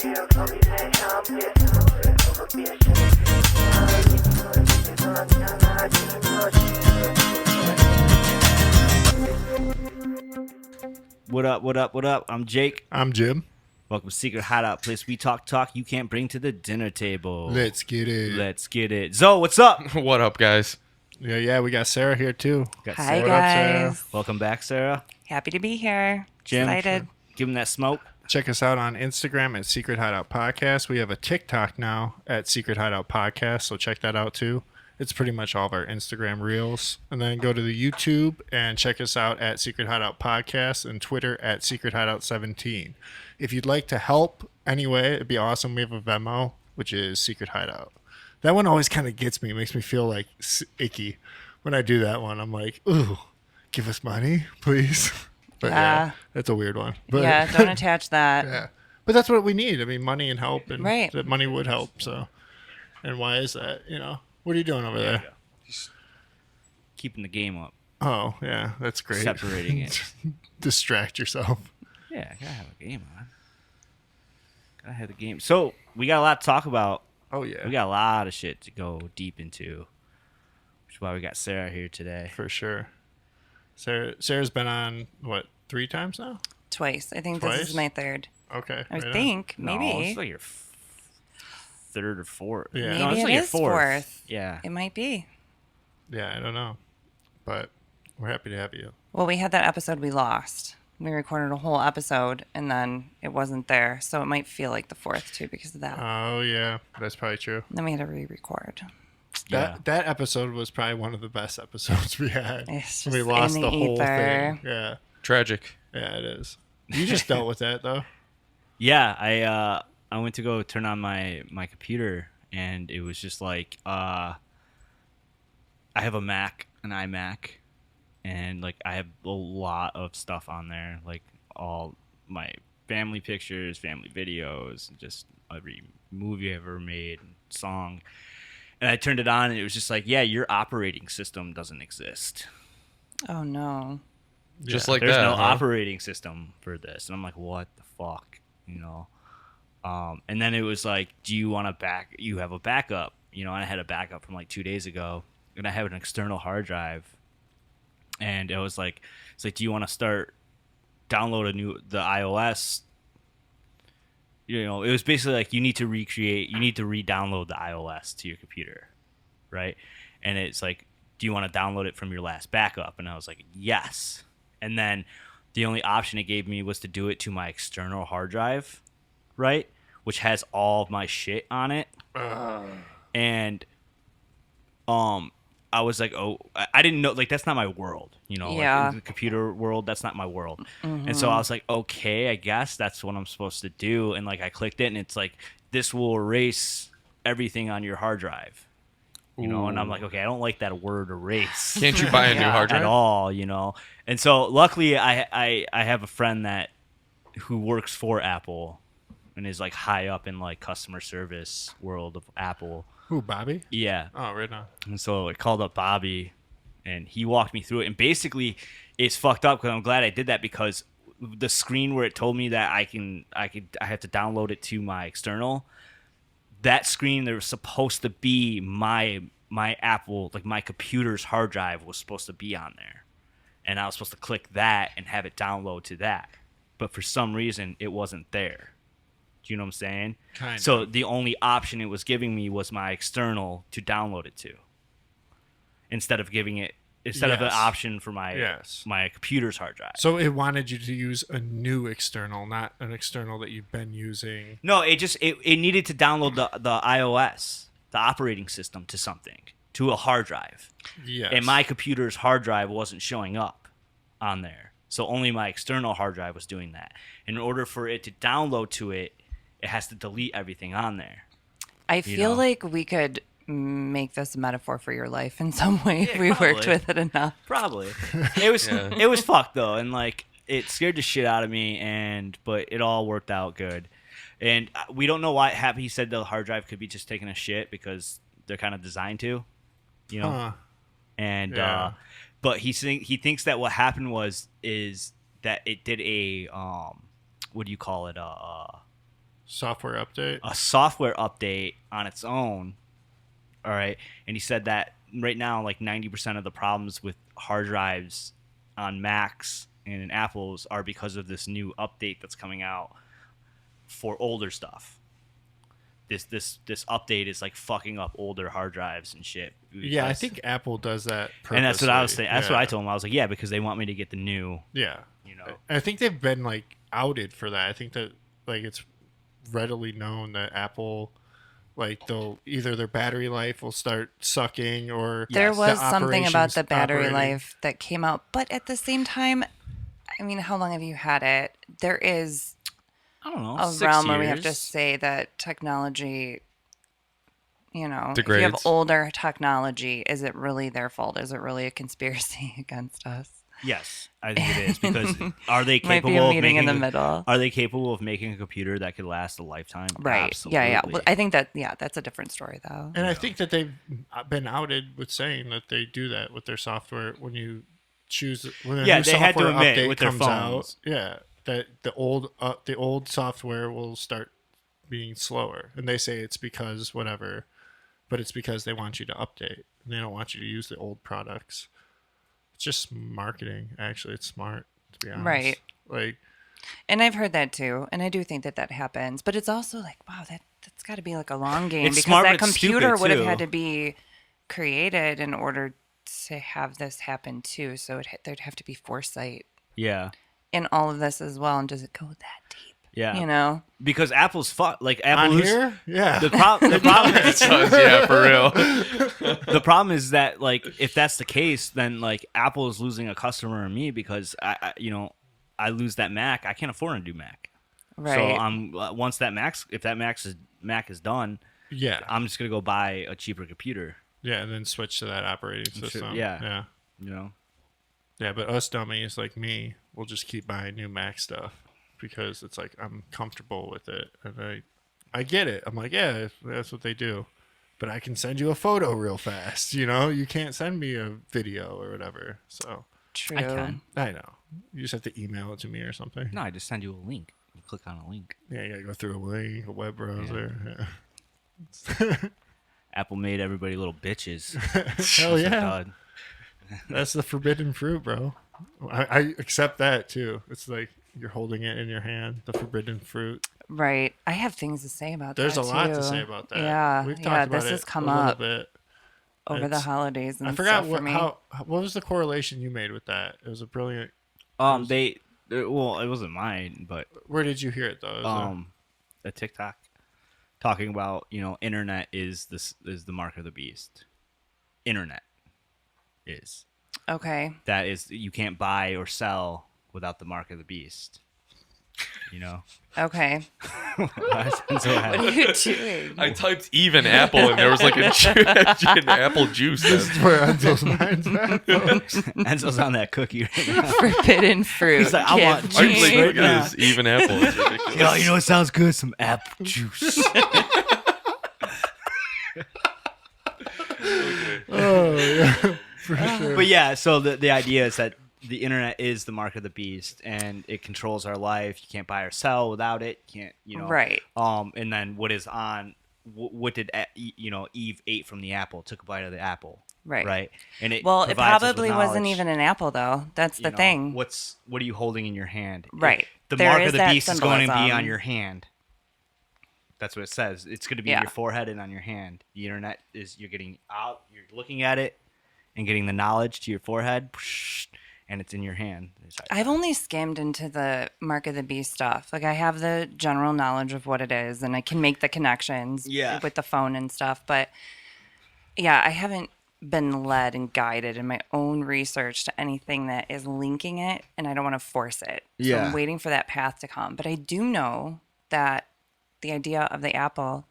What up, what up, what up? I'm Jake. I'm Jim. Welcome to Secret Hideout, place we talk you can't bring to the dinner table. Let's get it. Let's get it. Zoe, what's up? What up, guys? Yeah, we got Sarah here too. Got Hi, Sarah. What up, guys. Sarah? Welcome back, Sarah. Happy to be here. Jim, Excited. give him that smoke. Check us out on Instagram at Secret Hideout Podcast. We have a TikTok now at Secret Hideout Podcast, so check that out too. It's pretty much all of our Instagram reels. And then go to the YouTube and check us out at Secret Hideout Podcast and Twitter at Secret Hideout 17. If you'd like to help anyway, it'd be awesome. We have a Venmo, which is Secret Hideout. That one always kind of gets me. It makes me feel like icky when I do that one. I'm like, ooh, give us money, please. But yeah, that's a weird one. But, Yeah, don't attach that. yeah. But that's what we need. I mean, money and help, and Right. that money would help. So, and why is that? You know, what are you doing over there? Just keeping the game up. Oh, yeah, that's great. Separating it. Distract yourself. Yeah, gotta have a game on. Gotta have the game. So, we got a lot to talk about. Oh yeah, We got a lot of shit to go deep into, which is why we got Sarah here today. for sure. Sarah's been on what 3 times now? Twice. I think Twice? this is my third. Okay, I right on. think. No, Maybe. it's like your third or fourth. Yeah. Maybe No, it's it like your is fourth. Yeah. It might be. Yeah, I don't know, but we're happy to have you. Well, we had that episode we lost. We recorded a whole episode and then it wasn't there. So it might feel like the fourth too because of that. Oh yeah, that's probably true. And then we had to re-record. Yeah. That episode was probably one of the best episodes we had. It's we just lost in the the whole ether. thing. Yeah, Tragic. yeah, it is. You just dealt with that though. Yeah, I went to go turn on my computer and it was just like I have a Mac, an iMac, and like I have a lot of stuff on there, like all my family pictures, family videos, just every movie I ever made, song. And I turned it on and it was just like, yeah, your operating system doesn't exist. Oh no. Just Yeah. like There's that. no huh? operating system for this. And I'm like, what the fuck? You know? And then it was like, do you want you have a backup? You know, and I had a backup from like 2 days ago and I have an external hard drive. And it was like, it's like, do you want to download the iOS? You know, it was basically like you need to re-download the iOS to your computer, right? And it's like, do you want to download it from your last backup? And I was like, yes. And then the only option it gave me was to do it to my external hard drive, right? Which has all of my shit on it. And I was like, oh, I didn't know, like, that's not my world, you know, Yeah. like, in the computer world, that's not my world. And so I was like, okay, I guess that's what I'm supposed to do. And like, I clicked it and it's like, this will erase everything on your hard drive, you know? And I'm like, okay, I don't like that word erase Can't you buy a new hard at drive? all, you know? And so luckily I have a friend who works for Apple and is like high up in like customer service world of Apple. Who, Bobby? Yeah. Oh, right on. And so I called up Bobby, and he walked me through it. And basically, it's fucked up because I'm glad I did that because the screen where it told me that I have to download it to my external. That screen, there was supposed to be my Apple, like my computer's hard drive was supposed to be on there, and I was supposed to click that and have it download to that. But for some reason, it wasn't there. Do you know what I'm saying? Kinda. So the only option it was giving me was my external to download it to, instead of an Yes. option for my Yes. my computer's hard drive. So it wanted you to use a new external, not an external that you've been using. No, it needed to download the iOS, the operating system, to something, to a hard drive. Yes. And my computer's hard drive wasn't showing up on there. So only my external hard drive was doing that. In order for it to download to it, it has to delete everything on there. I feel know? like we could make this a metaphor for your life in some way if Yeah, we worked probably. with it enough. Probably. It was Yeah. it was fucked though, and like it scared the shit out of me, but it all worked out good. And we don't know why he said the hard drive could be just taking a shit because they're kind of designed to, you know. Huh. And Yeah. but he thinks that what happened is that it did a what do you call it, Software update. a software update on its own. All right, and he said that right now, like 90% of the problems with hard drives on Macs and in Apples are because of this new update that's coming out for older stuff. This update is like fucking up older hard drives and shit. Yeah, I because- think Apple does that purposely. and that's what I was saying. That's what Yeah. I told him. I was like, yeah, because they want me to get the new, Yeah. you know. I think they've been like outed for that. I think that like it's readily known that Apple, like they'll either their battery life will start sucking or There the was something about the operations battery operating. life that came out, but at the same time, I mean, how long have you had it? There is I don't know. a 6 realm where we have to years. say that technology, if you have Degrades. older technology, is it really their fault? Is it really a conspiracy against us? Yes, I think it is because are they Might be capable a of meeting making in the middle. Are they capable of making a computer that could last a lifetime? Right. Absolutely. Yeah. Well, I think that's a different story, though. And I think that they've been outed with saying that they do that with their software when you choose when a Yeah, new they had to software admit update with their comes phones. out. Yeah, that the old software will start being slower, and they say it's because whatever, but it's because they want you to update. And they don't want you to use the old products. It's just marketing. Actually, it's smart to be honest. Right. Like And I've heard that too, and I do think that happens. But it's also like, wow, that's got to be like a long game It's because smart, that but it's computer stupid, would have too. had to be created in order to have this happen too. So there'd have to be foresight Yeah. in all of this as well. And does it go that deep? Yeah. You know? Because Apple's like Apple on lose- here, yeah. The problem is Yeah, for real. the problem is that like if that's the case, then like Apple is losing a customer in me because I lose that Mac. I can't afford a new Mac. Right. So I'm once that Mac is done, Yeah, I'm just gonna go buy a cheaper computer. yeah, and then switch to that operating system. yeah. yeah. You know. Yeah, but us dummies like me will just keep buying new Mac stuff because it's like I'm comfortable with it and I get it. I'm like, yeah, that's what they do. But I can send you a photo real fast, You can't send me a video or whatever. So True. I can. I know. You just have to email it to me or something. No, I just send you a link. You click on a link. Yeah, you gotta go through a link, a web browser. Apple made everybody little bitches. Hell Like, yeah. God. That's the forbidden fruit, bro. I accept that too. It's like you're holding it in your hand, the forbidden fruit. Right. I have things to say about There's that a lot to too. say about that. Yeah. We've talked Yeah. about This it has come a little up bit. over the It's- holidays and I forgot stuff for me. what was the correlation you made with that? It was a brilliant. Well, it wasn't mine, but Where did you hear it though? a TikTok talking about internet is the mark of the beast. Internet is Okay. that is you can't buy or sell without the mark of the beast. Okay. What What are you doing? I typed even apple and there was like an apple juice. This is where Enzo's mind's at, folks. Enzo's on that cookie right now. Forbidden fruit. He's like, I want Can't juice I'm just like, change. look at this even apple. It's ridiculous. Yo, you know what sounds good? Some apple juice. Oh yeah, for sure. But yeah, so the idea is that the internet is the mark of the beast, and it controls our life. You can't buy or sell without it. You can't, Right. And then what is on? What did Eve ate from the apple? Took a bite of the apple. Right. Right. And it Well, it provides us with probably wasn't knowledge. even an apple, though. That's the thing. What are you holding in your hand? Right. The There mark is of the that beast is going to be symbolism. on your hand. That's what it says. It's going to be in Yeah. your forehead and on your hand. The internet is you're looking at it and getting the knowledge to your forehead, and it's in your hand. I've only skimmed into the Mark of the Beast stuff. Like, I have the general knowledge of what it is, and I can make the connections with the phone and stuff. But, yeah, I haven't been led and guided in my own research to anything that is linking it, and I don't want to force it. So Yeah. I'm waiting for that path to come. But I do know that the idea of the apple,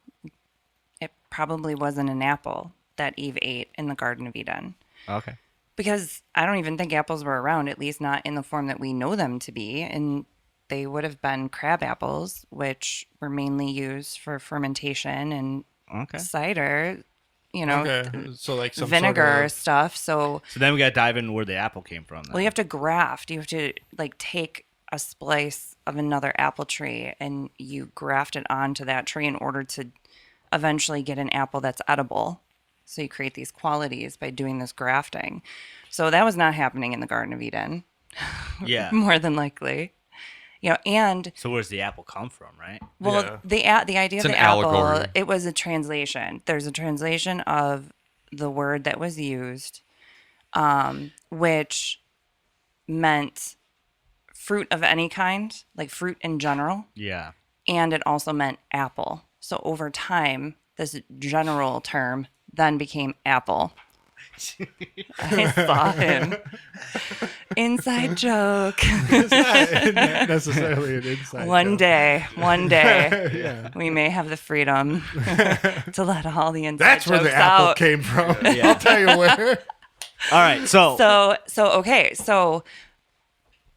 it probably wasn't an apple that Eve ate in the Garden of Eden. Okay. Because I don't even think apples were around, at least not in the form that we know them to be. And they would have been crab apples, which were mainly used for fermentation and Okay. cider, Okay, so like some vinegar sort of, stuff. So, So then we got to dive into where the apple came from. Then. well, you have to graft. You have to, like, take a splice of another apple tree and you graft it onto that tree in order to eventually get an apple that's edible. So you create these qualities by doing this grafting. So that was not happening in the Garden of Eden. Yeah. More than likely. And so where does the apple come from, right? well, the idea It's of an the apple, allegory. it was a translation. There's a translation of the word that was used, which meant fruit of any kind, like fruit in general, Yeah. and it also meant apple. So over time, this general term then became apple. I saw him. Inside joke. It's not necessarily an inside One joke. day, Yeah. we may have the freedom to let all the inside That's where jokes the apple out. came from. Yeah. I'll tell you where. All right. So okay, so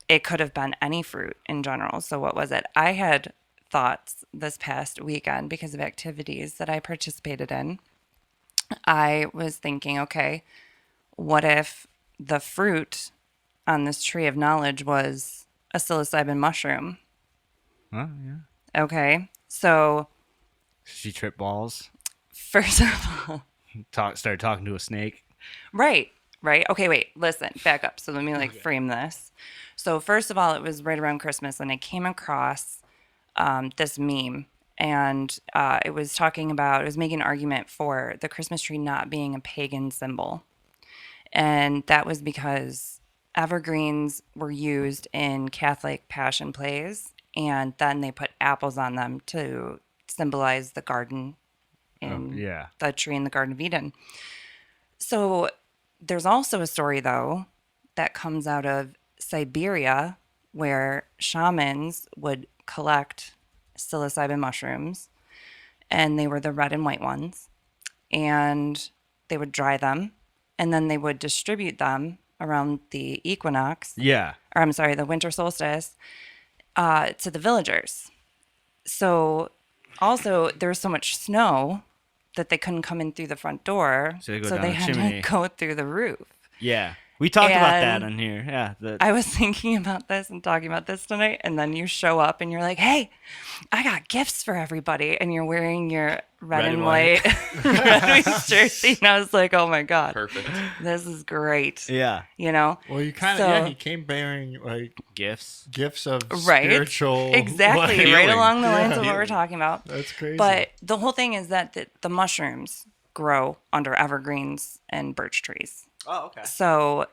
it could have been any fruit in general. So what was it? I had thoughts this past weekend because of activities that I participated in. I was thinking, okay, what if the fruit on this tree of knowledge was a psilocybin mushroom? Huh, yeah. Okay, so She tripped balls. first of all, Started talking to a snake. right. Okay, wait, listen, back up. So let me frame this. So first of all, it was right around Christmas and I came across this meme. And it was making an argument for the Christmas tree not being a pagan symbol. And that was because evergreens were used in Catholic passion plays. And then they put apples on them to symbolize the garden in the tree in the Garden of Eden. So there's also a story, though, that comes out of Siberia where shamans would collect psilocybin mushrooms, and they were the red and white ones, and they would dry them, and then they would distribute them around the equinox, the winter solstice, to the villagers. So also there was so much snow that they couldn't come in through the front door, So they go so down they the had chimney. to go through the roof. Yeah. We talked about that And on here. Yeah. I was thinking about this and talking about this tonight, and then you show up and you're like, hey, I got gifts for everybody. And you're wearing your red and white Red Wings jersey. And I was like, oh my God. Perfect. This is great. Yeah. Well, you kind of, he came bearing like Gifts. of Right. spiritual. Exactly. like, Right along the lines of what Healing. we're talking about. That's crazy. But the whole thing is that the mushrooms grow under evergreens and birch trees. Oh, okay. So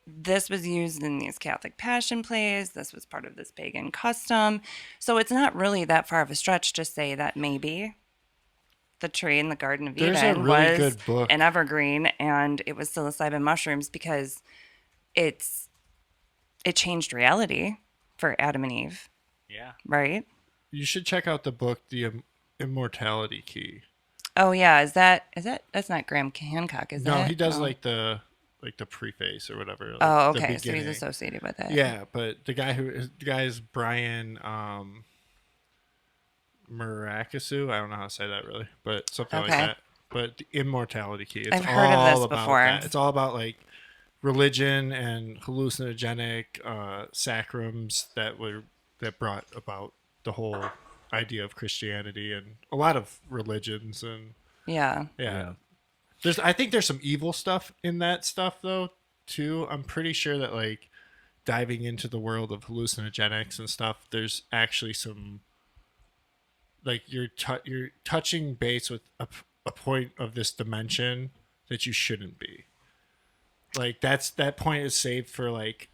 this was used in these Catholic passion plays. This was part of this pagan custom. So it's not really that far of a stretch to say that maybe the tree in the Garden of There's a Eden really was good book. an evergreen and it was psilocybin mushrooms because it changed reality for Adam and Eve, Yeah. right? You should check out the book, The Immortality Key. Oh yeah, is that that's not Graham Hancock, is No, it? he does Oh. like the preface or whatever. Like Oh, the okay. So he's beginning. associated with it. Yeah, but the guy is Brian Murakisu. I don't know how to say that really, but something like Okay. that. But the Immortality Key. It's I've heard of this all about before. that. It's all about like religion and hallucinogenic sacrams that brought about the whole idea of Christianity and a lot of religions and Yeah. yeah. I think there's some evil stuff in that stuff though too. I'm pretty sure that like diving into the world of hallucinogenics and stuff, there's actually some like you're touching base with a point of this dimension that you shouldn't be. Like that point is saved for like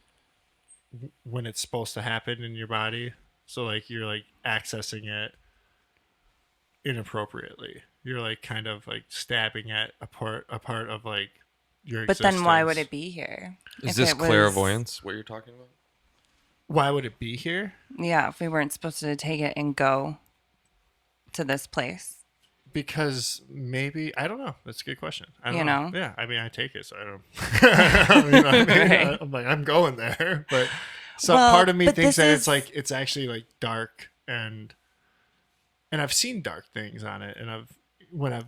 when it's supposed to happen in your body. So like you're like accessing it inappropriately. You're like kind of like stabbing at a part of like your But then why existence. would it be here? Is If this it was- clairvoyance? What you're talking about? Why would it be here? Yeah, if we weren't supposed to take it and go to this place. Because maybe I don't know. That's a good question. I don't You know? Yeah, I mean I take it, so I don't. You know what I mean? Right. I'm like I'm going there, but some Well, part of me but thinks this that is- it's like it's actually like dark and I've seen dark things on it, and I've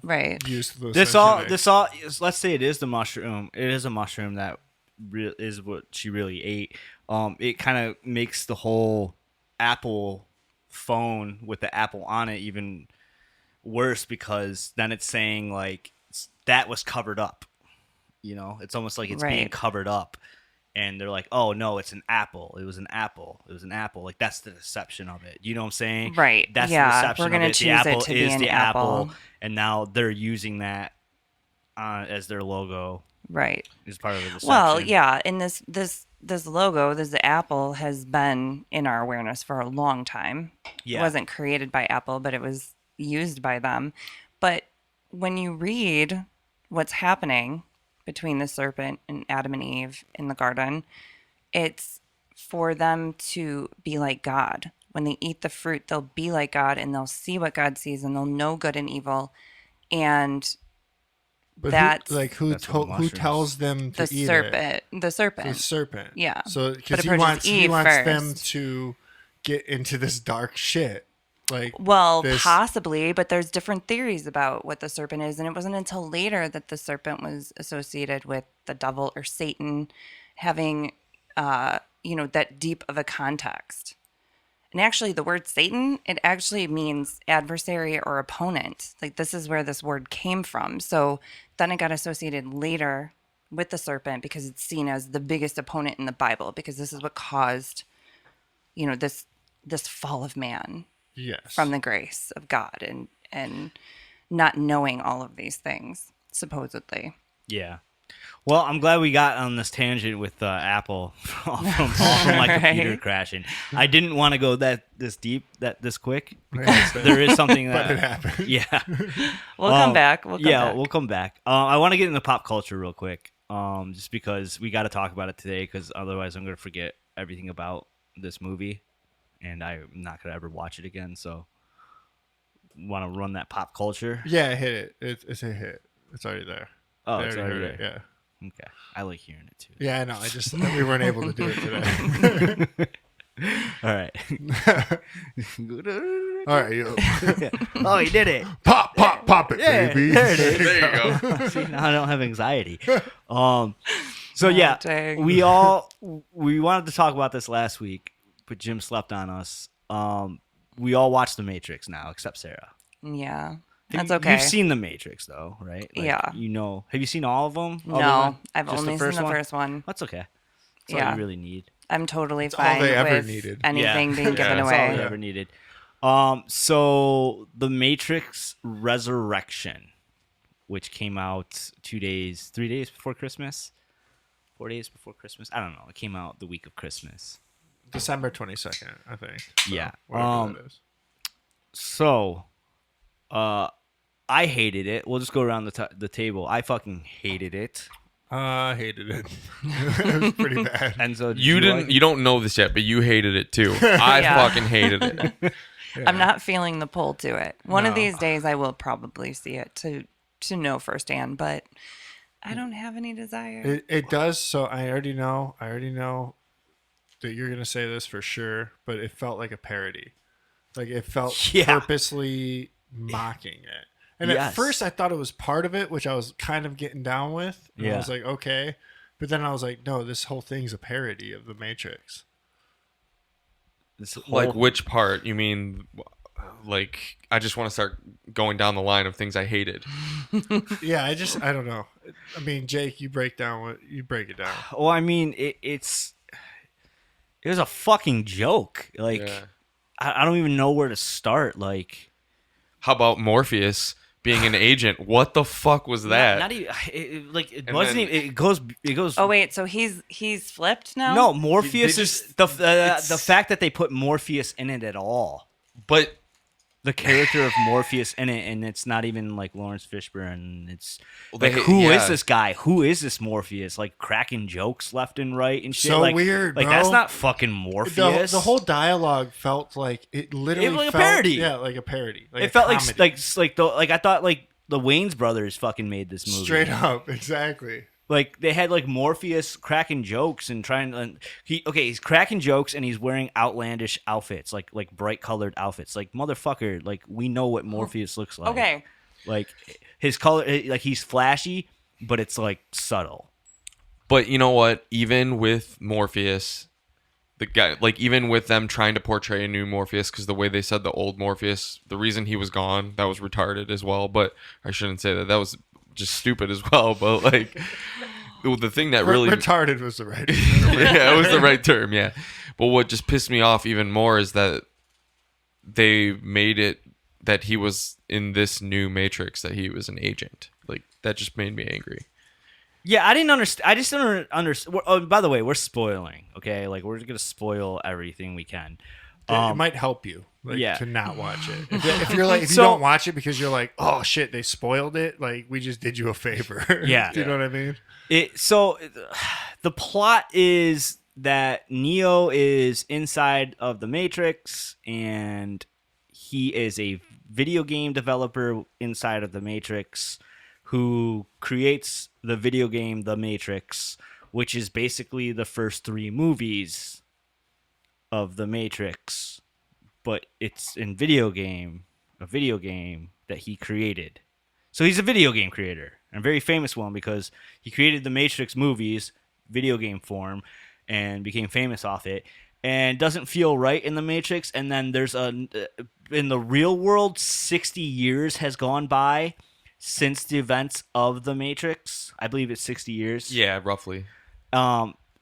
Right. used those. This all. Let's say it is the mushroom. It is a mushroom that is what she really ate. It kind of makes the whole Apple phone with the apple on it even worse, because then it's saying like that was covered up. You know, it's almost like it's being covered up. And they're like, oh, no, it's an apple. It was an apple. It was an apple. Like, that's the deception of it. You know what I'm saying? Right. That's the deception we're gonna of it. choose The apple it to is be an the apple. And now they're using that as their logo. Right. As part of the deception. Well, yeah. And this logo, this apple, has been in our awareness for a long time. Yeah. It wasn't created by Apple, but it was used by them. But when you read what's happening between the serpent and Adam and Eve in the garden, it's for them to be like God. When they eat the fruit, they'll be like God, and they'll see what God sees, and they'll know good and evil. And but that's who tells them to eat it? The serpent. The serpent. Yeah. So because he wants them to get into this dark shit. Possibly, but there's different theories about what the serpent is, and it wasn't until later that the serpent was associated with the devil or Satan having, that deep of a context. And actually, the word Satan, it actually means adversary or opponent. Like, this is where this word came from. So then it got associated later with the serpent because it's seen as the biggest opponent in the Bible, because this is what caused, this fall of man. Yes. From the grace of God and not knowing all of these things, supposedly. Yeah. Well, I'm glad we got on this tangent with Apple from my computer crashing. I didn't want to go this deep, this quick, because there is something that... But it happened. Yeah. We'll come back. We'll come back. I want to get into pop culture real quick, just because we got to talk about it today, because otherwise I'm going to forget everything about this movie. And I'm not going to ever watch it again, so want to run that pop culture? Yeah, hit it. It's a hit. It's already there. Oh, it's already there. Yeah. Okay. I like hearing it, too. Yeah, I know. We weren't able to do it today. All right. All right. Oh, he did it. Pop it, baby. There it is. There you go. See, now I don't have anxiety. So, dang. we wanted to talk about this last week, but Jim slept on us. We all watched The Matrix now, except Sarah. Yeah, that's okay. You've seen The Matrix, though, right? Yeah. Have you seen all of them? No, I've only seen the first one. That's okay. That's all you really need. I'm totally all fine they ever with needed. anything being given That's away. all they ever needed. So The Matrix Resurrection, which came out 3 days before Christmas, 4 days before Christmas. I don't know. It came out the week of Christmas. December 22nd, I think. So, yeah. Whatever that is. So, I hated it. We'll just go around the table. I fucking hated it. I hated it. It was pretty bad. And so You don't know this yet, but you hated it too. I fucking hated it. Yeah. I'm not feeling the pull to it. One of No. these days I will probably see it to know firsthand, but I don't have any desire. It does. So I already know that you're gonna say this for sure, but it felt like a parody. Like it felt purposely mocking it. And at first I thought it was part of it, which I was kind of getting down with. And I was like, okay. But then I was like, no, this whole thing's a parody of The Matrix. Like which part? You mean like I just want to start going down the line of things I hated. Yeah, I don't know. I mean, Jake, you break it down. Well, I mean, it was a fucking joke. Like, I don't even know where to start. Like, how about Morpheus being an agent? What the fuck was that? Not even. It wasn't even. It goes. Oh wait, so he's flipped now? No, Morpheus is the fact that they put Morpheus in it at all. But the character of Morpheus in it, and it's not even like Lawrence Fishburne. It's who is this guy? Who is this Morpheus? Like cracking jokes left and right and shit. So like, weird, like bro. that's not fucking Morpheus. The whole dialogue felt like it literally like felt, a parody. Yeah, like a parody. Like it felt comedy. like I thought like the Wayans brothers fucking made this movie. Straight up, exactly. Like they had like Morpheus cracking jokes and he's cracking jokes and he's wearing outlandish outfits, like bright colored outfits. Like motherfucker, like we know what Morpheus looks like. Okay. Like his color, like he's flashy, but it's like subtle. But you know what? Even with Morpheus, the guy, like even with them trying to portray a new Morpheus, because the way they said the old Morpheus, the reason he was gone, that was retarded as well. But I shouldn't say that. That was just stupid as well. But like the thing that really retarded was the right term. yeah, it was the right term. Yeah. But what just pissed me off even more is that they made it that he was in this new Matrix, that he was an agent. Like that just made me angry. Yeah, I didn't understand. I just don't understand. Oh, by the way, we're spoiling. Okay, like we're gonna spoil everything we can. It might help you, like, to not watch it. If you're like, if you So- don't watch it because you're like, oh shit, they spoiled it. Like we just did you a favor. Yeah. Do you know what I mean? So the plot is that Neo is inside of the Matrix, and he is a video game developer inside of the Matrix who creates the video game The Matrix, which is basically the first 3 movies of The Matrix, but it's a video game that he created. So he's a video game creator, and a very famous one, because he created the Matrix movies, video game form, and became famous off it, and doesn't feel right in the Matrix. And then there's in the real world, 60 years has gone by since the events of the Matrix. I believe it's 60 years. Yeah, roughly.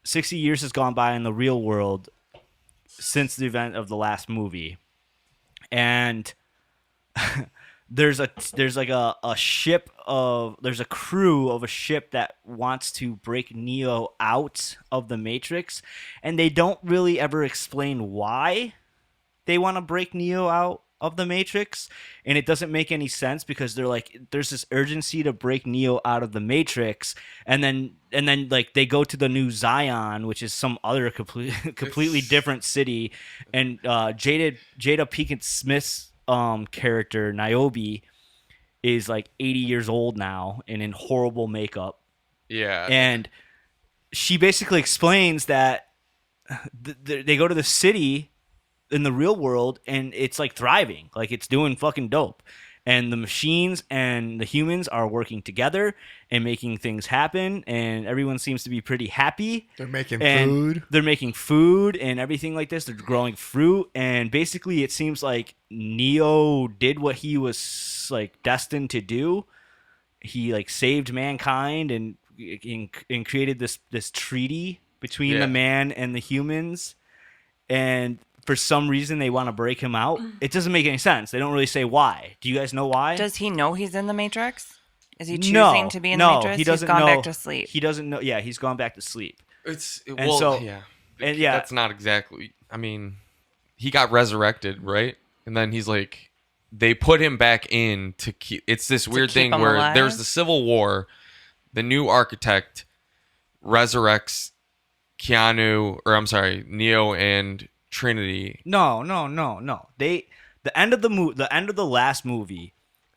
60 years has gone by in the real world since the event of the last movie. And there's a crew of a ship that wants to break Neo out of the Matrix, and they don't really ever explain why they want to break Neo out of the Matrix, and it doesn't make any sense, because they're like, there's this urgency to break Neo out of the Matrix, and then like they go to the new Zion, which is some other completely different city, and Jada Pinkett Smith's character Niobe is like 80 years old now and in horrible makeup. Yeah. And she basically explains that they go to the city in the real world, and it's like thriving, like it's doing fucking dope, and the machines and the humans are working together and making things happen, and everyone seems to be pretty happy. They're making food and everything like this. They're growing fruit, and basically it seems like Neo did what he was like destined to do. He like saved mankind and created this treaty between the man and the humans, and for some reason they want to break him out. It doesn't make any sense. They don't really say why. Do you guys know why? Does he know he's in the Matrix? Is he choosing to be in the Matrix? He doesn't he's gone know. Back to sleep. He doesn't know. Yeah, he's gone back to sleep. Yeah. That's not exactly. I mean, he got resurrected, right? And then he's like, they put him back in to keep. It's this weird thing where alive? there's the Civil War. The new architect resurrects Neo and Trinity. No. The end of the last movie,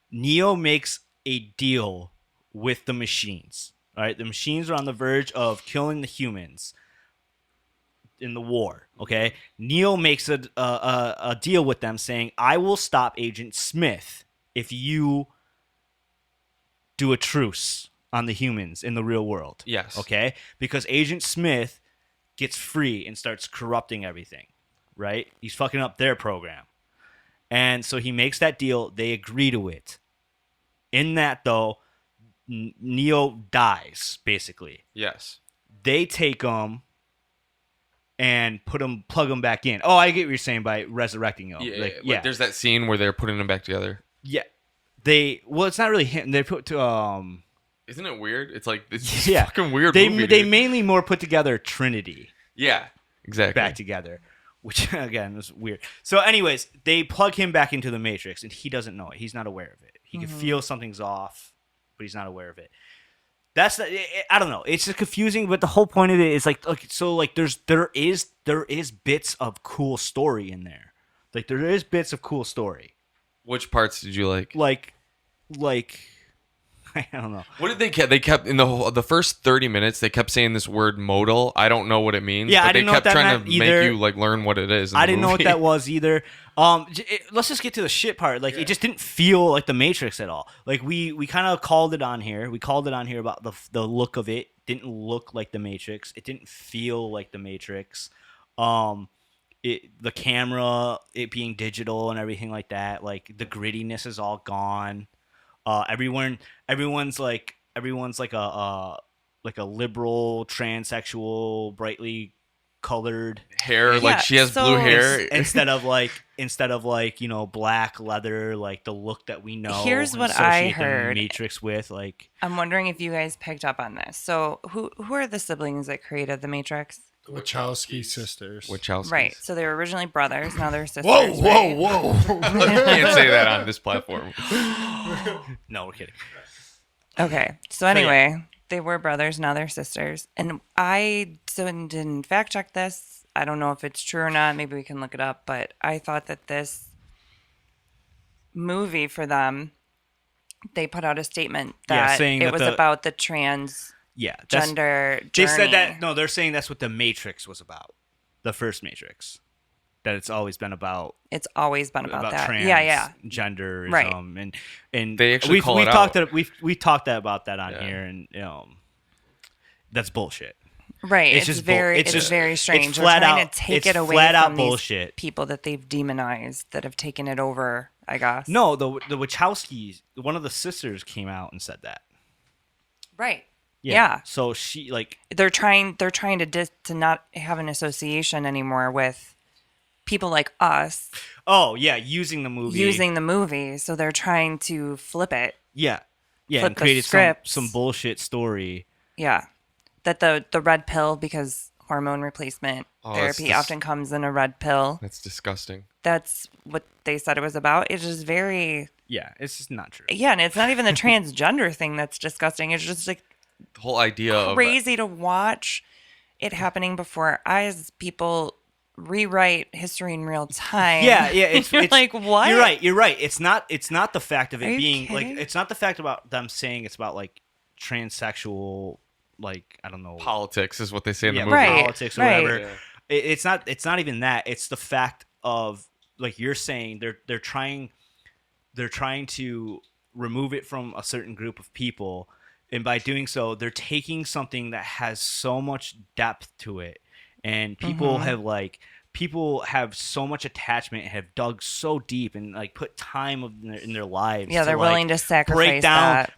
Neo makes a deal with the machines. All right, the machines are on the verge of killing the humans in the war. Okay, Neo makes a deal with them, saying, "I will stop Agent Smith if you do a truce on the humans in the real world." Yes. Okay, because Agent Smith gets free and starts corrupting everything. Right? He's fucking up their program. And so he makes that deal. They agree to it. In that, though, Neo dies, basically. Yes. They take him and plug him back in. Oh, I get what you're saying by resurrecting him. Yeah. There's that scene where they're putting them back together. Yeah. It's not really him. They put to Isn't it weird? It's like this fucking weird movie. They mainly more put together Trinity. Yeah. Exactly. Back together. Which, again, is weird. So, anyways, they plug him back into the Matrix, and he doesn't know it. He's not aware of it. He can feel something's off, but he's not aware of it. I don't know. It's just confusing, but the whole point of it is there is bits of cool story in there. Like, there is bits of cool story. Which parts did you like? Like, I don't know. What did they kept? They kept in the first 30 minutes. They kept saying this word "modal." I don't know what it means. Yeah, but I didn't they know kept what that trying meant to either. make you like learn what it is. I didn't know what that was either. Let's just get to the shit part. Like, it just didn't feel like the Matrix at all. Like we kind of called it on here. We called it on here about the look of it. didn't look like the Matrix. It didn't feel like the Matrix. The camera, it being digital and everything like that, like the grittiness is all gone. Everyone's like a liberal transsexual, brightly colored hair. Like she has blue hair instead of like, you know, black leather, like the look that we know. Here's what I heard. The Matrix with, like, I'm wondering if you guys picked up on this. So who are the siblings that created the Matrix? The Wachowski sisters. Right. So they were originally brothers. Now they're sisters. Whoa. You can't say that on this platform. No, we're kidding. Okay. So anyway, they were brothers. Now they're sisters. And I didn't fact check this. I don't know if it's true or not. Maybe we can look it up. But I thought that this movie for them, they put out a statement that saying it that was about the trans gender journey. They said that. No, they're saying that's what the Matrix was about. The first Matrix. That it's always been about. It's always been about that. Genderism, right. And they actually call it out. We've talked about that on here, and that's bullshit. Right. It's very strange. It's flat trying out. to take it's it away flat from out these bullshit. People that they've demonized that have taken it over, I guess. No, the Wachowskis, one of the sisters came out and said that. Right. Yeah. So she they're trying to not have an association anymore with people like us. Oh yeah, using the movie. So they're trying to flip it. Yeah. Yeah, flip and created the some bullshit story. Yeah. That the red pill, because hormone replacement therapy often comes in a red pill. That's disgusting. That's what they said it was about. It's just very... Yeah, it's just not true. Yeah, and it's not even the transgender thing that's disgusting. It's just like the whole idea crazy to watch it happening before our eyes. People rewrite history in real time. Yeah, it's like, what? You're right. It's not the fact of it being kidding? like, it's not the fact about them saying it's about like transsexual, like, I don't know, politics is what they say in the movie. Right. Politics or whatever. Yeah. It's not even that. It's the fact of, like you're saying, they're trying to remove it from a certain group of people, and by doing so, they're taking something that has so much depth to it, and people have so much attachment and have dug so deep and like put time in their lives. Yeah, they're willing to sacrifice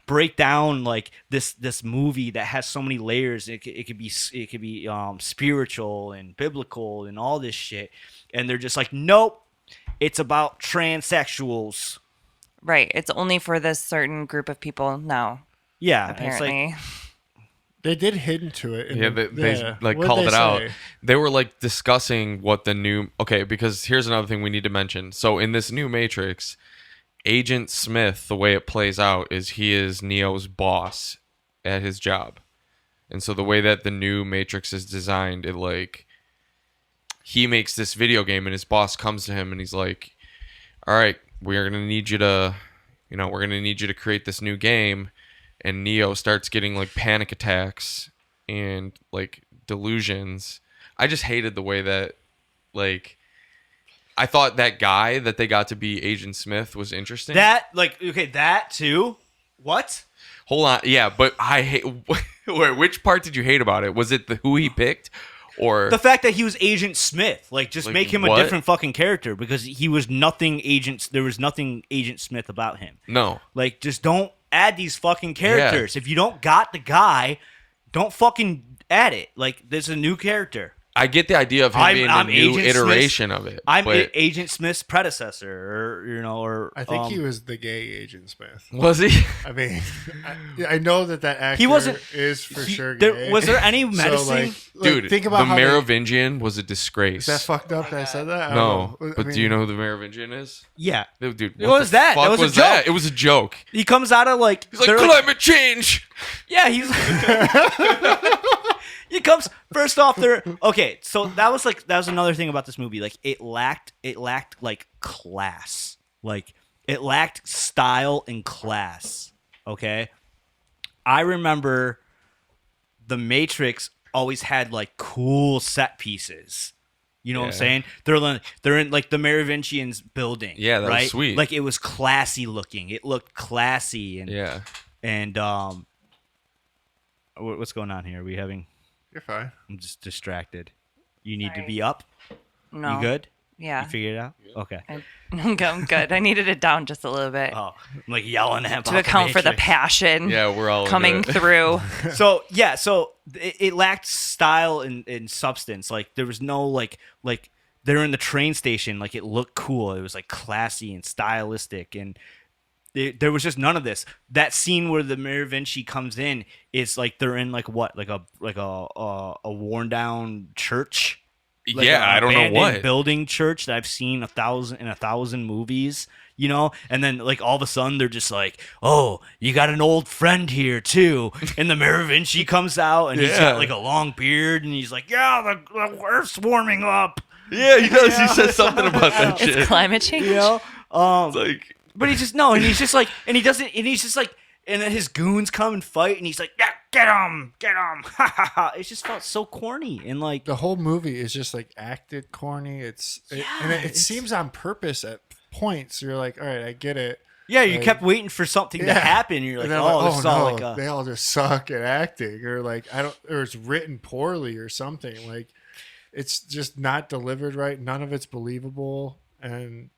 break down like this movie that has so many layers. It could be spiritual and biblical and all this shit, and they're just like, nope, it's about transsexuals. Right. It's only for this certain group of people now. Yeah, apparently. It's like, they did hint into it. They like called it out. They were like discussing what the new... Okay, because here's another thing we need to mention. So in this new Matrix, Agent Smith, the way it plays out is he is Neo's boss at his job. And so the way that the new Matrix is designed, it like... He makes this video game and his boss comes to him and he's like, all right, we're going to need you to create this new game. And Neo starts getting like panic attacks and like delusions. I just hated the way that, like, I thought that guy that they got to be Agent Smith was interesting. That too. What? Hold on. Yeah, but I hate. Which part did you hate about it? Was it who he picked? Or the fact that he was Agent Smith, just make him what? A different fucking character, because he was nothing there was nothing Agent Smith about him. No. Like, just don't add these fucking characters. Yeah. If you don't got the guy, don't fucking add it. Like, there's a new character. I get the idea of him being a new iteration of it. I'm Agent Smith's predecessor, or I think he was the gay Agent Smith. Was he? I mean, I know that actor is for sure gay. Was there any medicine? Dude, think about the Merovingian was a disgrace. Is that fucked up that I said that? No, but do you know who the Merovingian is? Yeah. Dude, what was that? That was a joke. It was a joke. He comes out of he's like, climate change. Yeah, he's he comes first off there. Okay, so that was another thing about this movie. Like, it lacked like class. Like, it lacked style and class. Okay, I remember the Matrix always had like cool set pieces. You know what I'm saying? They're in like the Merovingian's building. Yeah, that was sweet. Like, it was classy looking. It looked classy and What's going on here? Are we having? You're fine. I'm just distracted. You need to Sorry. be up. No. You good? Yeah. You figured it out? Okay. I'm good. I needed it down just a little bit Oh, I'm like yelling at to account for the passion Yeah, we're all coming into it. through. So it lacked style and substance. Like there was no like they're in the train station. Like it looked cool. It was like classy and stylistic, and there was just none of this. That scene where the Merovingi comes in is like they're in like what like a worn down church. Like yeah, I don't know abandoned what. building church that I've seen 1,000 movies, you know, and then like all of a sudden they're just like, oh, you got an old friend here too, and the Merovingi comes out and he's got like a long beard and he's like, yeah, the Earth's warming up, Yeah, he does. He says something about that shit. It's climate change. you know, It's like, but he just no, and he's just like, and he doesn't, and he's just like, and then his goons come and fight, and he's like, yeah, get him, ha ha ha. It just felt so corny and like. The whole movie is just like acted corny. It seems on purpose at points. You're like, all right, I get it. Yeah, you Like, kept waiting for something to happen. And you're like, And then I'm oh, this is all no, like a. they all just suck at acting, or like or it's written poorly or something. Like it's just not delivered right. None of it's believable, and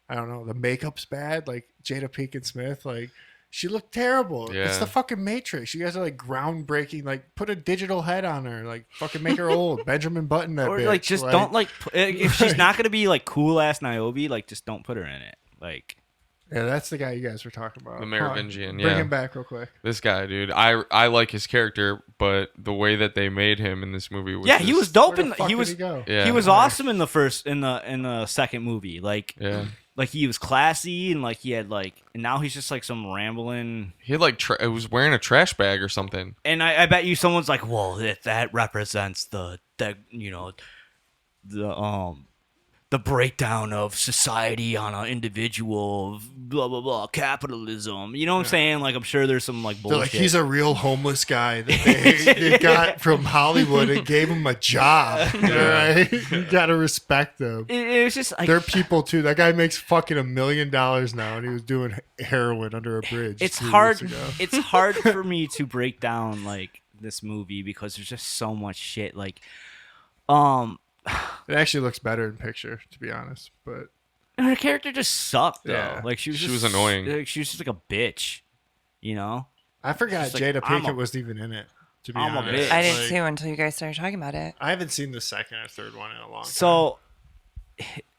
I don't know. The makeup's bad. Like Jada Pinkett Smith, like she looked terrible. Yeah. It's the fucking Matrix. You guys are like groundbreaking. Like put a digital head on her. Like fucking make her old. Benjamin Button that Or bitch. like just don't like if she's not gonna be like cool ass Niobe, like just don't put her in it. Like Yeah, that's the guy you guys were talking about. The Hold on. Merovingian, Bring yeah. him back real quick. this guy, dude. I like his character, but the way that they made him in this movie was yeah, he just- was dope Where in the fuck he did was he go? Yeah. he was awesome in the second movie. Like Yeah. he was classy and like he had like and now he's just like some rambling. He had like it was wearing a trash bag or something. And I bet you someone's like, well, that represents the the breakdown of society on an individual, blah blah blah, capitalism. You know what I'm saying? Like I'm sure there's some like They're bullshit. like, he's a real homeless guy that they got from Hollywood and gave him a job. All right? You gotta respect them. it was just like They're people too. That guy makes fucking $1 million now, and he was doing heroin under a bridge. it's 3 hard. weeks ago. It's hard for me to break down like this movie because there's just so much shit. Like, It actually looks better in picture, to be honest. But her character just sucked though. Yeah. Like she was was annoying. Like, she was just like a bitch. You know. I forgot Just like, Jada I'm Pinkett a- wasn't even in it. To be I'm a honest, bitch. I did Like, too until you guys started talking about it. I haven't seen the second or third one in a long time. So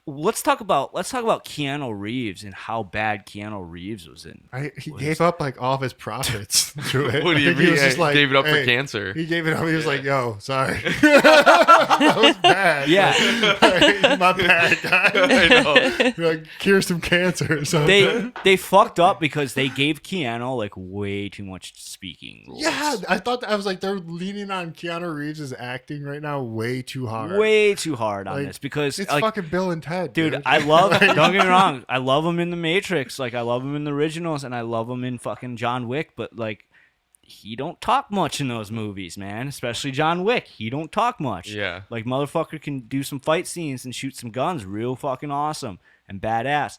let's talk about Keanu Reeves and how bad Keanu Reeves was in. He gave up like all of his profits through it. What do you Like, he mean? was just He like, gave it up for hey, cancer. He gave it up. He was like, "Yo, sorry, that was bad. Yeah. Like, my bad, guy. I know. Like, cure some cancer or something." They fucked up because they gave Keanu like way too much speaking roles. Yeah, I was like, they're leaning on Keanu Reeves' acting right now way too hard. way too hard on Like, this because It's like fucking Bill and Ted, dude, I love. Don't get me wrong. I love him in the Matrix. Like I love him in the originals, and I love him in fucking John Wick. But like, he don't talk much in those movies, man. Especially John Wick. He don't talk much. Yeah. Like motherfucker can do some fight scenes and shoot some guns, real fucking awesome and badass.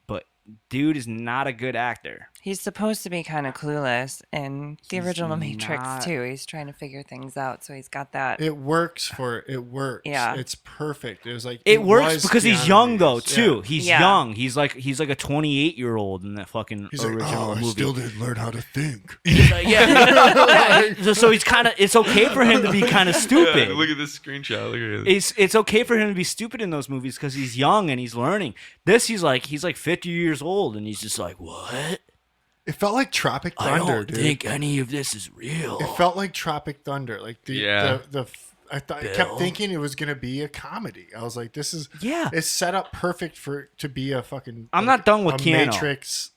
But dude is not a good actor. He's supposed to be kind of clueless in the He's original Matrix not. too. He's trying to figure things out, so he's got that. It works it works. Yeah. It's perfect. It was like It works was because he's Keanu young though Reeves. too. Yeah. He's Yeah. young. He's like a 28-year-old in that fucking He's like, original I movie. still didn't learn how to think. Yeah. So he's kind of. It's okay for him to be kind of stupid. Look at this screenshot. Look at this. It's okay for him to be stupid in those movies because he's young and he's learning. This he's like 50 years old and he's just like, what? It felt like Tropic I Thunder, don't dude. think any of this is real. It felt like Tropic Thunder. Like Yeah. I thought I Bill. kept thinking it was gonna be a comedy. I was like, this is Yeah. It's set up perfect to be a fucking. I'm like, not done with a Keanu. Matrix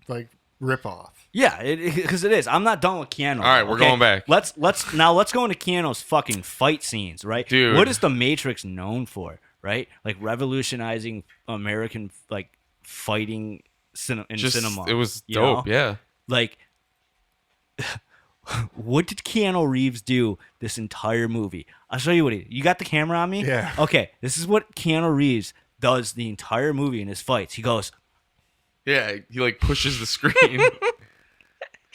like ripoff. Yeah, because it is. I'm not done with Keanu. All right, we're going back. Let's go into Keanu's fucking fight scenes, right? Dude. What is the Matrix known for, right? Like revolutionizing American like fighting cinema. It was you dope. know? Yeah. Like, what did Keanu Reeves do this entire movie? I'll show you what you got the camera on me? Yeah. Okay, this is what Keanu Reeves does the entire movie in his fights. He goes, Yeah. He like pushes the screen.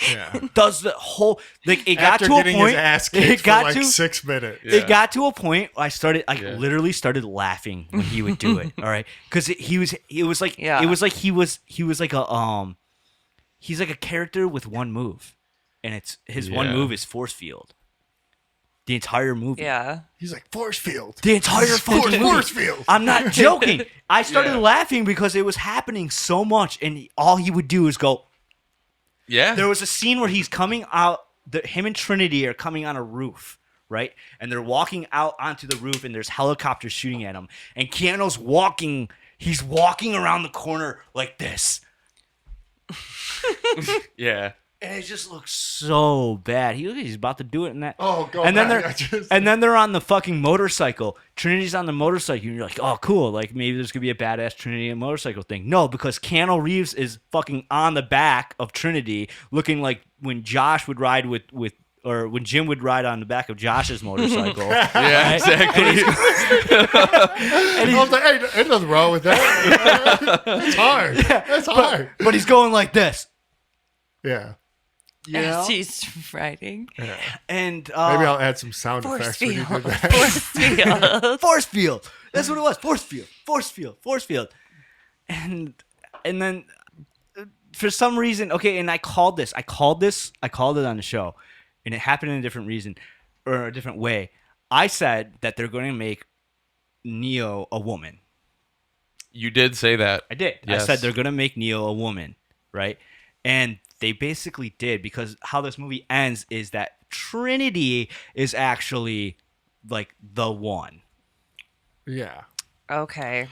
Yeah. Does the whole like it After got to getting a point? his ass kicked It got for like to 6 minutes. Yeah. It got to a point I started Yeah. literally started laughing when he would do it. All right, because he was like he was like he's like a character with one move, and it's his one Yeah. move is force field. The entire movie. Yeah. He's like, force field. The entire fucking movie. Force field. I'm not joking. I started Yeah. laughing because it was happening so much, and all he would do is go. Yeah. There was a scene where he's coming out. Him and Trinity are coming on a roof, right? And they're walking out onto the roof, and there's helicopters shooting at him. And Keanu's walking. He's walking around the corner like this, Yeah. and it just looks so bad. He's about to do it in that. Oh, go and then back. and then they're on the fucking motorcycle. Trinity's on the motorcycle, and you're like, oh, cool. Like maybe there's gonna be a badass Trinity and motorcycle thing. No, because Keanu Reeves is fucking on the back of Trinity, looking like when Josh would ride with or when Jim would ride on the back of Josh's motorcycle. Yeah, exactly. And I was like, hey, ain't nothing wrong with that. It's hard. That's hard. But he's going like this. Yeah. You know? As he's riding. And Maybe I'll add some sound Force effects when you field. do that. Force field. force field. That's what it was. Force field. Force field. Force field. And then for some reason, okay, and I called it on the show, and it happened in a different reason or a different way. I said that they're going to make Neo a woman. You did say that. I did. Yes. I said they're going to make Neo a woman, right? And they basically did, because how this movie ends is that Trinity is actually like the one. Yeah. Okay.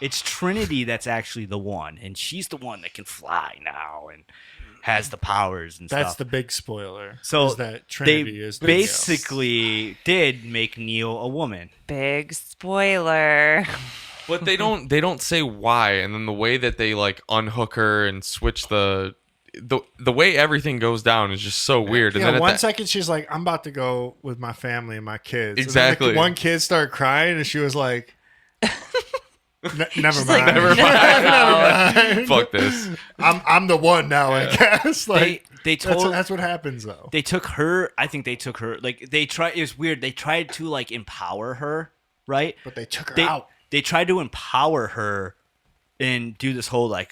It's Trinity that's actually the one, and she's the one that can fly now and has the powers and That's stuff. the big spoiler. So is that Trinity they is the basically did make Neo a woman. Big spoiler. But they don't say why, and then the way that they like unhook her and switch the way everything goes down is just so weird. And Yeah, then one second she's like, I'm about to go with my family and my kids. Exactly. And then, like, one kid started crying, and she was like, never mind. like, never mind. Never mind. Fuck this. I'm the one now, I guess. Like They told that's what happens though. they took her. I think they took her. Like they tried. It was weird. They tried to like empower her, right? But they took her out. They tried to empower her and do this whole like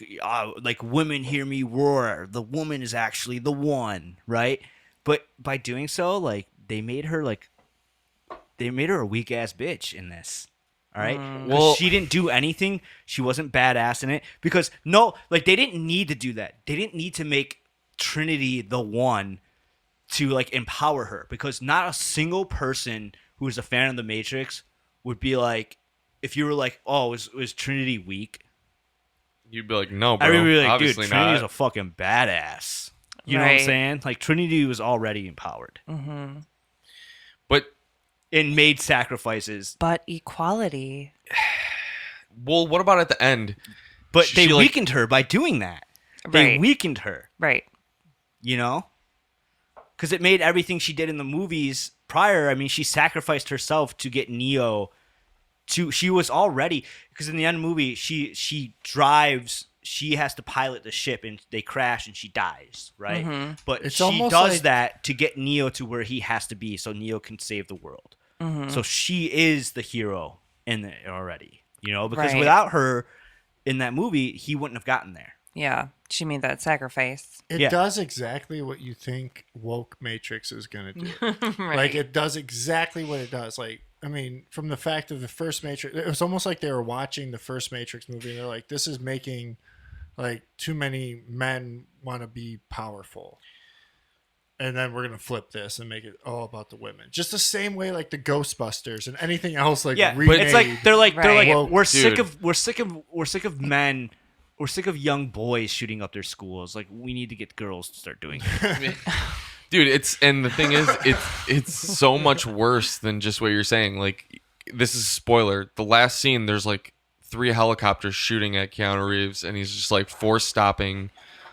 women hear me roar. The woman is actually the one, right? But by doing so, like they made her a weak ass bitch in this. All right. Well, she didn't do anything. She wasn't badass in it because they didn't need to do that. They didn't need to make Trinity the one to like empower her, because not a single person who is a fan of the Matrix would be like, if you were like, oh, was Trinity weak? You'd be like, no, bro. I would be like, dude, Obviously Trinity's not. a fucking badass. You know what I'm Right. saying? Like Trinity was already empowered But and made sacrifices, But equality. well, what about at the end? but She, they like- weakened her by doing that. They Right. weakened her. Right. You know, because it made everything she did in the movies prior. I mean, she sacrificed herself to get Neo. She was already, because in the end of the movie, she drives. She has to pilot the ship, and they crash, and she dies. Right, but It's she almost does like- that to get Neo to where he has to be, so Neo can save the world. So she is the hero in it already. You know, because Right. without her in that movie, he wouldn't have gotten there. Yeah. She made that sacrifice. It Yeah. does exactly what you think woke Matrix is gonna do. Right. Like it does exactly what it does. Like, I mean, from the fact of the first Matrix, it was almost like they were watching the first Matrix movie and they're like, this is making like too many men want to be powerful. And then we're gonna flip this and make it all about the women. Just the same way like the Ghostbusters and anything else like Yeah, remade. but it's like they're like Right. we're sick Dude. of men. We're sick of young boys shooting up their schools. Like we need to get girls to start doing it. Dude, and the thing is, it's so much worse than just what you're saying. Like, this is a spoiler. The last scene, there's like 3 helicopters shooting at Keanu Reeves, and he's just like force stopping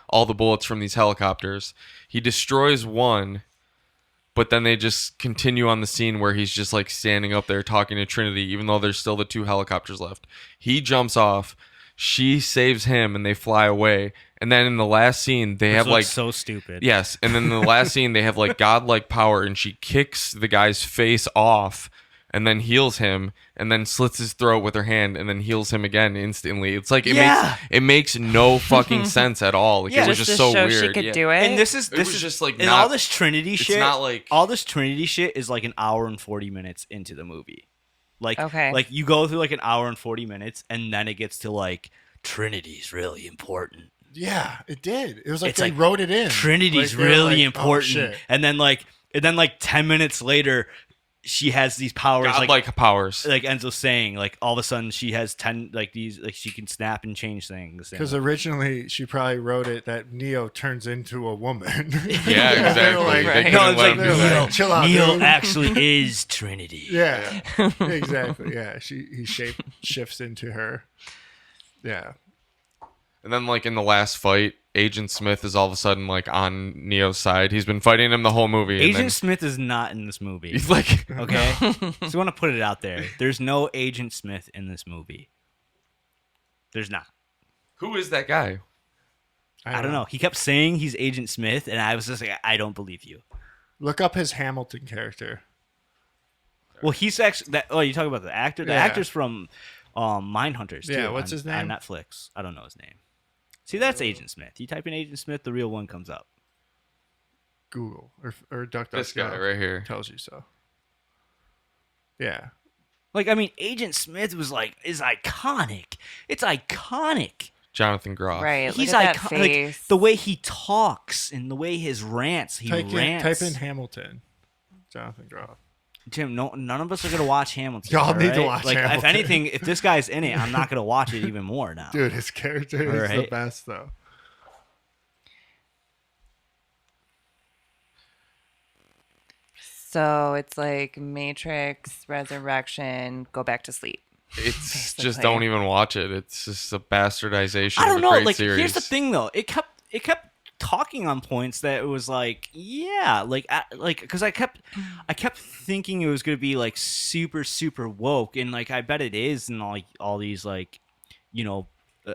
all the bullets from these helicopters. He destroys one, but then they just continue on the scene where he's just like standing up there talking to Trinity, even though there's still the 2 helicopters left. He jumps off. She saves him, and they fly away. And then in the last scene, they have like so stupid. Yes, and then in the last scene, they have like godlike power, and she kicks the guy's face off, and then heals him, and then slits his throat with her hand, and then heals him again instantly. It's like it makes no fucking sense at all. Like, it was just so show weird. She could do it. And this is just like and not, all this Trinity shit. It's not like all this Trinity shit is like an hour and 40 minutes into the movie. Like, okay. Like you go through like an hour and 40 minutes, and then it gets to like Trinity's really important. Yeah, it did. It was like It's they like, wrote it in. Trinity's Like, really like, oh, important. shit. And then like 10 minutes later, she has these powers, godlike powers. like Enzo's saying, like all of a sudden she has 10 like these, like she can snap and change things. Because originally she probably wrote it that Neo turns into a woman. Yeah, exactly. Like, They couldn't No, it's let like him do that. chill out, Neo dude. actually is Trinity. Yeah, exactly. Yeah, he shifts into her. Yeah. And then, like, in the last fight, Agent Smith is all of a sudden, like, on Neo's side. He's been fighting him the whole movie. and Agent then Smith is not in this movie. He's like, Okay, so I want to put it out there. There's no Agent Smith in this movie. There's not. who is that guy? I don't know. He kept saying he's Agent Smith, and I was just like, I don't believe you. Look up his Hamilton character. Well, he's actually that. Oh, you talking about the actor? The Yeah. actor's from Mindhunters. Too, Yeah, what's on- his name? On Netflix. I don't know his name. See, that's Agent Smith. You type in Agent Smith, the real one comes up. Google or DuckDuckGo. This guy right here. tells you so. Yeah. Like, I mean, Agent Smith is iconic. It's iconic. Jonathan Groff. Right. He's Look at that iconic. Like, face. the way he talks and the way his rants. Rants. Type in Hamilton. Jonathan Groff. Jim, none of us are gonna watch Hamilton. Y'all need to alright? watch Like, if Hamilton. anything, if this guy's in it, I'm not gonna watch it even more now. Dude, his character is the Right. best though. So it's like Matrix, Resurrection, go back to sleep. It's Basically. just don't even watch it. It's just a bastardization I don't of a know. great Like, series. here's the thing, though. It kept talking on points that it was like, yeah, because I kept thinking it was gonna be like super super woke, and like I bet it is, and like all these like, you know,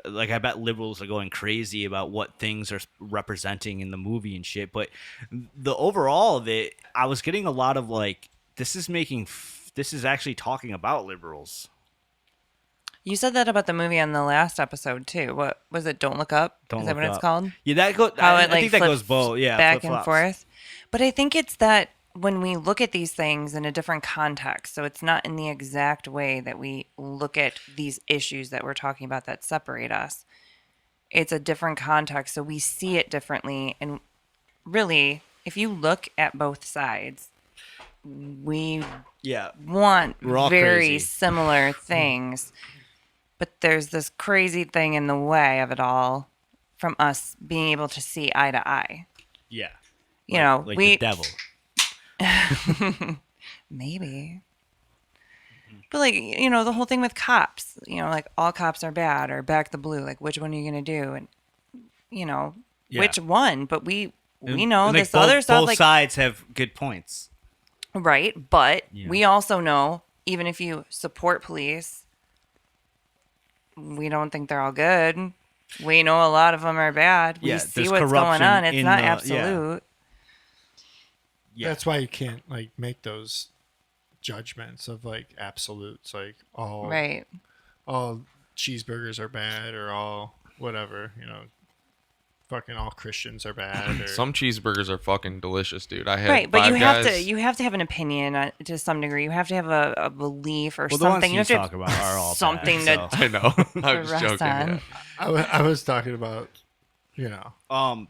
like I bet liberals are going crazy about what things are representing in the movie and shit. But the overall of it, I was getting a lot of like, this is actually talking about liberals. You said that about the movie on the last episode too. What was it? Don't Look Up. Don't Is that Look what it's Up. called? Yeah, that goes. How I it like think that goes flips both. Yeah, back and flip-flops. forth. But I think it's that when we look at these things in a different context, so it's not in the exact way that we look at these issues that we're talking about that separate us. It's a different context, so we see it differently. And really, if you look at both sides, we Yeah, want We're all very crazy. similar things. But there's this crazy thing in the way of it all from us being able to see eye to eye. yeah. You know, Like we the devil. maybe. But like, you know, the whole thing with cops, you know, like all cops are bad or back the blue, like which one are you going to do? And you know, Yeah. which one? But we know And, like, this other stuff both like sides have good points. right, but Yeah. we also know even if you support police, we don't think they're all good. We know a lot of them are bad. We Yeah, see there's what's going corruption on. It's in not the- yeah. absolute. Yeah. That's why you can't like make those judgments of like absolutes, like all Right. all cheeseburgers are bad or all whatever, you know, fucking all Christians are bad. Or, Some cheeseburgers are fucking delicious, dude. I had Right, but Five you have to have an opinion to some degree. You have to have a belief or Well, the ones something. you You have to talk about are all something bad, to I know. I was rest joking. on. Yeah. I was talking about, you know,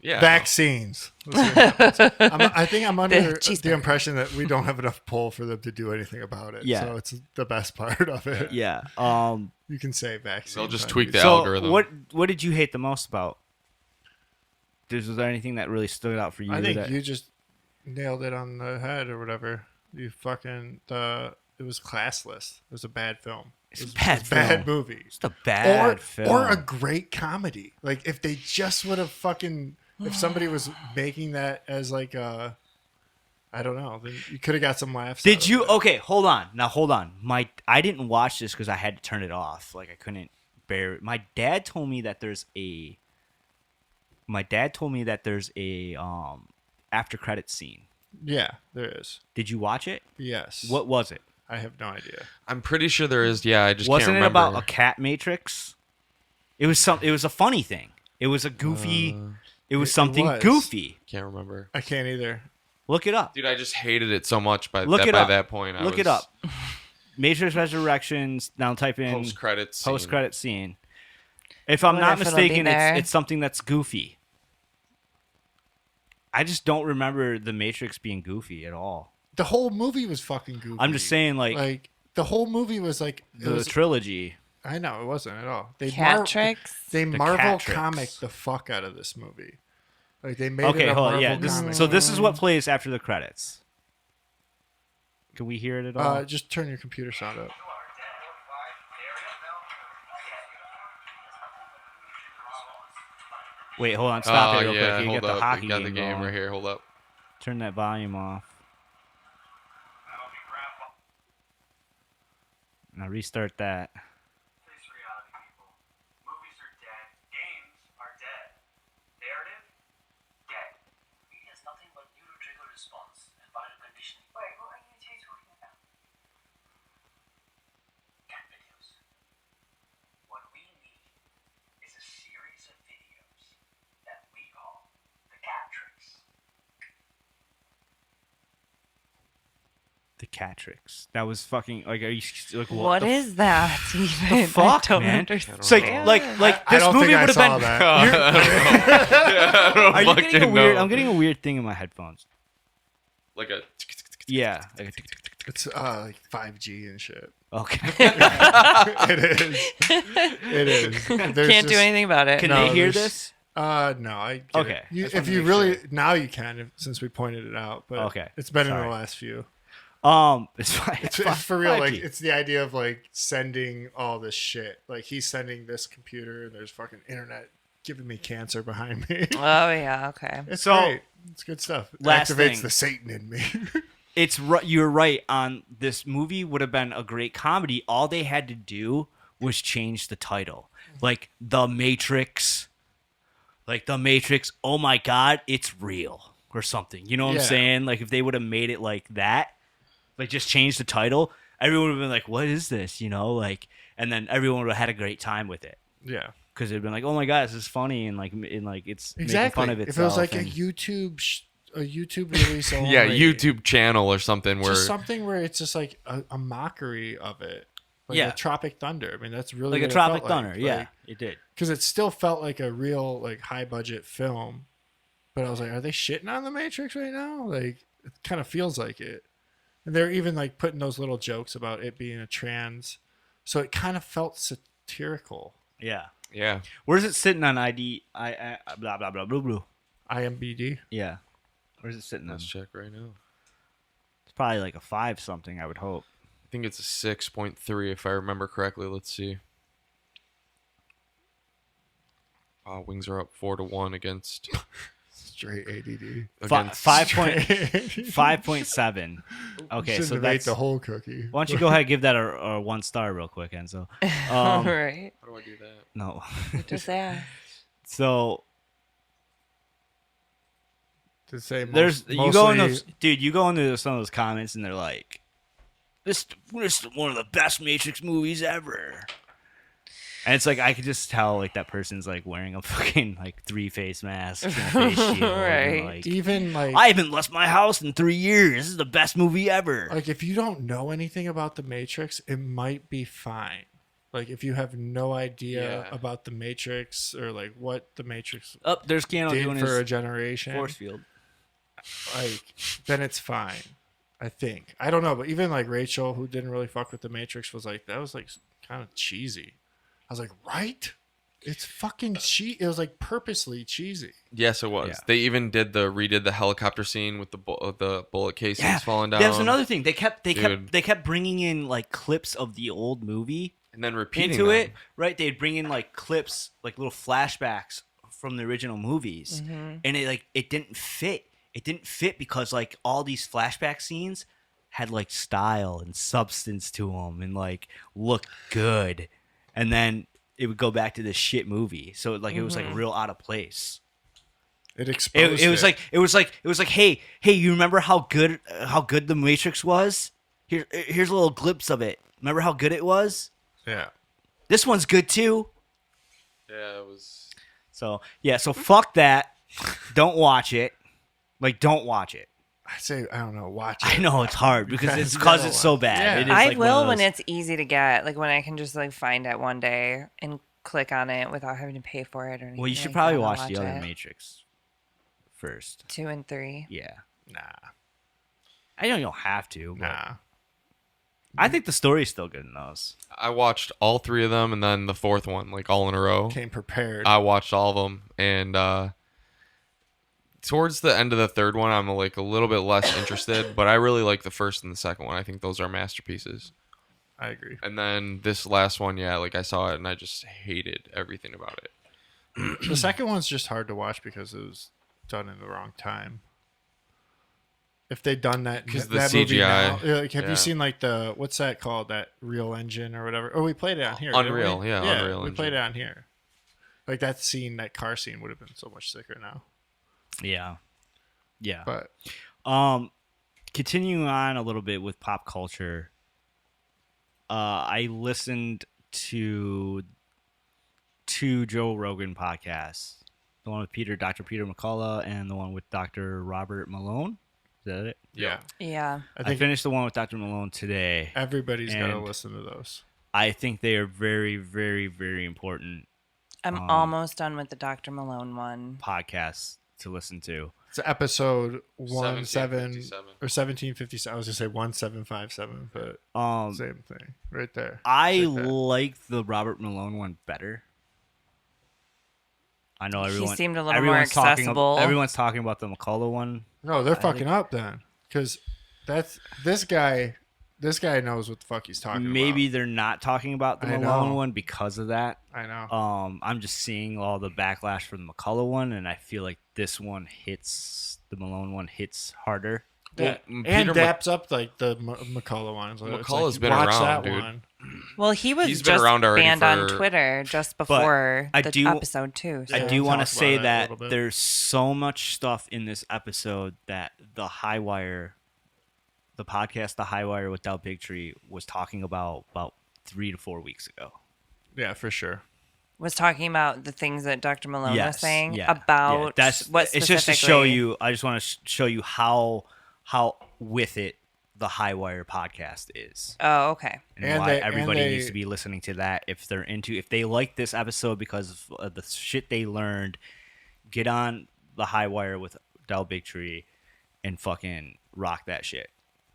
Yeah. vaccines. I think I'm under the cheeseburger. impression that we don't have enough pull for them to do anything about it. Yeah. So it's the best part of it. Yeah. You can say vaccines. They'll just on tweak YouTube. the So algorithm. what did you hate the most about? Was there anything that really stood out for you? I think that, you just nailed it on the head or whatever. You fucking it was classless. It was a bad film. It's It was a bad a bad film. movie. It's a bad film. Or a great comedy. Like if they just would have if somebody was making that as like a, I don't know, then you could have got some laughs. out Did of you? it. Okay, hold on. Now hold on. I didn't watch this because I had to turn it off. Like I couldn't My dad told me that there's a. My dad told me that there's a after credit scene. Yeah, there is. Did you watch it? Yes. What was it? I have no idea. I'm pretty sure there is. Yeah, I just Wasn't can't it remember. about a cat matrix? It was It was a funny thing. It was a goofy. It was something was. goofy. Can't remember. I can't either. Look it up. Dude, I just hated it so much by Look that it by up. that point. Look it up. Matrix Resurrections. Now type in Post credits. post credit scene. If I'm Wonder not if it'll be mistaken, there. it's something that's goofy. I just don't remember the Matrix being goofy at all. The whole movie was fucking goofy. I'm just saying, like the whole movie was like the trilogy. I know it wasn't at all. They Catrix? They The Marvel Catrix. comic the fuck out of this movie. Like they made Okay, it a hold on. Marvel Yeah, comic. so this is what plays after the credits. Can we hear it at all? Just turn your computer sound up. Wait, hold on. Stop it real yeah, quick. You hold get the up. hockey We got game the game going. right here. Hold up. Turn that volume off. Now restart that. Face reality, people. Movies are dead. Games are dead. Narrative? Dead. Media is nothing but neurotrigger response and viral conditioning. Wait, what are you two talking about? Cat videos. What we need is a series of videos that we call the Cat Tricks. The Catrix. That was fucking like. Are you like What the is that even? the fuck, I don't man? understand. It's like I this don't movie think I would have saw been. that. Are you getting a fucking weird? know. I'm getting a weird thing in my headphones. Like a. Yeah. It's like 5G and shit. Okay. It is. It is. There's Can't do just- anything about it. Can No, they hear there's- this? No, I get Okay. it. You, Just if wanted to you make really sure. now you can since we pointed it out. But Okay. it's been in Sorry. the last few. It's fine. It's for real. 5G. Like it's the idea of like sending all this shit. Like he's sending this computer, and there's fucking internet giving me cancer behind me. Oh, yeah, okay. It's So, great. It's good stuff. It last activates thing. the Satan in me. You're right on this movie would have been a great comedy. All they had to do was change the title. Like The Matrix. Like The Matrix, oh my god, it's real or something. You know what I'm Yeah. saying? Like if they would have made it like that, like just change the title, everyone would have been like, "What is this?" You know, like and then everyone would have had a great time with it. Yeah. Because it'd been like, "Oh my god, this is funny," and like it's making Exactly. fun of If itself. it was like and- a YouTube release only, Yeah, YouTube channel or something where. just something where it's just like a mockery of it. Like Yeah. a Tropic Thunder. I mean, that's really like a what it Tropic felt Thunder, like. yeah, it did. Because it still felt like a real like high budget film, but I was like, are they shitting on the Matrix right now? Like, it kind of feels like it. And they're even like putting those little jokes about it being a trans, so it kind of felt satirical. Yeah. Yeah. Where's it sitting on blah blah blah blah blah? IMBD. Yeah. Where's it sitting on? Let's check right now. It's probably like a 5 something, I would hope. I think it's a 6.3 if I remember correctly. Let's see. Wings are up 4-1 against. Straight ADD. against 5.7. Okay, Shouldn't so have ate that's. the whole cookie. Why don't you go ahead and give that a 1 star real quick, Enzo? All right. How do I do that? No. Just ask. So To say there's mostly, you go in those dude. You go into some of those comments and they're like, "This is one of the best Matrix movies ever." And it's like I could just tell like that person's like wearing a fucking like 3 face mask, and a face shield, and, Right. like, even like I haven't left my house in 3 years. This is the best movie ever. like if you don't know anything about the Matrix, it might be fine. Like if you have no idea Yeah. about the Matrix or like what the Matrix Oh, there's Keanu did doing for a his generation, force field. like then it's fine. I think. I don't know, but even like Rachel, who didn't really fuck with the Matrix, was like, that was like kind of cheesy. I was like, right? It's fucking It was like purposely cheesy. Yes, it was. Yeah. They even redid the helicopter scene with the bullet casings falling down. That was another thing. They kept Dude. bringing in like clips of the old movie and then repeating into them. it. Right? They'd bring in like clips, like little flashbacks from the original movies, and it didn't fit. It didn't fit because like all these flashback scenes had like style and substance to them and like looked good, and then it would go back to this shit movie. So like it was like real out of place. It exposed It was like hey, you remember how good the Matrix was? Here's a little glimpse of it. Remember how good it was? Yeah. This one's good too. Yeah, it was. So fuck that. Don't watch it. Like, don't watch it. I say, I don't know, watch it. I know it's hard because it's so bad. Yeah. It is I like will one of when those- it's easy to get, like when I can just like find it one day and click on it without having to pay for it or anything. Well, you should like probably that. I'll watch the other it. Matrix first. 2 and 3. Yeah. Nah. I know you don't have to. But Nah. I think the story's still good in those. I watched all 3 of them, and then the 4th one, like all in a row. Came prepared. I watched all of them, and towards the end of the 3rd one, I'm like a little bit less interested. But I really like the 1st and the 2nd one. I think those are masterpieces. I agree. And then this last one, yeah, like I saw it and I just hated everything about it. The second one's just hard to watch because it was done in the wrong time. If they'd done that, 'Cause the that movie CGI, now, like, have yeah. you seen like the what's that called? That Real Engine or whatever? Oh, we played it on here. didn't Unreal, we? yeah, Unreal We played Engine. it on here. Like that scene, that car scene would have been so much sicker now. Yeah. Yeah. But Continuing on a little bit with pop culture, I listened to 2 Joe Rogan podcasts. The one with Dr. Peter McCullough, and the one with Dr. Robert Malone. Is that it? yeah, Yeah. I I think finished the one with Dr. Malone today. everybody's got to and- listen to those. I think they are very, very, very important I'm almost done with the Dr. Malone one. podcasts to listen to. It's episode 1757. 1757. I was gonna say 1757, but same thing, right there. I Right there. like the Robert Malone one better. I know He everyone. seemed a little more everyone's talking accessible. Everyone's talking about the McCullough one. No, they're fucking up then, because that's this guy. This guy knows what the fuck he's talking Maybe about. they're not talking about the I Malone know. one because of that. I know. I'm just seeing all the backlash for the McCullough one, and I feel like this one hits the Malone one hits harder. Yeah, Well, and Peter daps up like the McCullough ones. It's McCullough's been watch around, that dude. one. Well, he was He's been just around already banned on for- Twitter just before I the do- episode too. I so- do want to talk say about it a that little bit. there's so much stuff in this episode that the Highwire, the podcast, the Highwire with Del Bigtree was talking about 3 to 4 weeks ago. Yeah, for sure. was talking about the things that Dr. Malone was saying yeah, about yeah. That's what it's just to show specifically- you. I just want to show you how with it the Highwire podcast is, Oh, okay. and, And why they- everybody and needs they- to be listening to that if they like this episode because of the shit they learned. Get on the Highwire with Del Bigtree and fucking rock that shit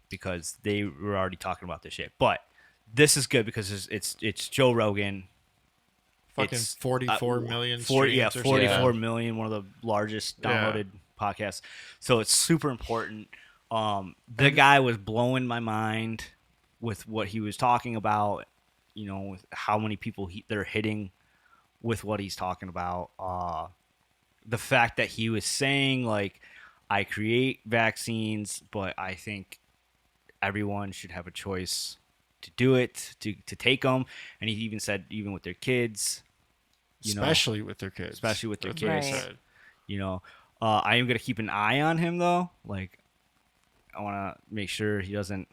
because they were already talking about this shit. But this is good because it's Joe Rogan. Fucking It's, 44 million 40, yeah, streams or 44 something. million, one of the largest Yeah. downloaded podcasts. So it's super important. The guy was blowing my mind with what he was talking about, with how many people they're hitting with what he's talking about. The fact that he was saying, like, I create vaccines, but I think everyone should have a choice to do it, to take them. And he even said, even with their kids, Especially with their kids. especially with their That's what he kids. said. I am going to keep an eye on him, though. Like, I want to make sure he doesn't,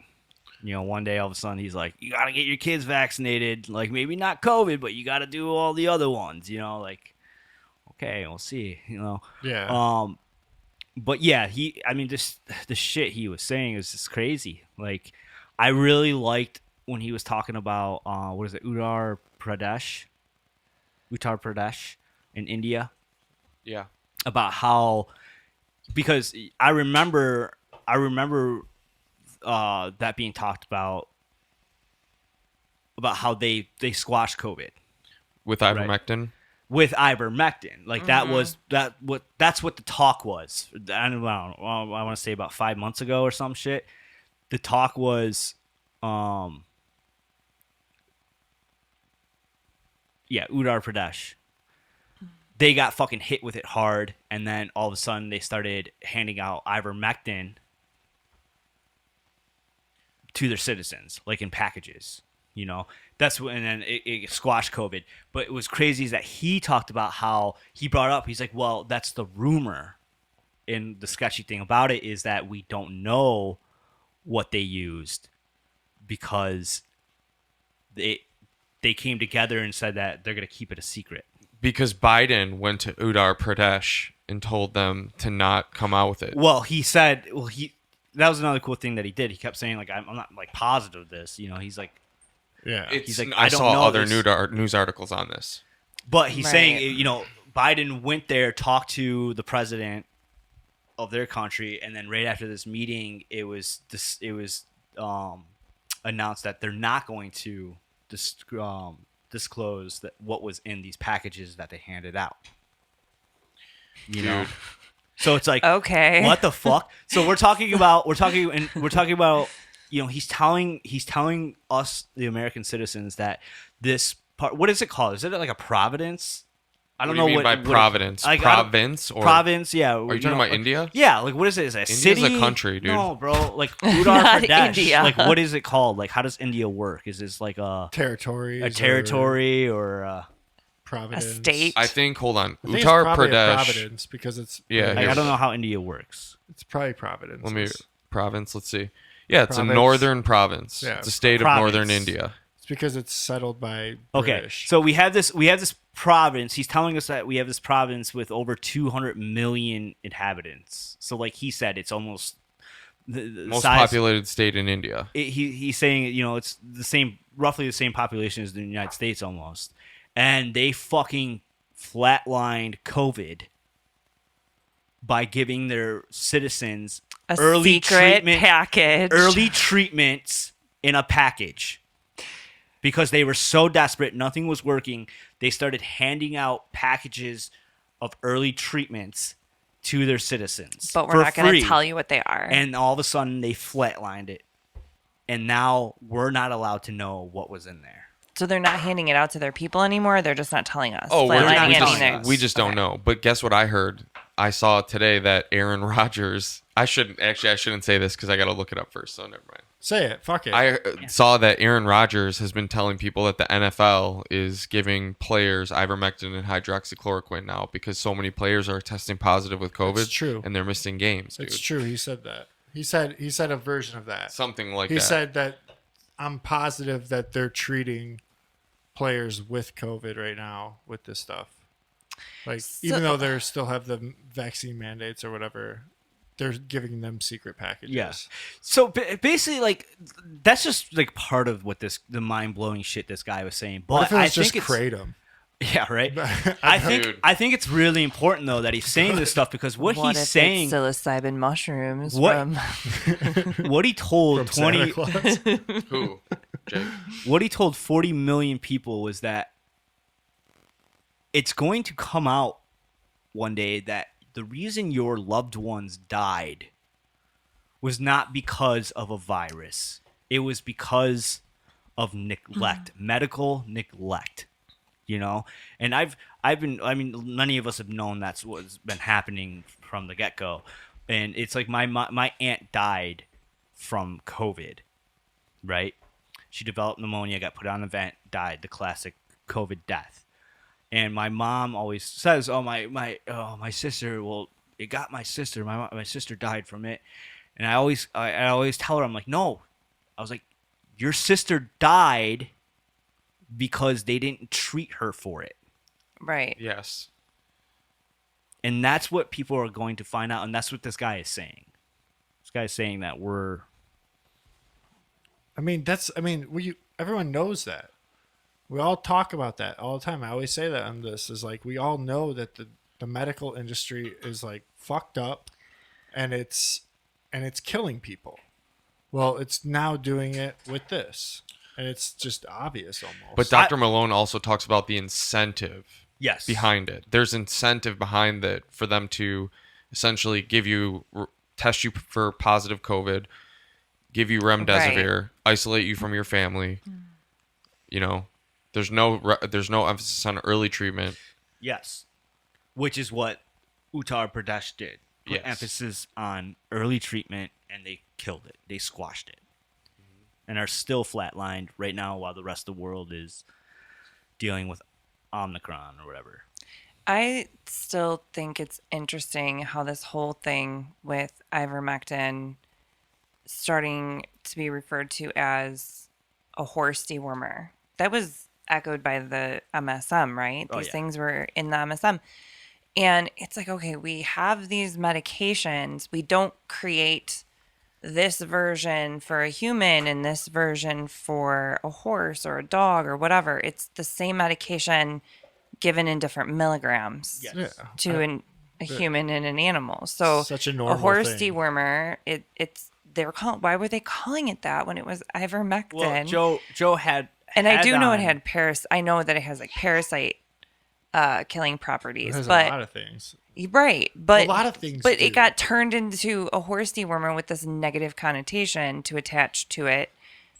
one day all of a sudden he's like, you got to get your kids vaccinated. Like, maybe not COVID, but you got to do all the other ones, like, okay, we'll see, Yeah. But yeah, the shit he was saying is just crazy. Like, I really liked when he was talking about, what is it, Uttar Pradesh in India. Yeah. About how, because I remember that being talked about how they squashed COVID With ivermectin. with ivermectin. Like that's what the talk was. I don't know, I want to say about 5 months ago or some shit. The talk was, Uttar Pradesh. They got fucking hit with it hard, and then all of a sudden they started handing out ivermectin to their citizens, like in packages. That's when, and then it squashed COVID. But it was crazy is that he talked about how he brought up, he's like, well, that's the rumor. And the sketchy thing about it is that we don't know what they used because they came together and said that they're going to keep it a secret. Because Biden went to Uttar Pradesh and told them to not come out with it. Well, he said, that was another cool thing that he did. He kept saying, like, I'm not like positive of this. You know, he's like, Yeah. he's like, I don't saw know other this. news articles on this. But he's Right. saying, you know, Biden went there, talked to the president of their country, and then right after this meeting, it was announced that they're not going to disclose what was in these packages that they handed out. You know, so it's like, Okay. what the fuck? So we're talking about, you know, he's telling us, the American citizens, that this part, what is it called? Is it like a providence? I don't What do you know mean by providence? like, Province or province, yeah. Are you talking about India? Yeah, like what is it? Is it a India's city? a country, dude. No, bro. Like Uttar Not Pradesh. India. Like what is it called? Like how does India work? Is this like a territory or Providence. A state. I think. Hold on. I think it's Uttar probably a Pradesh. Providence because it's Yeah, like, here. I don't know how India works. It's probably Providence. Let me province. Let's see. Yeah, it's Province. a northern province. Yeah. It's a state Province. of northern India. It's because it's settled by Okay, British. so we have this province. He's telling us that we have this province with over 200 million inhabitants. So like he said, it's almost the Most size. populated state in India. He's saying, you know, it's roughly the same population as the United States almost, and they fucking flatlined COVID by giving their citizens a early secret treatment, package. early treatments in a package. Because they were so desperate, nothing was working. They started handing out packages of early treatments to their citizens. But we're for not going free. to tell you what they are. And all of a sudden, they flatlined it. And now we're not allowed to know what was in there. So they're not handing it out to their people anymore. They're just not telling us. Oh, we're Flatlining we it telling meaning- us. we just don't Okay. know. But guess what I heard? I saw today that Aaron Rodgers. I shouldn't say this because I got to look it up first. So never mind. Say it. Fuck it. I saw that Aaron Rodgers has been telling people that the NFL is giving players ivermectin and hydroxychloroquine now because so many players are testing positive with COVID. It's true. And they're missing games. It's dude. true. He said that. He said a version of that. Something like He that. said that I'm positive that they're treating players with COVID right now with this stuff. Like, even though they still have the vaccine mandates or whatever, they're giving them secret packages. Yeah. So basically, like, that's just like part of what the mind blowing shit this guy was saying. But What if it was I just think kratom? yeah, right. Dude. I think it's really important though that he's saying this stuff because what What he's if saying, it's psilocybin mushrooms What- from what he told From Santa 20, Claus? Who? Jake? what he told 40 million people was that it's going to come out one day that the reason your loved ones died was not because of a virus. It was because of neglect, medical neglect, you know? And many of us have known that's what's been happening from the get-go. And it's like my aunt died from COVID, right? She developed pneumonia, got put on a vent, died, the classic COVID death. And my mom always says, "Oh my sister, well, it got my sister. My sister died from it." And I always tell her, I'm like, "No." I was like, "Your sister died because they didn't treat her for it." right. Yes. And that's what people are going to find out, and that's what this guy is saying. This guy is saying that everyone knows that. We all talk about that all the time. I always say that on this is like, we all know that the medical industry is like fucked up and it's killing people. Well, it's now doing it with this. And it's just obvious almost. But Dr. Malone also talks about the incentive yes behind it. There's incentive behind it for them to essentially test you for positive COVID, give you remdesivir, isolate you from your family. You know, there's no emphasis on early treatment. Yes, which is what Uttar Pradesh did. Put Yes. emphasis on early treatment, and they killed it. They squashed it. and are still flatlined right now while the rest of the world is dealing with Omicron or whatever. I still think it's interesting how this whole thing with ivermectin starting to be referred to as a horse dewormer. That was echoed by the MSM, right? Oh, These yeah. things were in the MSM. And it's like, okay, we have these medications. We don't create this version for a human and this version for a horse or a dog or whatever. It's the same medication given in different milligrams Yes. Yeah. to a human and an animal. So Such a normal horse thing. dewormer, it's they were calling. Why were they calling it that when it was ivermectin? Well, Joe had, and I do know it on- had I know that it has like parasite killing properties, There's but a lot of things. right, but A lot of things But do. it got turned into a horse dewormer with this negative connotation to attach to it,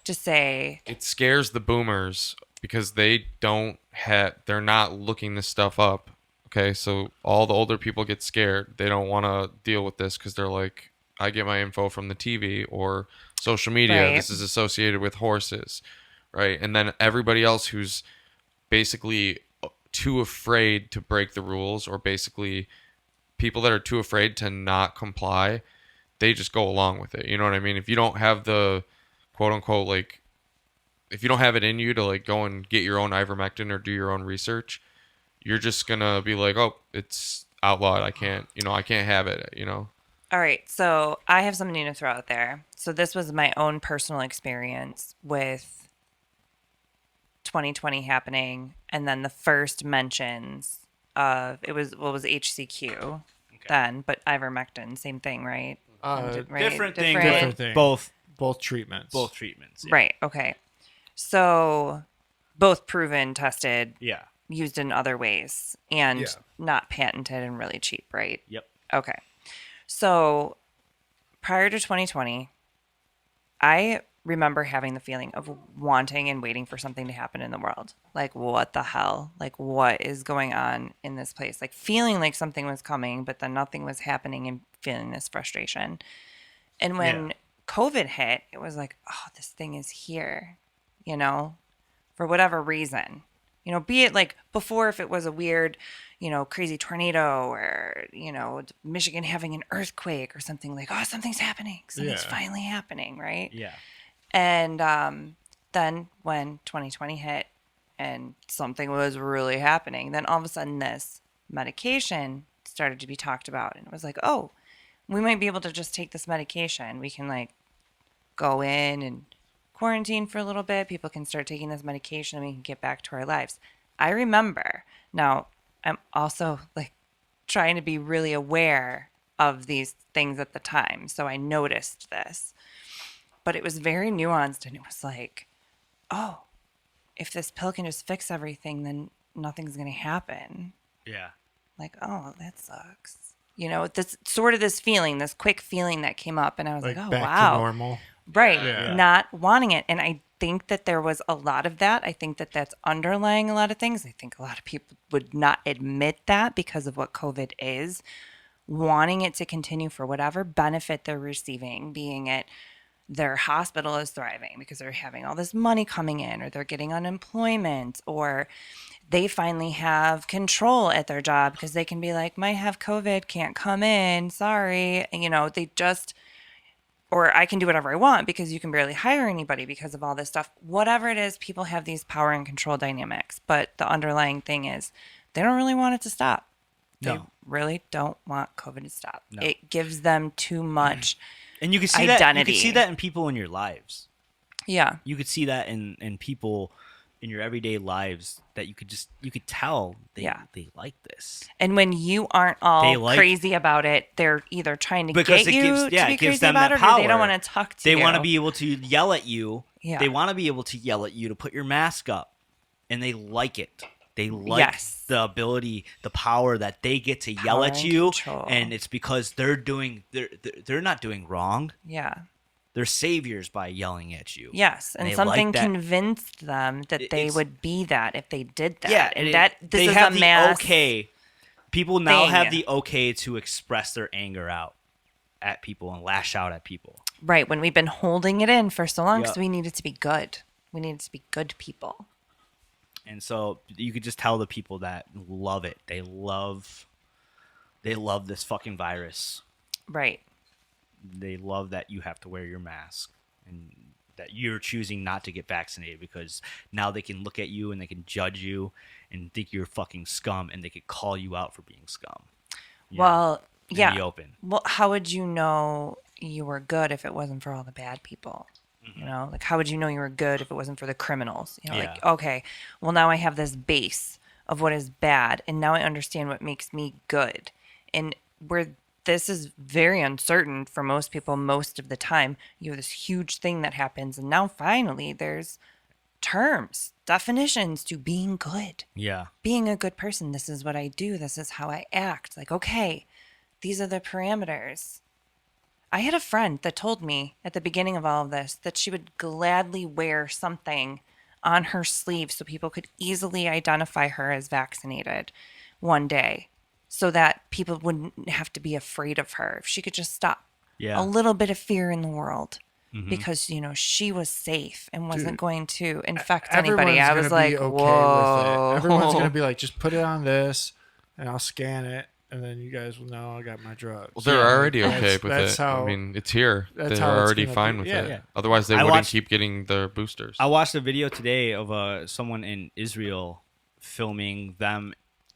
to say It scares the boomers because they're not looking this stuff up. Okay, so all the older people get scared. They don't want to deal with this because they're like, I get my info from the TV or social media. Right. This is associated with horses, right? And then everybody else who's basically too afraid to break the rules, or basically people that are too afraid to not comply, they just go along with it. You know what I mean? If you don't have the quote unquote, like, if you don't have it in you to like go and get your own ivermectin or do your own research, you're just gonna be like, oh, it's outlawed. I can't have it, you know? all right, so I have something to throw out there. So this was my own personal experience with 2020 happening, and then the first mentions of it was HCQ then, but ivermectin, same thing, right? Right? different thing, Different but thing. both treatments. yeah. Right. Okay. So both proven, tested, Yeah. used in other ways, and Yeah. not patented and really cheap, right? Yep. Okay. So prior to 2020, I remember having the feeling of wanting and waiting for something to happen in the world. Like, what the hell? Like, what is going on in this place? Like, feeling like something was coming, but then nothing was happening, and feeling this frustration. And when COVID hit, it was like, oh, this thing is here, you know, for whatever reason. You know, be it like before, if it was a weird, you know, crazy tornado, or, you know, Michigan having an earthquake or something, like, oh, something's happening. Something's finally happening, right? Yeah. And then when 2020 hit and something was really happening, then all of a sudden this medication started to be talked about. And it was like, oh, we might be able to just take this medication. We can like go in and quarantine for a little bit. People can start taking this medication and we can get back to our lives. I remember, now I'm also like trying to be really aware of these things at the time. So I noticed this, but it was very nuanced, and it was like, oh, if this pill can just fix everything, then nothing's going to happen. Yeah. Like, oh, that sucks. You know, this sort of this feeling, this quick feeling that came up, and I was like, oh, back wow. to normal. Right. Yeah. Not wanting it. And I think that there was a lot of that. I think that that's underlying a lot of things. I think a lot of people would not admit that because of what COVID is, wanting it to continue for whatever benefit they're receiving, being it their hospital is thriving because they're having all this money coming in, or they're getting unemployment, or they finally have control at their job because they can be like, might have COVID, can't come in, sorry. And, you know, they just, or I can do whatever I want because you can barely hire anybody because of all this stuff. Whatever it is, people have these power and control dynamics. But the underlying thing is they don't really want it to stop. They No. really don't want COVID to stop. No. It gives them too much And you could see identity. that. You could see that in people in your lives. Yeah. You could see that in people in your everyday lives, that you could tell they like this. And when you aren't all They like- crazy about it, they're either trying to Because get it you gives- to yeah, be it gives crazy them about that it, or they power. don't want to talk to They you. want to be able to yell at you. Yeah. They want to be able to yell at you to put your mask up, and they like it. They like Yes. the ability, the power that they get to yell Power at and you, control. and it's because they're not doing wrong. Yeah. They're saviors by yelling at you. Yes, and they something like that. convinced them that they It's- would be that if they did that. Yeah, and it- that this they is have a the mass okay. People now thing. have the okay to express their anger out at people and lash out at people. Right, when we've been holding it in for so long because Yep. we needed to be good. We needed to be good people. And so you could just tell the people that love it. They love this fucking virus. Right. They love that you have to wear your mask and that you're choosing not to get vaccinated because now they can look at you and they can judge you and think you're fucking scum and they could call you out for being scum. You know, Well, in yeah. the open. Well, how would you know you were good if it wasn't for all the bad people? You know, like how would you know you were good if it wasn't for the criminals? You know, like, Yeah. okay, well now I have this base of what is bad and now I understand what makes me good. And where this is very uncertain for most people most of the time, you have this huge thing that happens and now finally there's terms, definitions to being good. Yeah. Being a good person, this is what I do, this is how I act. Like, okay, these are the parameters. I had a friend that told me at the beginning of all of this that she would gladly wear something on her sleeve so people could easily identify her as vaccinated one day so that people wouldn't have to be afraid of her. If she could just stop Yeah. a little bit of fear in the world because, you know, she was safe and wasn't going to infect anybody. I was gonna like, be okay whoa. with it. Everyone's gonna be like, just put it on this, and I'll scan it, and then you guys will know I got my drugs. Well, they're already okay with that's it. how- I mean, it's here. that's They're how it's already gonna fine be. with Yeah. it. Yeah. Otherwise, they I wouldn't watched- keep getting their boosters. I watched a video today of someone in Israel filming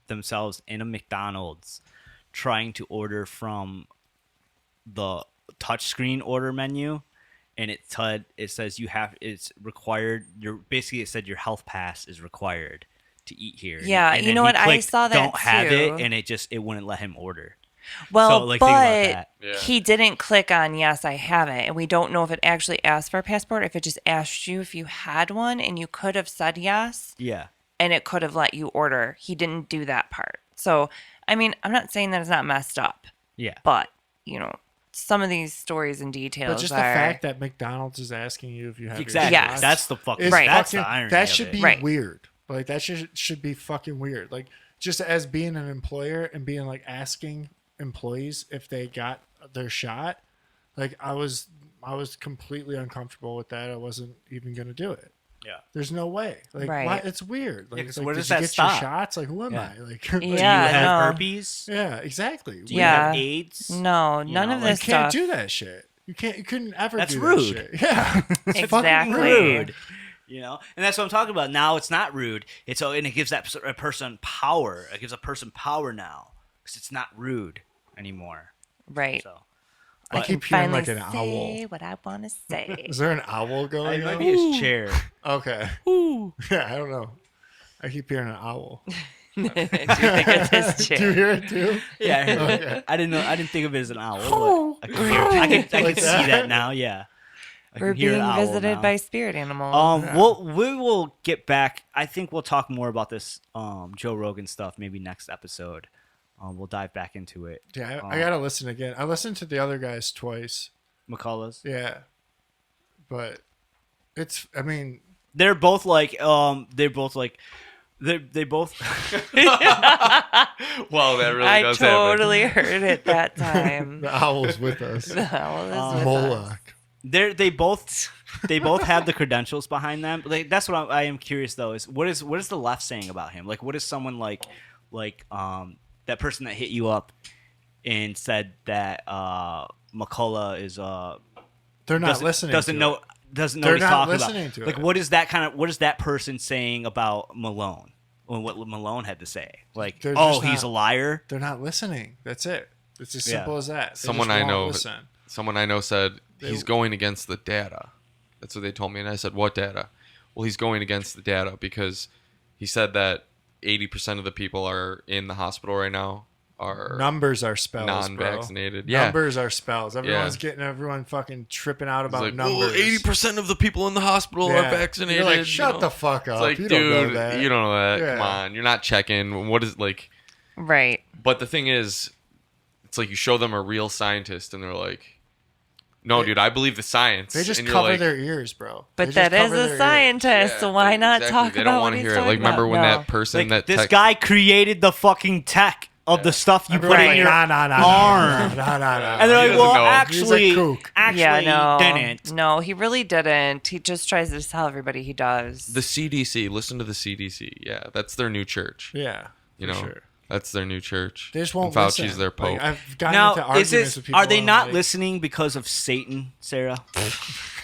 themselves in a McDonald's trying to order from the touchscreen order menu, and it says it's required. It said your health pass is required to eat here. Yeah, And you then know he what? I clicked, saw that don't have too. it, and it wouldn't let him order. Well, So, like, think about but that. Yeah. he didn't click on yes, I have it. And we don't know if it actually asked for a passport, if it just asked you if you had one and you could have said yes Yeah. and it could have let you order. He didn't do that part. So, I mean, I'm not saying that it's not messed up, Yeah. but, you know, some of these stories and details But just are... the fact that McDonald's is asking you if you have Exactly. your Yes. shots That's the fucking. is Right. That's fucking- the irony. that of should it. be Right. weird. Like that should be fucking weird. Like just as being an employer and being like asking employees if they got their shot. Like I was completely uncomfortable with that. I wasn't even gonna do it. Yeah. There's no way. Like Right. why? It's weird. Like, 'cause it's like, where did does you that get stop? your shots? Like who am Yeah. I? Like Yeah. Do you have no. herpes? yeah, exactly. Do you Yeah. have AIDS? No, You none know, of like, You this can't stuff. do that shit. You couldn't ever That's do rude. that shit. Yeah. It's fucking Exactly. rude. You know, and that's what I'm talking about. Now it's not rude. And it gives a person power. It gives a person power now because it's not rude anymore. Right. So I But- keep hearing Finally like an owl. say what I want to say. Is there an owl going it might on? be his chair. Okay. Yeah, I don't know. I keep hearing an owl. Do you think it's his Do you chair? hear it too? Yeah, Okay. I didn't know. I didn't think of it as an owl. But I can hear it. I Like can see that? that now. Yeah, I We're can hear an being owl visited now. by spirit animals. We will get back. I think we'll talk more about this Joe Rogan stuff maybe next episode. We'll dive back into it. Yeah, I gotta listen again. I listened to the other guys twice. McCullough's. Yeah, but it's. I mean, They're both like. They're both like. They both. Well, that really I does happen. totally heard it that time. the owl's with us. The owl is with us. Moloch. They both have the credentials behind them. Like that's what I am curious though. Is what is the left saying about him? Like what is someone like that person that hit you up and said that McCullough is They're not listening. doesn't to know it. doesn't know They're what he's not talking listening about. to Like it. what is that person saying about Malone? Or what Malone had to say? Like They're oh just he's not- a liar. They're not listening. That's it. It's as Yeah. simple as that. They Someone just I won't know. Listen. Someone I know said They- he's going against the data. That's what they told me, and I said, "What data?" Well, he's going against the data because he said that 80% of the people are in the hospital right now are Numbers are spells, non-vaccinated. Bro. Yeah. Numbers are spells. Everyone's getting everyone fucking tripping out It's about like, numbers. 80% of the people in the hospital Yeah. are vaccinated. You're like, you shut know? the fuck up. It's like, you dude, don't know that. you don't know that. Yeah. Come on, you're not checking. What is like? Right. But the thing is, it's like you show them a real scientist, and they're like, "No, dude, I believe the science." They just and you're cover like, their ears, bro. But They just that is cover their a ears. scientist, so why not exactly. talk They about don't what want to he's hear it. talking Like, remember about? when No. that person Like that this text- guy created the fucking tech. of the stuff you put Everyone's in like, your nah, arm. nah. And they're He like, doesn't well, know. actually, He's a kook. Yeah, no, didn't. no, he really didn't. He just tries to tell everybody he does. The CDC. Listen to the CDC. Yeah, that's their new church. Yeah, You for know, sure. that's their new church. They just won't And Fauci's listen. their pope. Like, I've gotten into Now, arguments with people. are they and not like, listening because of Satan, Sarah?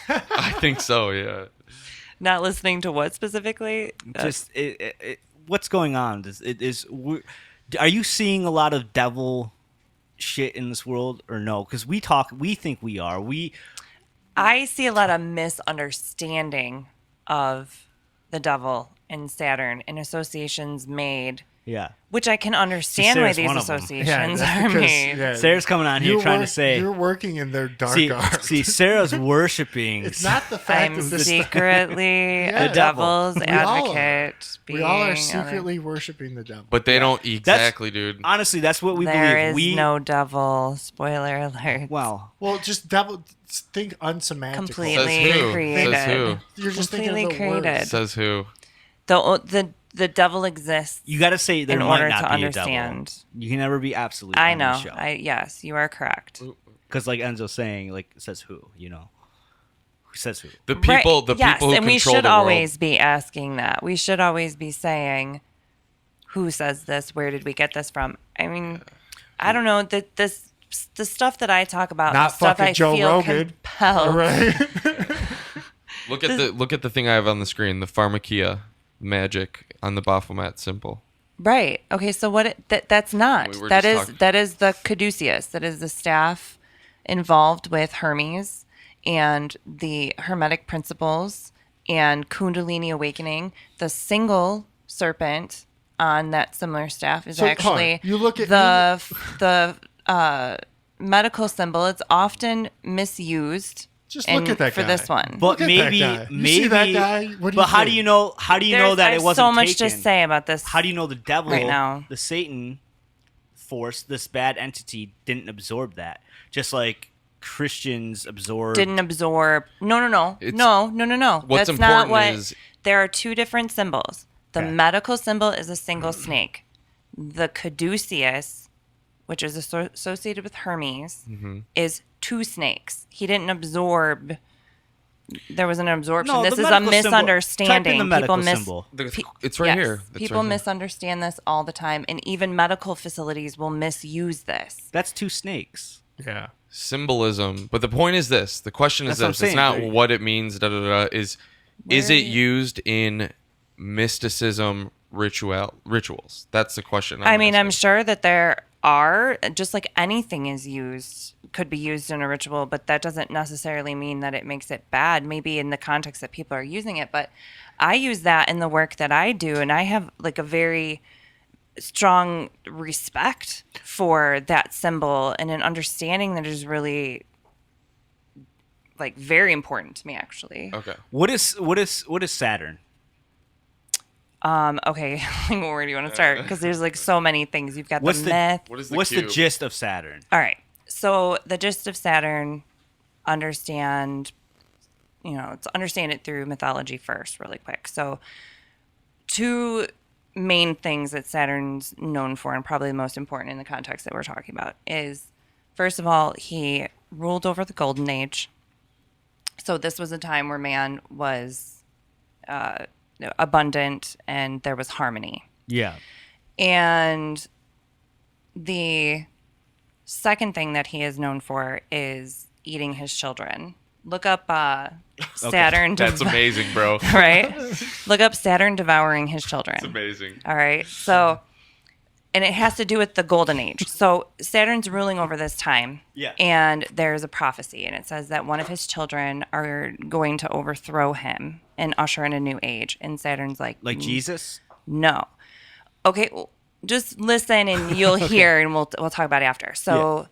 I think so. Yeah. Not listening to what specifically? Just what's going on? Are you seeing a lot of devil shit in this world or no? Because we think we are. I see a lot of misunderstanding of the devil and Saturn and associations made, Yeah. which I can understand Sarah's why these one of them. associations that's are because, made. yeah, Sarah's coming on here trying to say. you're working in their dark art. See, Sarah's worshiping. It's not the fact I'm of this. secretly Yeah. a devil's We all are. advocate. We all are being secretly worshiping the devil. But they don't exactly, dude. Honestly, that's what we There believe. is no devil. Spoiler alert. Well, just devil. Think unsemantical. Completely Says who? created. Says who? You're just Completely thinking of the created. words. Says who? The devil exists. you got to say there in might order not to be understand. a devil. You can never be absolute. I on know. this show. Yes, you are correct. Because like Enzo's saying, like it says who, you know, who says who? The people. The yes, people who and we control should the world. always be asking that. We should always be saying, "Who says this? Where did we get this from?" I mean, I don't know. The stuff that I talk about, Not the stuff fucking I Joe feel Rogan. compelled. All right. Look at the thing I have on the screen. The pharmakia magic on the Baphomet symbol. Right. Okay. So that's not. We were That just is talking- that is the caduceus. That is the staff involved with Hermes and the Hermetic principles and Kundalini awakening. The single serpent on that similar staff is So, hold on. actually You look at- the medical symbol. It's often misused. Just look at that for guy. this one. But Look at maybe, that guy. You maybe. see that guy? What do but you how do think? you know? How do you know that I it have wasn't so much taken? to say about this. How do you know the devil, right now? the Satan force, this bad entity didn't absorb that? Just like Christians absorb. Didn't absorb. No. It's- No. What's That's not important what. is- There are two different symbols. The Okay. medical symbol is a single snake. The caduceus, which is associated with Hermes, is two snakes. He didn't absorb. There was an absorption. No, This the is a medical symbol- misunderstanding. type in the medical People symbol. It's right yes, here. It's people right here. misunderstand this all the time, and even medical facilities will misuse this. That's two snakes. Yeah. Symbolism. But the point is this. The question is That's what I'm this. It's saying. not Right. what it means. Is Where it are you- used in mysticism rituals? That's the question. I mean, I'm asking. sure that there are, just like anything is used, could be used in a ritual, but that doesn't necessarily mean that it makes it bad, maybe in the context that people are using it. But I use that in the work that I do, and I have like a very strong respect for that symbol and an understanding that is really like very important to me, actually. Okay. What is Saturn? Okay, like, where do you want to start? Because there's like so many things. You've got What's the the- myth. What is the What's the cube? gist of Saturn? All right. So the gist of Saturn, understand let's understand it through mythology first, really quick. So two main things that Saturn's known for, and probably the most important in the context that we're talking about, is first of all, he ruled over the Golden Age. So this was a time where man was abundant and there was harmony. Yeah. And the second thing that he is known for is eating his children. Look up Saturn. That's amazing, bro. Right? Look up Saturn devouring his children. It's amazing. All right. So, and it has to do with the Golden Age. So Saturn's ruling over this time. Yeah. And there's a prophecy, and it says that one of his children are going to overthrow him and usher in a new age. And Saturn's like, Like Jesus? no. Okay, well, just listen and you'll hear, and we'll talk about it after. So,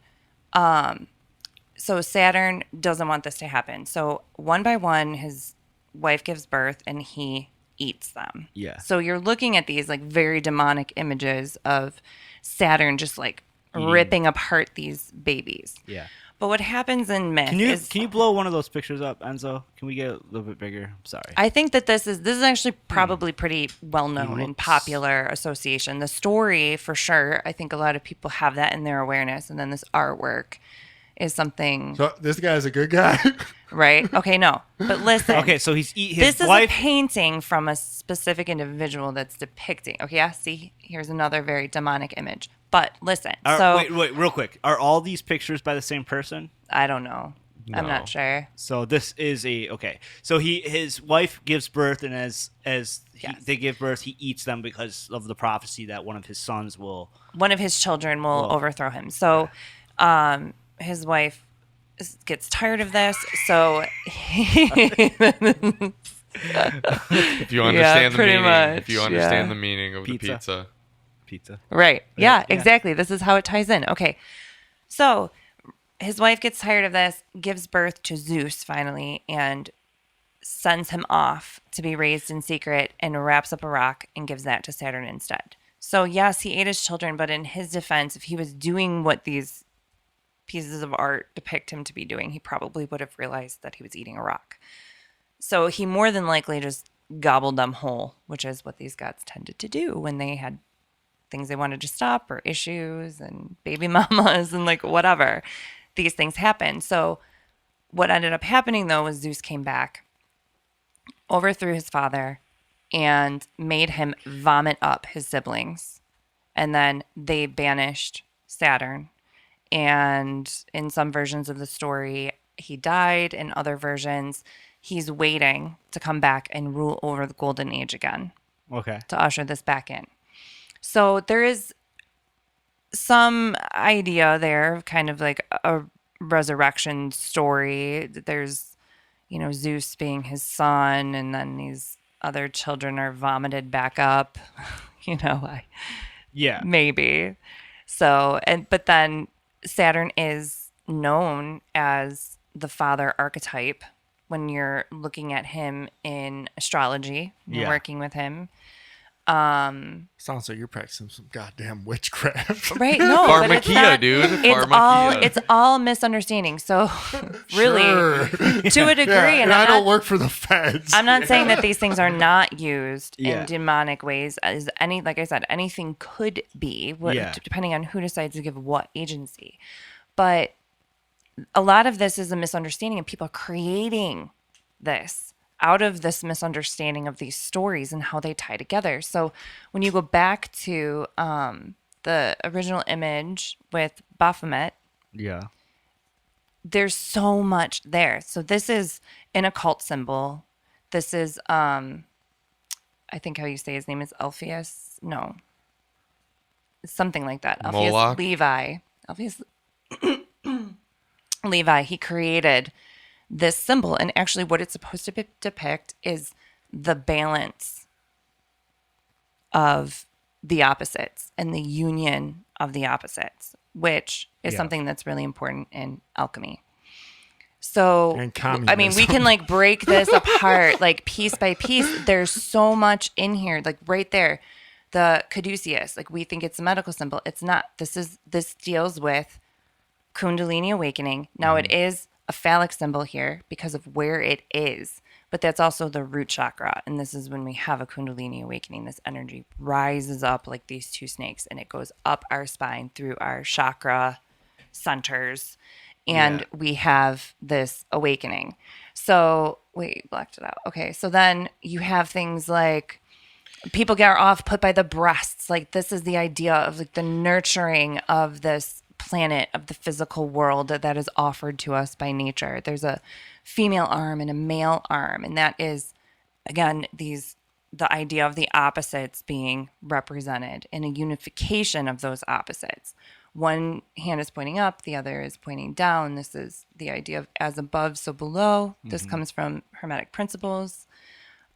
so Saturn doesn't want this to happen. So one by one, his wife gives birth, and he eats them. Yeah. So you're looking at these like very demonic images of Saturn just like ripping apart these babies. Yeah. But what happens in myth Can you blow one of those pictures up, Enzo? Can we get a little bit bigger? I'm sorry. I think that this is actually probably pretty well known and popular association. The story, for sure, I think a lot of people have that in their awareness, and then this artwork is something. So this guy's a good guy. Right? Okay, no. But listen. Okay, so his this wife. is a painting from a specific individual that's depicting. Okay, yeah, see, here's another very demonic image. But listen, Wait, real quick. Are all these pictures by the same person? I don't know. I'm No. not sure. So this is okay. So his wife gives birth, and as they give birth, he eats them because of the prophecy that one of his sons will. One of his children will overthrow him. So, his wife gets tired of this. So, If you understand the pretty meaning, much, if you understand yeah. the meaning of Pizza. the Pizza. right. Yeah, exactly. This is how it ties in. Okay. So, his wife gets tired of this, gives birth to Zeus finally, and sends him off to be raised in secret, and wraps up a rock and gives that to Saturn instead. So, yes, he ate his children, but in his defense, if he was doing what these pieces of art depict him to be doing, he probably would have realized that he was eating a rock. So he more than likely just gobbled them whole, which is what these gods tended to do when they had things they wanted to stop or issues and baby mamas and like whatever. These things happen. So what ended up happening though was Zeus came back, overthrew his father, and made him vomit up his siblings. And then they banished Saturn. And in some versions of the story, he died. In other versions, he's waiting to come back and rule over the Golden Age again. Okay. To usher this back in. So there is some idea there, kind of like a resurrection story. There's, Zeus being his son, and then these other children are vomited back up. Yeah. Maybe. So, but then Saturn is known as the father archetype when you're looking at him in astrology, you're working with him. Sounds like you're practicing some goddamn witchcraft. Right? No, but it's Pharmakia, not, dude. It's all misunderstanding. So, really, to a degree, and I don't work for the feds. I'm not saying that these things are not used in demonic ways. Like I said, anything could be, depending on who decides to give what agency. But a lot of this is a misunderstanding, and people are creating this out of this misunderstanding of these stories and how they tie together. So when you go back to the original image with Baphomet, there's so much there. So this is an occult symbol. This is, I think how you say his name is Alpheus. No. Something like that. Alpheus Moloch? Levi. Alpheus Levi. He created this symbol, and actually what it's supposed to depict is the balance of the opposites and the union of the opposites, which is something that's really important in alchemy. So, I mean, we can like break this apart like piece by piece. There's so much in here, like right there. The caduceus, like we think it's a medical symbol. It's not. This deals with Kundalini awakening. Now it is a phallic symbol here because of where it is, but that's also the root chakra. And this is when we have a Kundalini awakening. This energy rises up like these two snakes, and it goes up our spine through our chakra centers, and we have this awakening. So wait, blacked it out. Okay, so then you have things like people get off put by the breasts. Like this is the idea of like the nurturing of this planet, of the physical world that is offered to us by nature. There's a female arm and a male arm, and that is again the idea of the opposites being represented and a unification of those opposites. One hand is pointing up, the other is pointing down. This is the idea of as above, so below. This comes from Hermetic principles.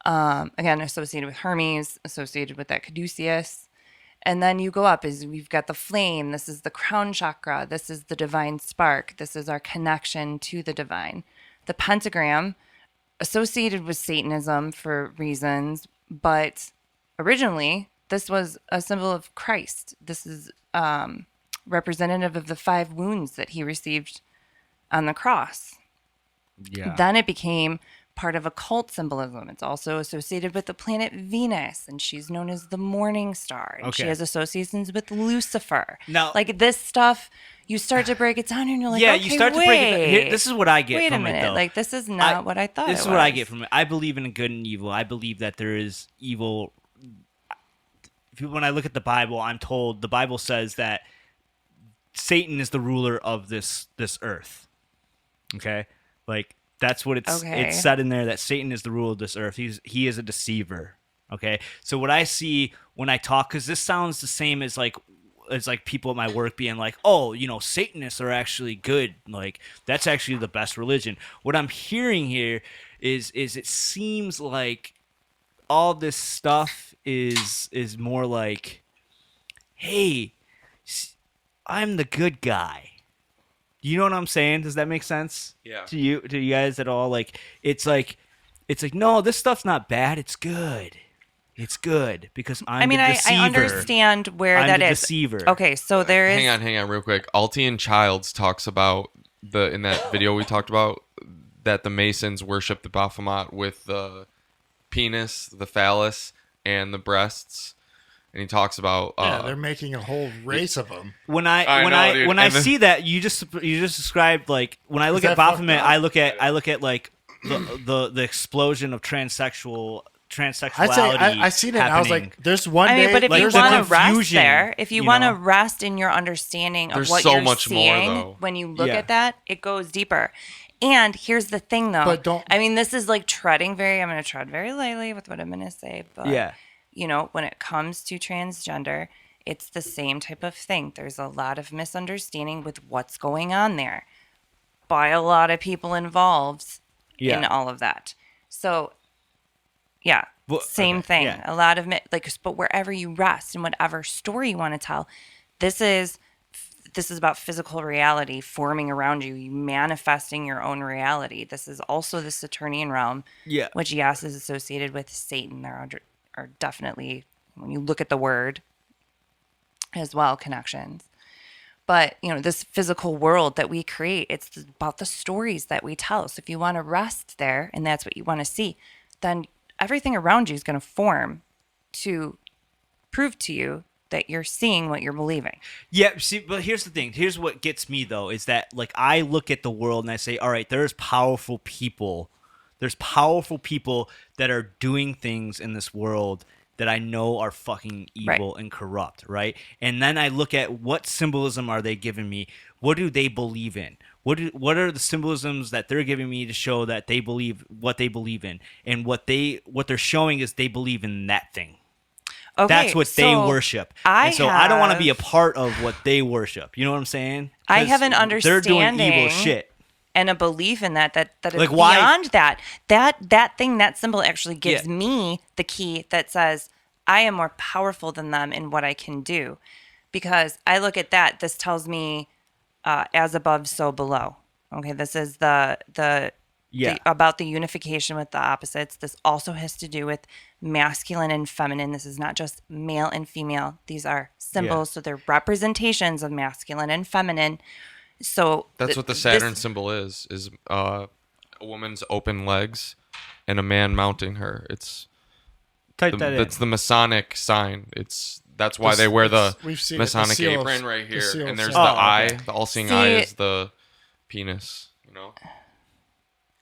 Again, associated with Hermes, associated with that caduceus. And then you go up, we've got the flame. This is the crown chakra. This is the divine spark. This is our connection to the divine. The pentagram, associated with Satanism for reasons, but originally this was a symbol of Christ. This is representative of the 5 wounds that he received on the cross. Yeah. Then it became part of occult symbolism. It's also associated with the planet Venus, and she's known as the morning star. And she Okay. has associations with Lucifer. Now- like this stuff, you start to break it down, and you're like, yeah, okay, you start to break it down. Here, this is what I get wait a from minute. it, though. Like, this is not what I thought This it is what I was. get from it. I believe in good and evil. I believe that there is evil. When I look at the Bible, I'm told the Bible says that Satan is the ruler of this earth. Okay? Like, that's what it's said in there, that Satan is the ruler of this earth. He is a deceiver. Okay? So what I see when I talk, because this sounds the same as like people at my work being like, oh, Satanists are actually good. Like, that's actually the best religion. What I'm hearing here is it seems like all this stuff is more like, hey, I'm the good guy. You know what I'm saying? Does that make sense? Yeah. To you guys at all? Like, it's like, no, this stuff's not bad. It's good. It's good because I'm the deceiver. I understand where I'm that the is. deceiver. Okay, so there is. Hang on, real quick. Altian Childs talks about in that video we talked about that the Masons worship the Baphomet with the penis, the phallus, and the breasts, and he talks about they're making a whole race of them. When I see that, you just described, like, when I look at Baphomet, I look at like the explosion of transsexuality. I seen it and I was like, there's one day. But if like, you the want to rest confusion, there, if you want to rest in your understanding of There's what so you're much more, seeing though. when you look at that, it goes deeper. And here's the thing, though. But don't- I mean, this is like I'm going to tread very lightly with what I'm going to say. But, when it comes to transgender, it's the same type of thing. There's a lot of misunderstanding with what's going on there by a lot of people involved in all of that. So, yeah. Well, Same okay, thing. yeah. A lot of but wherever you rest and whatever story you want to tell, this is about physical reality forming around you, manifesting your own reality. This is also the Saturnian realm, which yes is associated with Satan. There are definitely, when you look at the word as well, connections. But this physical world that we create, it's about the stories that we tell. So if you want to rest there and that's what you want to see, then everything around you is going to form to prove to you that you're seeing what you're believing. Yeah, see, but here's the thing. Here's what gets me, though, is that, like, I look at the world and I say, all right, there's powerful people. There's powerful people that are doing things in this world that I know are fucking evil and corrupt, right? And then I look at what symbolism are they giving me? What do they believe in? What are the symbolisms that they're giving me to show that they believe what they believe in? And what they're showing is they believe in that thing. Okay, that's what they worship. I don't want to be a part of what they worship. You know what I'm saying? I have an understanding. They're doing evil shit. And a belief in that is like, why? Beyond that. That thing, that symbol actually gives me the key that says I am more powerful than them in what I can do. Because I look at that, this tells me as above, so below. Okay, this is the about the unification with the opposites. This also has to do with masculine and feminine. This is not just male and female. These are symbols, so they're representations of masculine and feminine. So that's what the Saturn symbol is a woman's open legs and a man mounting her. It's that's the Masonic sign. That's why they wear the Masonic apron right here, and there's the eye. The all-seeing eye is the penis.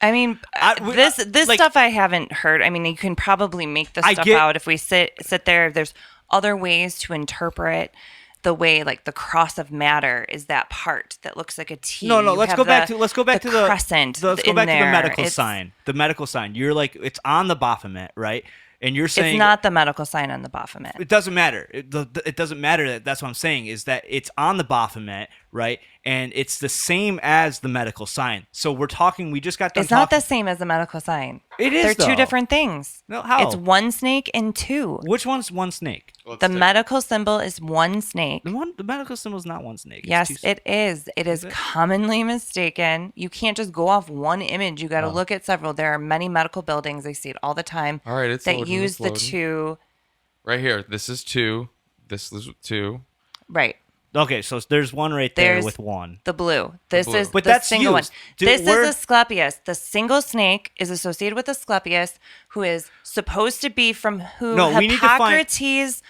I mean, this like, stuff I haven't heard. I mean, you can probably make this stuff out if we sit there. There's other ways to interpret the way, like the cross of matter is that part that looks like a T. No, let's go back to the crescent. Let's go back to the medical sign. The medical sign. You're like, it's on the Baphomet, right? And you're saying it's not the medical sign on the Baphomet. It doesn't matter. It doesn't matter. That's what I'm saying is that it's on the Baphomet, right? And it's the same as the medical sign. So we're talking. We just got done. It's not the same as the medical sign. It is. They're two different things. No, how? It's one snake and two. Which one's one snake? The medical symbol is one snake. The medical symbol is not one snake. Yes, it is. It is commonly mistaken. You can't just go off one image. You got to look at several. There are many medical buildings. I see it all the time. All right, it's that loading, use the two. Right here. This is 2. This is 2. Right. Okay, so there's one right there There's with one. The blue. This blue. is But the that's single used. one. Dude, This we're- is Asclepius. The single snake is associated with Asclepius, who is supposed to be from who No, we need to find- Hippocrates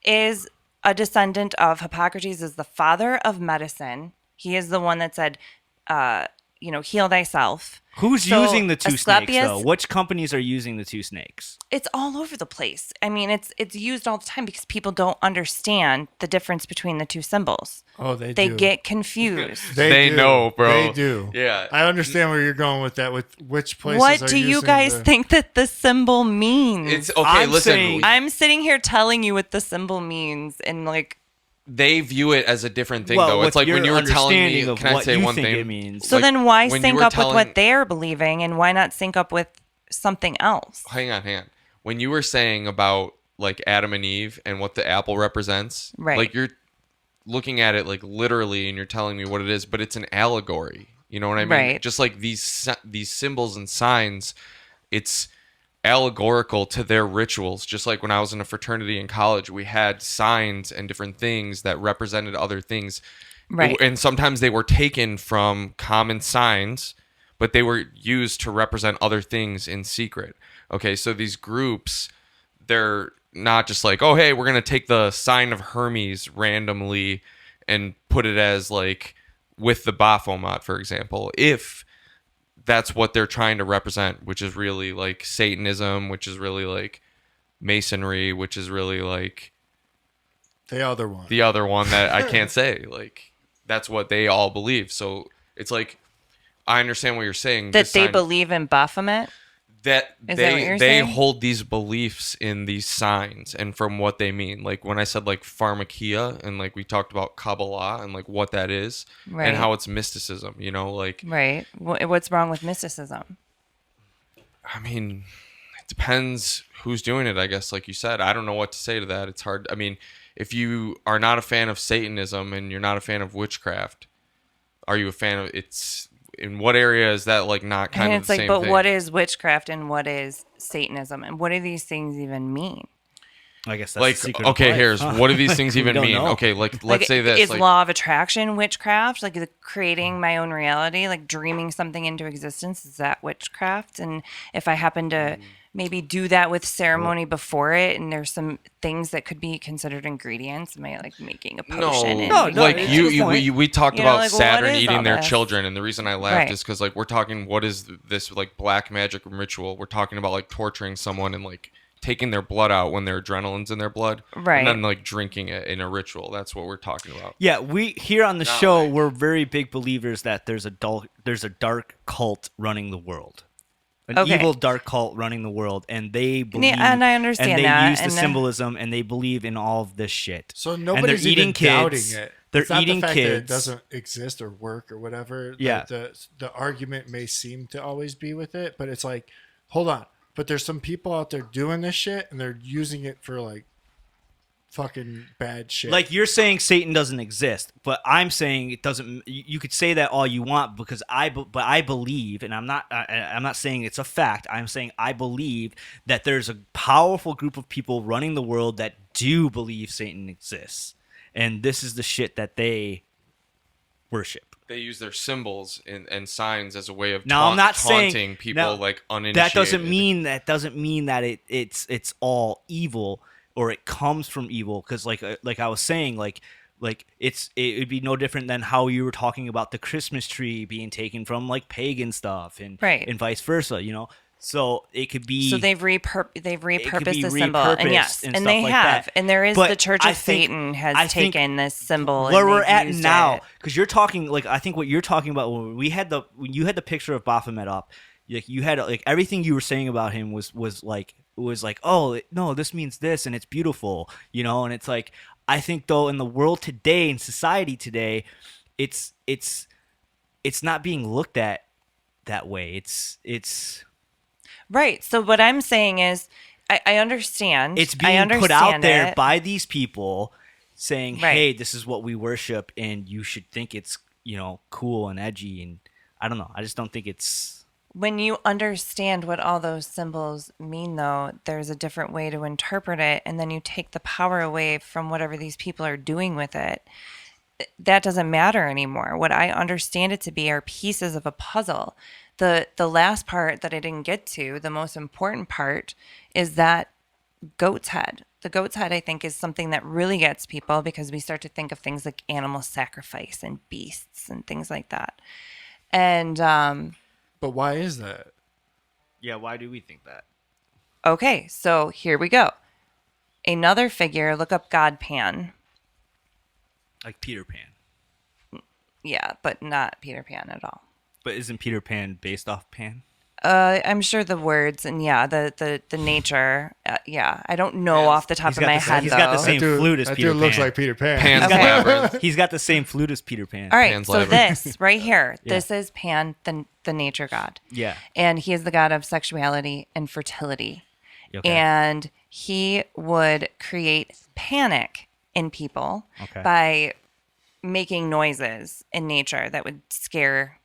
is a descendant of. Hippocrates is the father of medicine. He is the one that said, heal thyself. Who's So, using the two snakes, Asclepius- though? Which companies are using the two snakes? It's all over the place. I mean, it's used all the time because people don't understand the difference between the two symbols. Oh, they They do. get confused. They do. know, bro. They do. Yeah. I understand where you're going with that. With which places? What are do you using guys the- think that the symbol means? It's okay. I'm listen, saying- I'm sitting here telling you what the symbol means, and like, they view it as a different thing, Well, though. with It's like when your you were telling me. understanding of Can I what say you one think thing? it means. so Like, then why when you sync were up with telling- what they're believing, and why not sync up with something else? Hang on. When you were saying about like Adam and Eve and what the apple represents, Right. like you're looking at it like literally, and you're telling me what it is, but it's an allegory. You know what I mean? Right. Just like these symbols and signs, it's allegorical to their rituals. Just like when I was in a fraternity in college, we had signs and different things that represented other things. Right. And sometimes they were taken from common signs, but they were used to represent other things in secret. Okay, so these groups, they're not just like, oh, hey, we're going to take the sign of Hermes randomly and put it as like with the Baphomet, for example. If that's what they're trying to represent, which is really like Satanism, which is really like Masonry, which is really like the other one? the other one that I can't say. Like, that's what they all believe. So it's like, I understand what you're saying. That this they sign- believe in Baphomet? that Is that what they you're they saying? hold these beliefs in these signs and from what they mean. Like when I said like pharmakia and like we talked about Kabbalah and like what that is Right. and how it's mysticism, you know, like Right. What's wrong with mysticism? I mean, it depends who's doing it, I guess. Like you said, I don't know what to say to that. It's hard. I mean, if you are not a fan of Satanism and you're not a fan of witchcraft, are you a fan of it's in what area is that like not kind And of it's the like, same but thing? what is witchcraft and what is Satanism? And what do these things even mean? I guess that's like the secret of okay, life, here's huh? what do these things We even don't mean? know. Okay, like let's Like, say this. is Like, law of attraction witchcraft? Like the creating my own reality, like dreaming something into existence, is that witchcraft? And if I happen to maybe do that with ceremony before it, and there's some things that could be considered ingredients, am I like making a no, potion? and No, making no, like it's it- a good point. we talked You know, about like, well, what Saturn is eating all their this? children, and the reason I laughed Right. is because like we're talking what is this like black magic ritual? We're talking about like torturing someone and like taking their blood out when their adrenaline's in their blood, Right. and then like drinking it in a ritual. That's what we're talking about. Yeah, we here on the Not show, like- we're very big believers that there's a dark cult running the world. An Okay. evil dark cult running the world, and they believe and I understand and they that, use the and, symbolism and they believe in all of this shit. So And nobody's they're even eating kids. doubting it. They're It's not eating the fact that it kids. doesn't exist or work or whatever. Yeah. The argument may seem to always be with it, but it's like, hold on. But there's some people out there doing this shit and they're using it for like fucking bad shit. Like you're saying Satan doesn't exist, but I'm saying it doesn't. You could say that all you want because but I believe, and I'm not saying it's a fact. I'm saying I believe that there's a powerful group of people running the world that do believe Satan exists, and this is the shit that they worship. They use their symbols and signs as a way of Now I'm not taunting saying people now, like uninitiated. That doesn't mean that it's all evil or it comes from evil, because like I was saying, like it would be no different than how you were talking about the Christmas tree being taken from like pagan stuff and Right. and vice versa, you know. So it could be So they've repurposed be the symbol, and repurposed yes, and and stuff they like have, that. and there is But the Church I of think- Satan I has think taken this symbol. where and we're they've at used now, it. because you're talking like I think what you're talking about when you had the picture of Baphomet up, like you had like everything you were saying about him was like oh no, this means this and it's beautiful, you know. And it's like I think though in the world today, in society today, it's not being looked at that way. It's Right. So what I'm saying is, I understand. it's I being understand put out there it. by these people saying, Right. hey, this is what we worship and you should think it's, you know, cool and edgy. And I don't know, I just don't think it's When you understand what all those symbols mean, though, there's a different way to interpret it, and then you take the power away from whatever these people are doing with it. that doesn't matter anymore. What I understand it to be are pieces of a puzzle. The last part that I didn't get to, the most important part, is that goat's head. The goat's head, I think, is something that really gets people because we start to think of things like animal sacrifice and beasts and things like that. And But why is that? Yeah, why do we think that? okay, so here we go. Another figure, look up God Pan. Like Peter Pan. Yeah, but not Peter Pan at all. But isn't Peter Pan based off Pan? I'm sure the words and the nature. Yeah, I don't know off the top of my head He's though. got the same flute as That Peter dude looks Pan. like Peter Pan. Pan's Okay. Labyrinth. He's got the same flute as Peter Pan. All right, Pan's so Labyrinth. this right here, Yeah. this is Pan, the nature god. Yeah. And he is the god of sexuality and fertility. Okay. And he would create panic in people Okay. by making noises in nature that would scare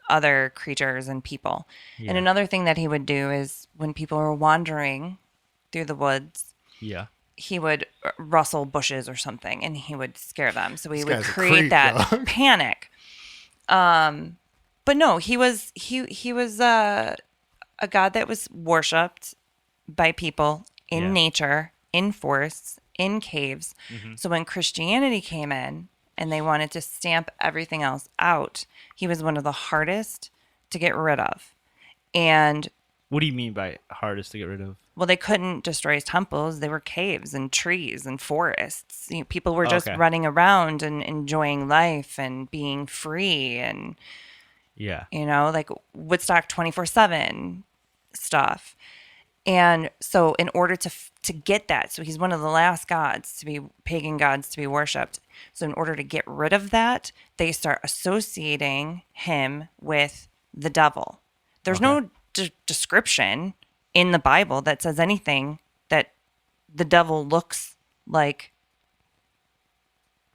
other creatures and people. Yeah. And another thing that he would do is when people were wandering through the woods, Yeah. he would rustle bushes or something and he would scare them. So he This would guy's a create creep, that dog. panic. But no, he was a god that was worshipped by people in Yeah. nature, in forests, in caves. So when Christianity came in and they wanted to stamp everything else out, he was one of the hardest to get rid of. And What do you mean by hardest to get rid of? well, they couldn't destroy his temples. They were caves and trees and forests. You know, people were just Okay. running around and enjoying life and being free and, Yeah. you know, like Woodstock 24/7 stuff. And so in order to get that, so he's one of the last gods to be pagan gods to be worshipped. So in order to get rid of that, they start associating him with the devil. There's no description in the Bible that says anything that the devil looks like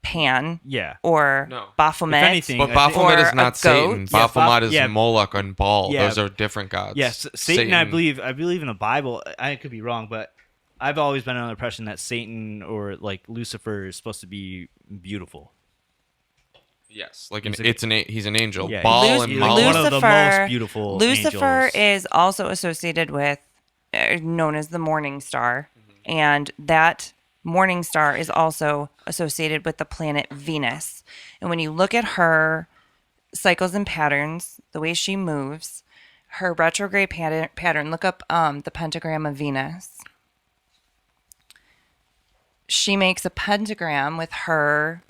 Pan Yeah. or No. Baphomet. If anything, But I think- Baphomet Or is a not Satan. goat. Yeah, Baphomet is yeah. Moloch and Baal. Yeah. Those are different gods. Yes, Satan. I believe in the Bible. I could be wrong, but I've always been under the impression that Satan or like Lucifer is supposed to be beautiful. Yes, like He's he's an angel. Yeah, Baal he's and like Moloch. one of the most beautiful Lucifer angels. is also associated with, known as the morning star, and that morning star is also associated with the planet Venus. And when you look at her cycles and patterns, the way she moves, her retrograde pattern, look up the pentagram of Venus. She makes a pentagram with her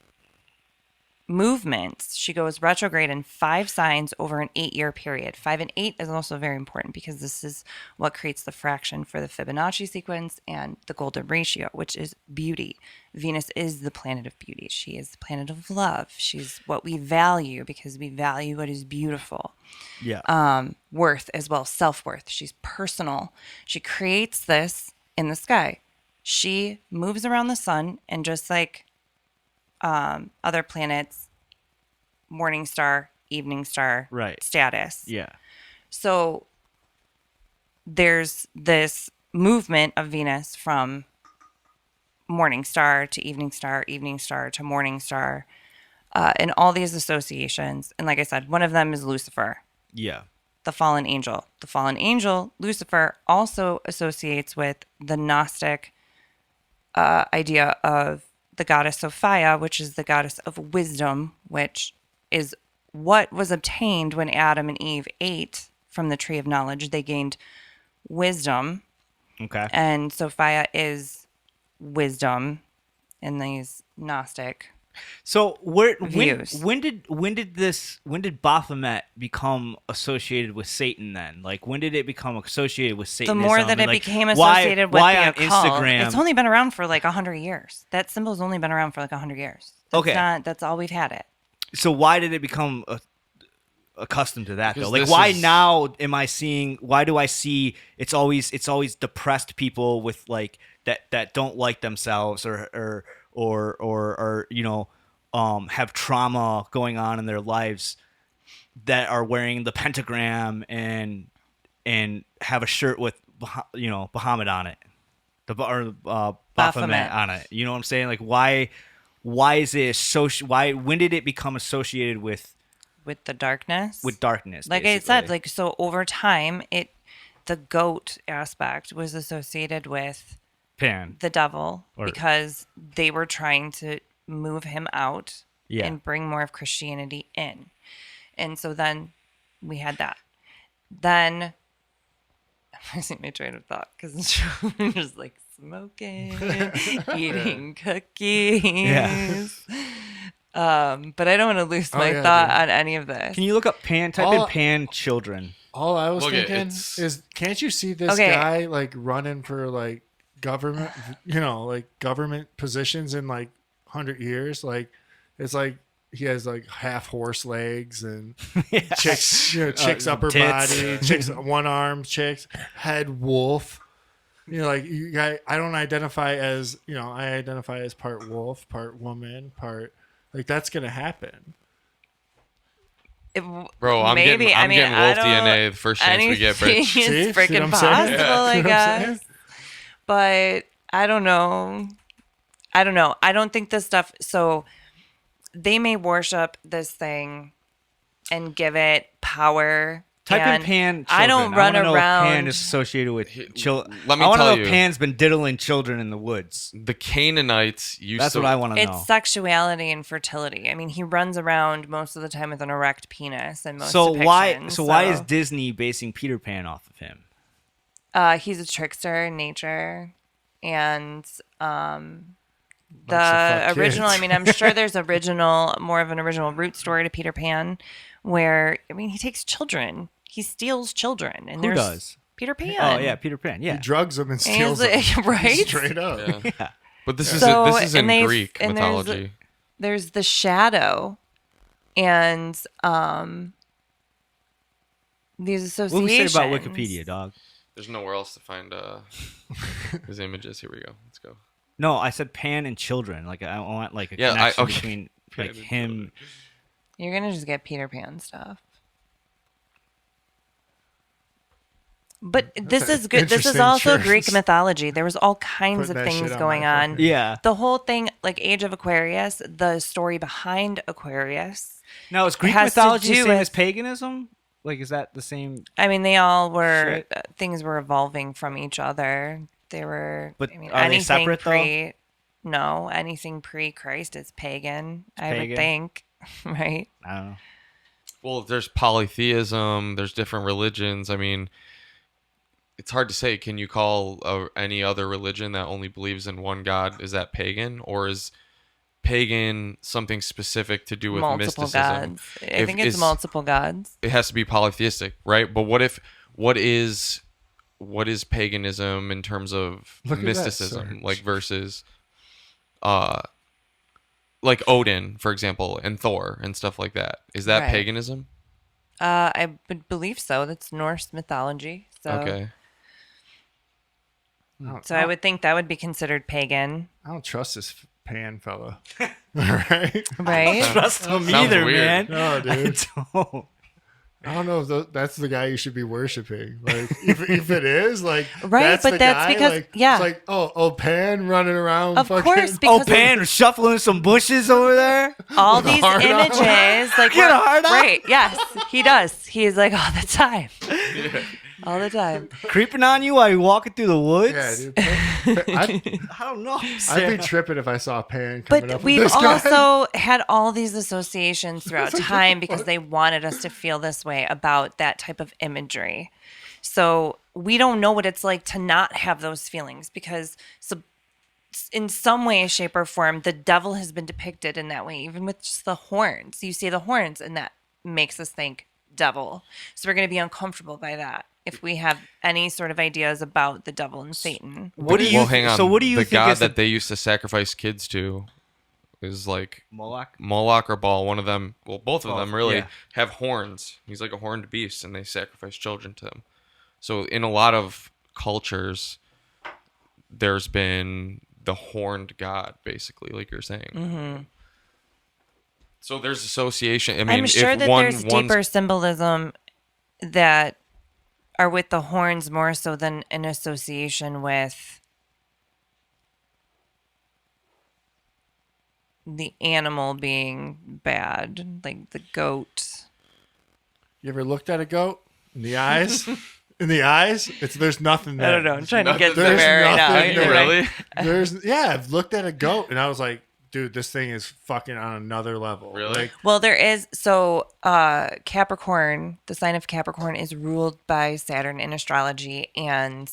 movements. She goes retrograde in 5 signs over an 8-year period. 5 and 8 is also very important because this is what creates the fraction for the Fibonacci sequence and the golden ratio, which is beauty. Venus is the planet of beauty. She is the planet of love. She's what we value because we value what is beautiful. Yeah. Worth as well, self-worth. She's personal. She creates this in the sky. She moves around the sun, and just like other planets, morning star, evening star, Right. status. Yeah. So there's this movement of Venus from morning star to evening star to morning star, and all these associations. And like I said, one of them is Lucifer, Yeah. the fallen angel. The fallen angel, Lucifer, also associates with the Gnostic idea of the goddess Sophia, which is the goddess of wisdom, which is what was obtained when Adam and Eve ate from the tree of knowledge. They gained wisdom, Okay. and Sophia is wisdom in these Gnostic. So Views. when did Baphomet become associated with Satan then? Like when did it become associated with The Satan? more that it became associated with why the on occult, Instagram? it's only been around for like 100 years. That symbol's only been around for like 100 years. Okay. That's all we've had it. So why did it become accustomed to that though? Because Like this why is- now am I seeing? Why do I see? It's always depressed people with like that don't like themselves or you know have trauma going on in their lives that are wearing the pentagram and have a shirt with Bahamut on it, Baphomet Baphomet. on it. You know what I'm saying? Like why why is it why when did it become associated with the darkness. darkness? Like basically? I said, like so over time, the goat aspect was associated with Pan. the devil Or- because they were trying to move him out Yeah. and bring more of Christianity in. And so then we had that. Then I'm losing my train of thought because I'm just like smoking, eating cookies. Yeah. But I don't want to lose my yeah, thought dude. on any of this. Can you look up Pan? Type in Pan children. All I was Look, thinking it's- is, can't you see this Okay. guy like running for like government, like government positions in like 100 years? Like, it's like he has like half horse legs and chicks upper tits. body, chicks one arm, chicks head wolf. Like I don't identify as I identify as part wolf, part woman, part like that's gonna happen. Bro, I'm getting wolf DNA the first chance we get, anything bitch. is See what freaking I'm saying? possible, Yeah. I See what I'm guess. saying? But I don't know. I don't think this stuff. So they may worship this thing and give it power. Type in and Pan children. I don't run wanna know around. If Pan is associated with children. Let me I want to tell know you. if Pan's been diddling children in the woods. The Canaanites used That's to. what I want to know. It's sexuality and fertility. I mean, he runs around most of the time with an erect penis in most So why? depictions, So why is Disney basing Peter Pan off of him? he's a trickster in nature, and fuck the original. kids. I mean, I'm sure there's more of an original root story to Peter Pan, where he takes children, he steals children, and Who there's does? Peter Pan. Oh yeah, Peter Pan. He Yeah. drugs them and And steals he's them. like- right? Straight up. Yeah. But this is So, this is in and they've- Greek and mythology. There's the shadow, and these associations. What do we say about Wikipedia, dog? There's nowhere else to find his images. Here we go. Let's go. No, I said Pan and children. Like I want like a Yeah, connection okay. between Pan like and him. children. You're gonna just get Peter Pan stuff. But this is good. This is interesting also choice. Greek mythology. There was all kinds Putting of that things shit on going my on. fucking- Yeah. The whole thing, like Age of Aquarius, the story behind Aquarius. Now is Greek has to mythology the do same with- as paganism? Like is that the same? I mean, they all were Shit. things were evolving from each other. They were. But I mean, are they anything separate, though? No, anything pre-Christ is pagan. I would pagan? think, right? I don't know. Well, there's polytheism. There's different religions. I mean, it's hard to say. Can you call any other religion that only believes in one God, is that pagan, or is pagan something specific to do with Multiple mysticism? gods. I think it's multiple gods. It has to be polytheistic, right? But what is paganism in terms of Look at that mysticism, search. like versus like Odin, for example, and Thor and stuff like that? Is that Right. paganism? I would believe so. That's Norse mythology. So, Okay. so I would think that would be considered pagan, I don't trust this Pan fella. Right? right? Trust him Sounds either, weird. man. No, dude. Don't. I don't know if that's the guy you should be worshiping. Like, if it is, like, Right, that's but the that's guy, because- like, yeah. it's like, oh, Pan running around. Of fucking, course, Oh, because Pan shuffling some bushes over there. all With a these hard on. images, like Get a we're- hard on? right? Yes, he does. He's like all the time, all the time. Creeping on you while you're walking through the woods. Yeah, dude. I'd I don't know. be tripping if I saw Pan coming But up with we've this guy. also had all these associations throughout time because they wanted us to feel this way about that type of imagery. So we don't know what it's like to not have those feelings because in some way, shape, or form, the devil has been depicted in that way, even with just the horns. You see the horns, and that makes us think devil. So we're going to be uncomfortable by that if we have any sort of ideas about the devil and Satan. What do you? Well, hang on. So what do you the think god is the that they used to sacrifice kids to is like Moloch? Moloch or Baal. One of them, well, both of Both, them really yeah. have horns. He's like a horned beast, and they sacrifice children to him. So in a lot of cultures, there's been the horned god, basically, like you're saying. Mm-hmm. So there's association. I mean, I'm sure if that one's there's deeper symbolism that are with the horns more so than an association with the animal being bad, like the goat. You ever looked at a goat in the eyes? In the eyes, there's nothing there. I don't know. I'm trying to get There's somewhere right now. nothing there. Really? I've looked at a goat and I was like, dude, this thing is fucking on another level. Really? Like, Well, there is Capricorn. The sign of Capricorn is ruled by Saturn in astrology, and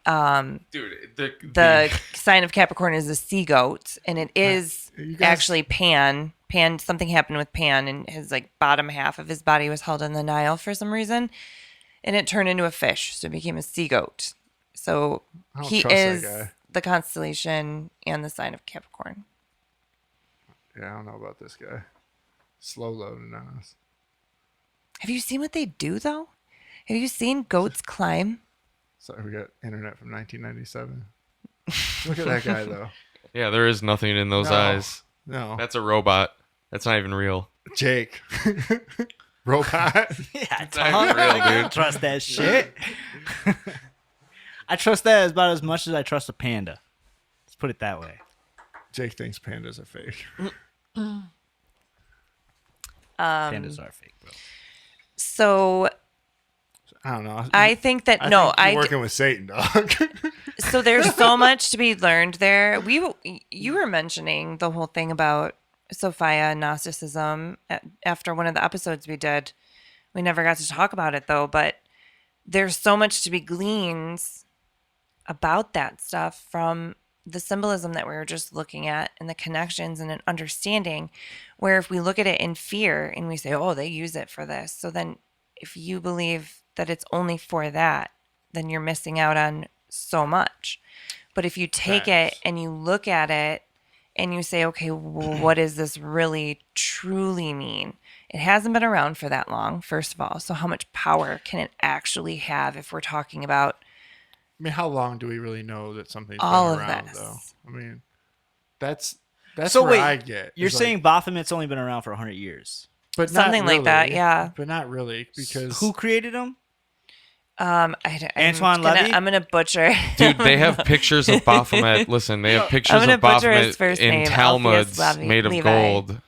Dude, the sign of Capricorn is a sea goat, and it is You guys- actually Pan. Pan. Something happened with Pan, and his like bottom half of his body was held in the Nile for some reason, and it turned into a fish, so it became a sea goat. So I don't he trust that is guy. the constellation and the sign of Capricorn. yeah, I don't know about this guy. Slow loading on us. Have you seen what they do though? Have you seen goats climb? Sorry, we got internet from 1997. Look at that guy though. yeah, there is nothing in those No. eyes. No, That's a robot. That's not even real. Jake. Robot. Yeah, not even real, I don't dude. trust that shit. I trust that about as much as I trust a panda. Let's put it that way. Jake thinks pandas are fake. Pandas are fake, bro. So I don't know. I think that I no, think you're I working with Satan, dog. so there's so much to be learned there. You were mentioning the whole thing about Sophia and Gnosticism after one of the episodes we did. We never got to talk about it though, but there's so much to be gleaned about that stuff from the symbolism that we were just looking at and the connections and an understanding, where if we look at it in fear and we say, oh, they use it for this. So then if you believe that it's only for that, then you're missing out on so much. But if you take it Facts. and you look at it and you say, okay, well, what does this really truly mean? It hasn't been around for that long, first of all. So how much power can it actually have if we're talking about I mean, how long do we really know that something's all been of around, this? though? I mean, that's So where wait, I get. You're is like- saying Baphomet's only been around for 100 years. but not something like that, really, yeah. But not really, because Who created them? I'm Antoine Levy? I'm gonna butcher. Dude, they have pictures of Baphomet. Listen, they have pictures gonna of butcher his Baphomet first in name, Talmuds Alpheus made of Levi. gold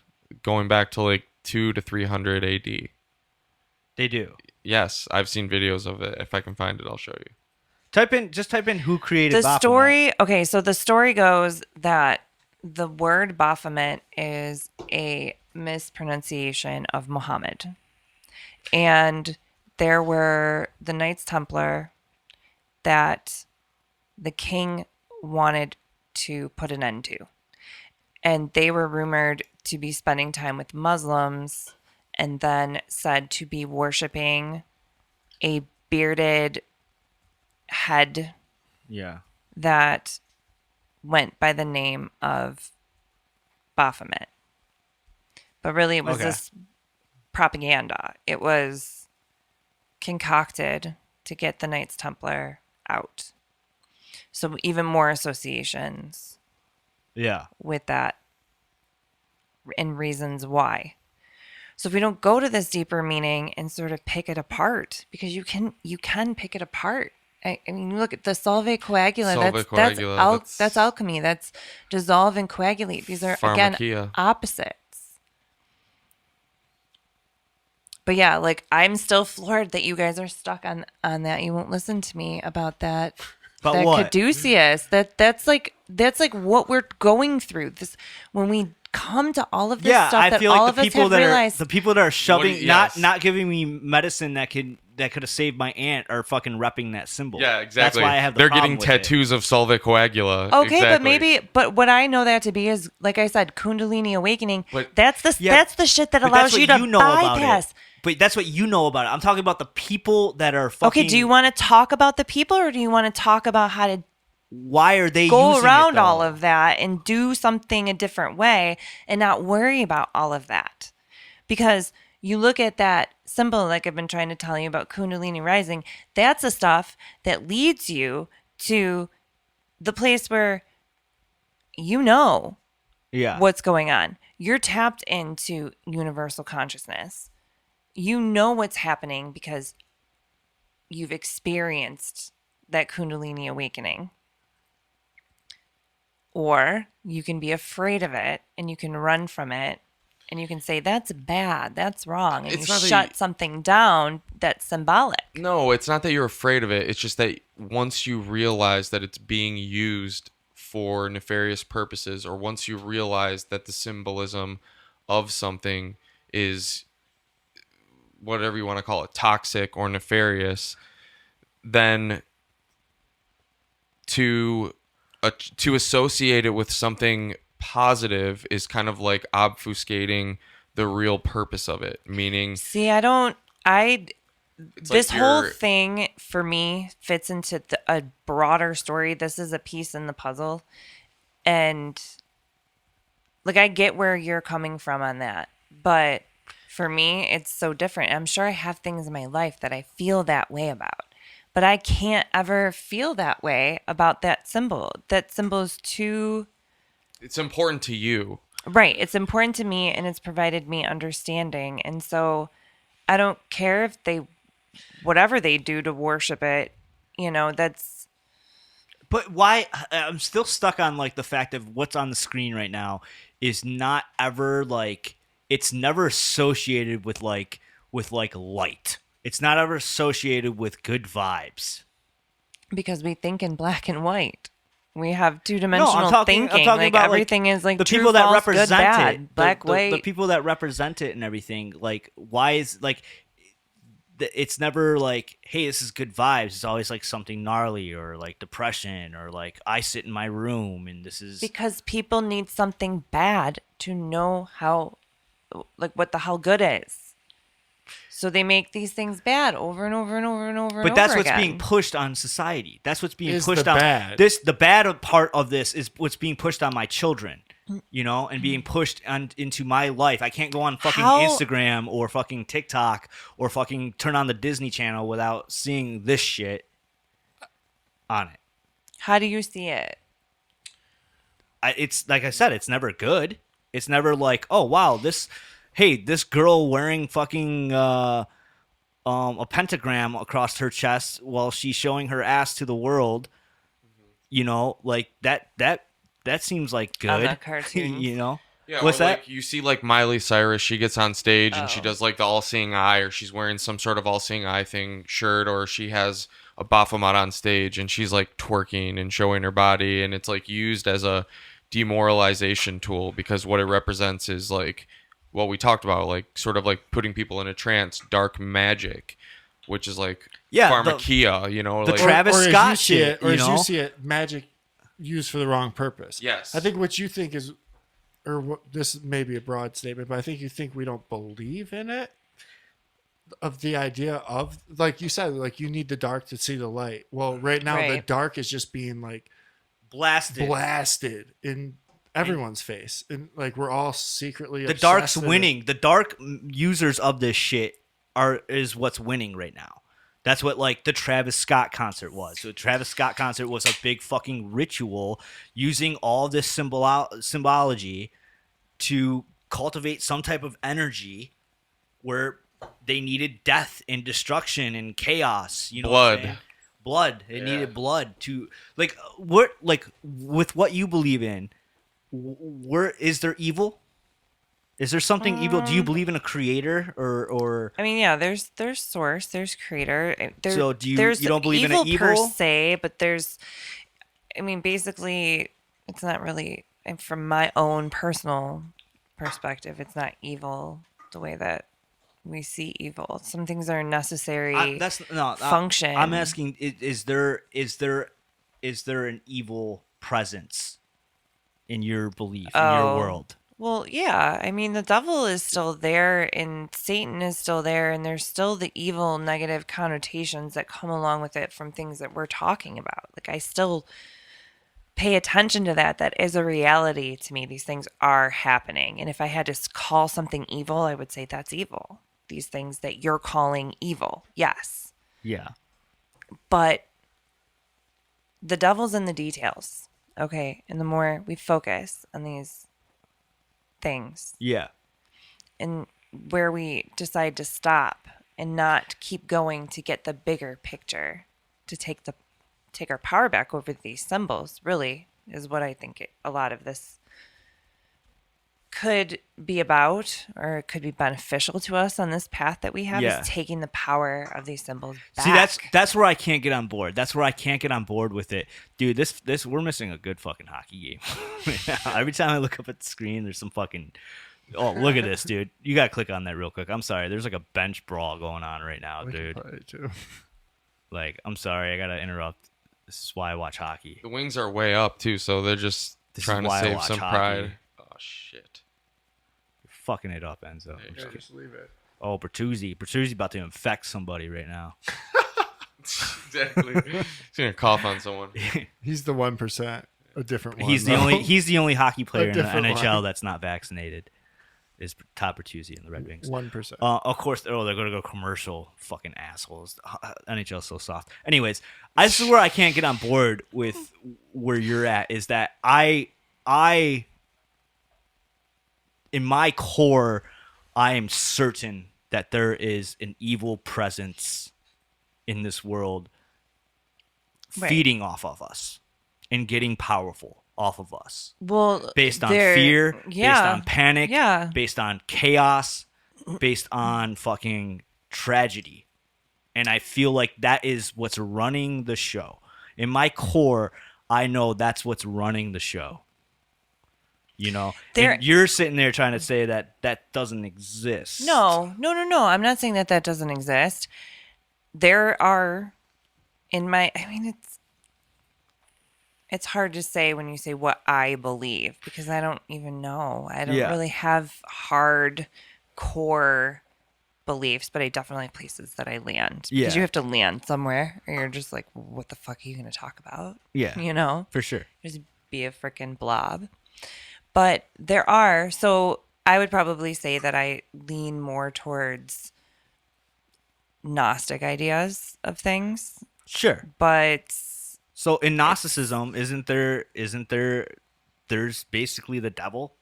going back to like 200 to 300 AD. They do. Yes, I've seen videos of it. If I can find it, I'll show you. Just type in who created The Baphomet. story, okay, so the story goes that the word Baphomet is a mispronunciation of Muhammad. And there were the Knights Templar that the king wanted to put an end to. And they were rumored to be spending time with Muslims and then said to be worshiping a bearded head Yeah. that went by the name of Baphomet. But really, it was Okay. this propaganda. It was concocted to get the Knights Templar out. So even more associations Yeah. with that and reasons why. So if we don't go to this deeper meaning and sort of pick it apart, because you can pick it apart. I mean, look at the solve coagula. Solve-coagula, That's alchemy. That's dissolve and coagulate. These are again Pharmakia. opposites. But yeah, like I'm still floored that you guys are stuck on that. You won't listen to me about that. But that what? caduceus. That's like what we're going through. This when we come to all of this Yeah, stuff I that feel all like of the us people have that realized. are the people that are shoving yes. not giving me medicine that could have saved my aunt are fucking repping that symbol. Yeah, exactly. That's why I have the They're problem getting with it. tattoos of Solve coagula. Okay, Exactly. but what I know that to be is, like I said, Kundalini awakening. But- that's the shit that But allows that's you what to know about bypass. it. But that's what you know about it. I'm talking about the people that are fucking. Okay, do you want to talk about the people, or do you want to talk about how to Why are they go using around it, though? all of that and do something a different way and not worry about all of that? Because you look at that symbol, like I've been trying to tell you about Kundalini rising, that's the stuff that leads you to the place where you know Yeah. what's going on. You're tapped into universal consciousness. You know what's happening because you've experienced that Kundalini awakening. Or you can be afraid of it and you can run from it and you can say, that's bad, that's wrong. And It's you not that shut something down that's symbolic. No, it's not that you're afraid of it. It's just that once you realize that it's being used for nefarious purposes, or once you realize that the symbolism of something is whatever you want to call it, toxic or nefarious, then to associate it with something positive is kind of like obfuscating the real purpose of it. Meaning, See, this whole thing for me fits into a broader story. This is a piece in the puzzle. And like, I get where you're coming from on that. But for me, it's so different. I'm sure I have things in my life that I feel that way about. But I can't ever feel that way about that symbol. That symbol is too... It's important to you. Right. It's important to me, and it's provided me understanding. And so I don't care if whatever they do to worship it, that's... But why? I'm still stuck on like the fact of what's on the screen right now is not ever like, it's never associated with like light. It's not ever associated with good vibes. Because we think in black and white. We have two-dimensional thinking. I'm talking like about everything is like the true, people that false, represent good, bad, it, black, the white. people that represent it and everything. Like, why is like, it's never like, hey, this is good vibes. It's always like something gnarly or like depression or like I sit in my room and this is because people need something bad to know how, like, what the hell good is. So they make these things bad over and over and over and over. But that's what's again. being pushed on society. That's what's being Is pushed the on bad. the bad part of this is what's being pushed on my children, and being pushed into my life. I can't go on fucking Instagram or fucking TikTok or fucking turn on the Disney Channel without seeing this shit on it. How do you see it? It's like I said, it's never good. It's never like, oh wow, this girl wearing fucking a pentagram across her chest while she's showing her ass to the world. Like that seems like good. On the cartoons. Yeah, what's that? Like you see, like Miley Cyrus, she gets on stage and she does like the all-seeing eye, or she's wearing some sort of all-seeing eye thing shirt, or she has a Baphomet on stage and she's like twerking and showing her body, and it's like used as a demoralization tool because what it represents is like what we talked about, like sort of like putting people in a trance, dark magic, which is like pharmakia, the like Travis Scott shit, as you see it, magic used for the wrong purpose. Yes. I think what you think is, this may be a broad statement, but I think you think we don't believe in it. Of the idea of, like you said, like you need the dark to see the light. Well, right now the dark is just being like blasted in everyone's face, and like we're all secretly the dark's winning. The dark users of this shit is what's winning right now. That's what like the Travis Scott concert was. So the Travis Scott concert was a big fucking ritual using all this symbology to cultivate some type of energy where they needed death and destruction and chaos. Blood. They needed blood to like what like with what you believe in. Where is there evil? Is there something evil? Do you believe in a creator or? I mean, yeah. There's source. There's creator. So you don't believe in an evil per se, but there's. I mean, basically, it's not really from my own personal perspective. It's not evil the way that we see evil. Some things are necessary. Function. I'm asking: is there an evil presence in your belief, in your world? Well, yeah. I mean, the devil is still there and Satan is still there, and there's still the evil negative connotations that come along with it from things that we're talking about. Like, I still pay attention to that. That is a reality to me. These things are happening. And if I had to call something evil, I would say that's evil. These things that you're calling evil. Yes. Yeah. But the devil's in the details. Okay. And the more we focus on these things. Yeah. And where we decide to stop and not keep going to get the bigger picture, to take our power back over these symbols, really, is what I think a lot of this could be about, or it could be beneficial to us on this path that we have, Yeah. is taking the power of these symbols back. See, that's where I can't get on board. That's where I can't get on board with it, dude. This we're missing a good fucking hockey game. Every time I look up at the screen, there's some fucking. Oh, look at this, dude. You gotta click on that real quick. I'm sorry. There's like a bench brawl going on right now, We can dude. play it too. Like, I'm sorry. I gotta interrupt. This is why I watch hockey. The Wings are way up too, so they're just This is trying to why I save watch some hockey. pride. Oh shit. You're fucking it up, Enzo. I'm just Yeah, kidding. just leave it. Oh, Bertuzzi about to infect somebody right now. Exactly. He's gonna cough on someone. He's the 1%. A different one. He's the though. only hockey player in the different NHL one. that's not vaccinated. Is Todd Bertuzzi in the Red Wings. 1%. Of course, they're going to go commercial. Fucking assholes. NHL's so soft. Anyways, this is where I can't get on board with where you're at. Is that I, in my core, I am certain that there is an evil presence in this world Right. feeding off of us and getting powerful off of us. Well, Based on there- fear, based yeah, on panic, yeah. based on chaos, based on fucking tragedy. And I feel like that is what's running the show. In my core, I know that's what's running the show. You know, There- and you're sitting there trying to say that that doesn't exist. No. I'm not saying that doesn't exist. There are, it's hard to say when you say what I believe, because I don't even know. I don't Yeah. really have hard core beliefs, but I definitely have places that I land. Yeah. Because you have to land somewhere, or you're just like, what the fuck are you going to talk about? Yeah, You know? for sure. Just be a freaking blob. But there are, so I would probably say that I lean more towards Gnostic ideas of things, Sure. but So in Gnosticism, isn't there there's basically the devil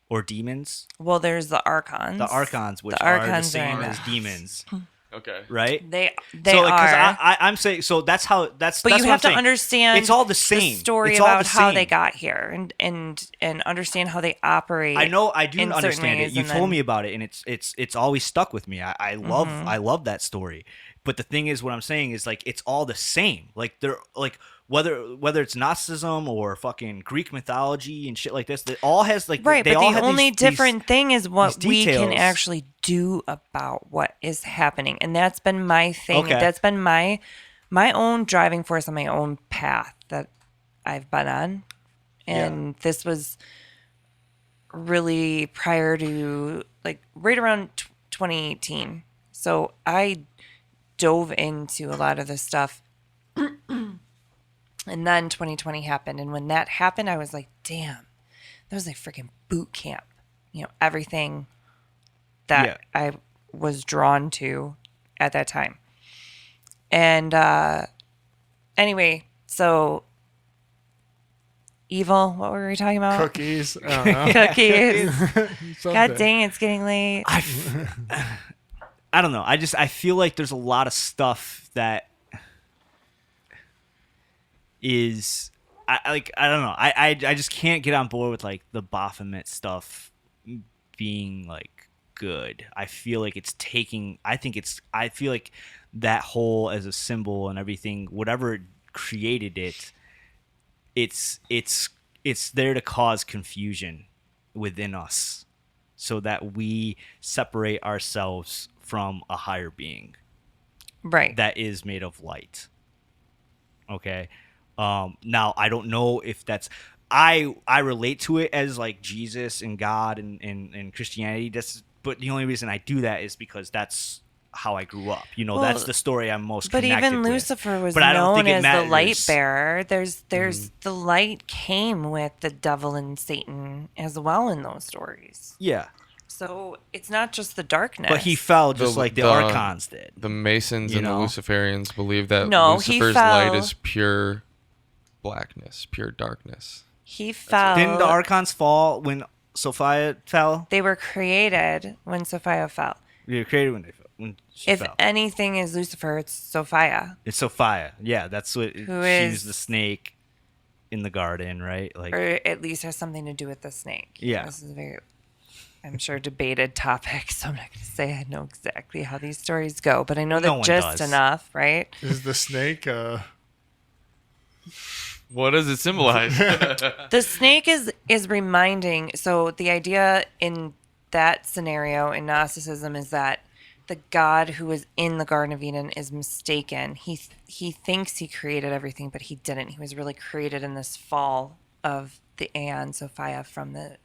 or demons? well, there's the archons. The archons, which The are the archons are same in as that. demons, Okay. right? They so, like, 'cause are. I'm saying so that's how that's. But that's you what have I'm to saying. understand It's all the same. the story It's all about the how they same. got here, and understand how they operate. I know. I do in certain understand it. ways, You and told then- me about it, and it's always stuck with me. I love that story. But the thing is, what I'm saying is like it's all the same. Like they're like whether it's Gnosticism or fucking Greek mythology and shit like this, it all has like Right, They but all the have only these different thing is what these we can details. actually do about what is happening, and that's been my thing. Okay. That's been my own driving force on my own path that I've been on, and this was really prior to like right around 2018. So I dove into a lot of this stuff. And then 2020 happened. And when that happened, I was like, damn, that was like freaking boot camp. You know, everything that I was drawn to at that time. And anyway, so evil, what were we talking about? Cookies. I don't know. Cookies. God Something. dang, it's getting late. I don't know. I feel like there's a lot of stuff that is I don't know. I just can't get on board with like the Baphomet stuff being like good. I feel like it's taking I feel like that whole as a symbol and everything, whatever created it, it's there to cause confusion within us so that we separate ourselves from a higher being Right. that is made of light. Okay. Now I don't know if that's I relate to it as like Jesus and God and Christianity. But the only reason I do that is because that's how I grew up. You know, Well, that's the story I'm most But connected even with. Lucifer was But I don't known think it as the light matters. bearer. There's the light came with the devil and Satan as well in those stories. Yeah. So it's not just the darkness. But he fell just The- like the the- Archons did. The Masons You and know? the Luciferians believe that No, he Lucifer's light fell- is pure blackness, pure darkness. He fell. Didn't the Archons fall when Sophia fell? They were created when Sophia fell. They were created when she If fell. anything is Lucifer, it's Sophia. It's Sophia. Yeah, that's what. Who she's is- the snake. in the garden, right? Like, or at least has something to do with the snake. Yeah. This is a very, I'm sure, debated topic, so I'm not going to say I know exactly how these stories go, but I know No the one gist does. enough, right? Is the snake What does it symbolize? The snake is reminding. So the idea in that scenario in Gnosticism is that the God who was in the Garden of Eden is mistaken. He thinks he created everything, but he didn't. He was really created in this fall of the Aeon Sophia from the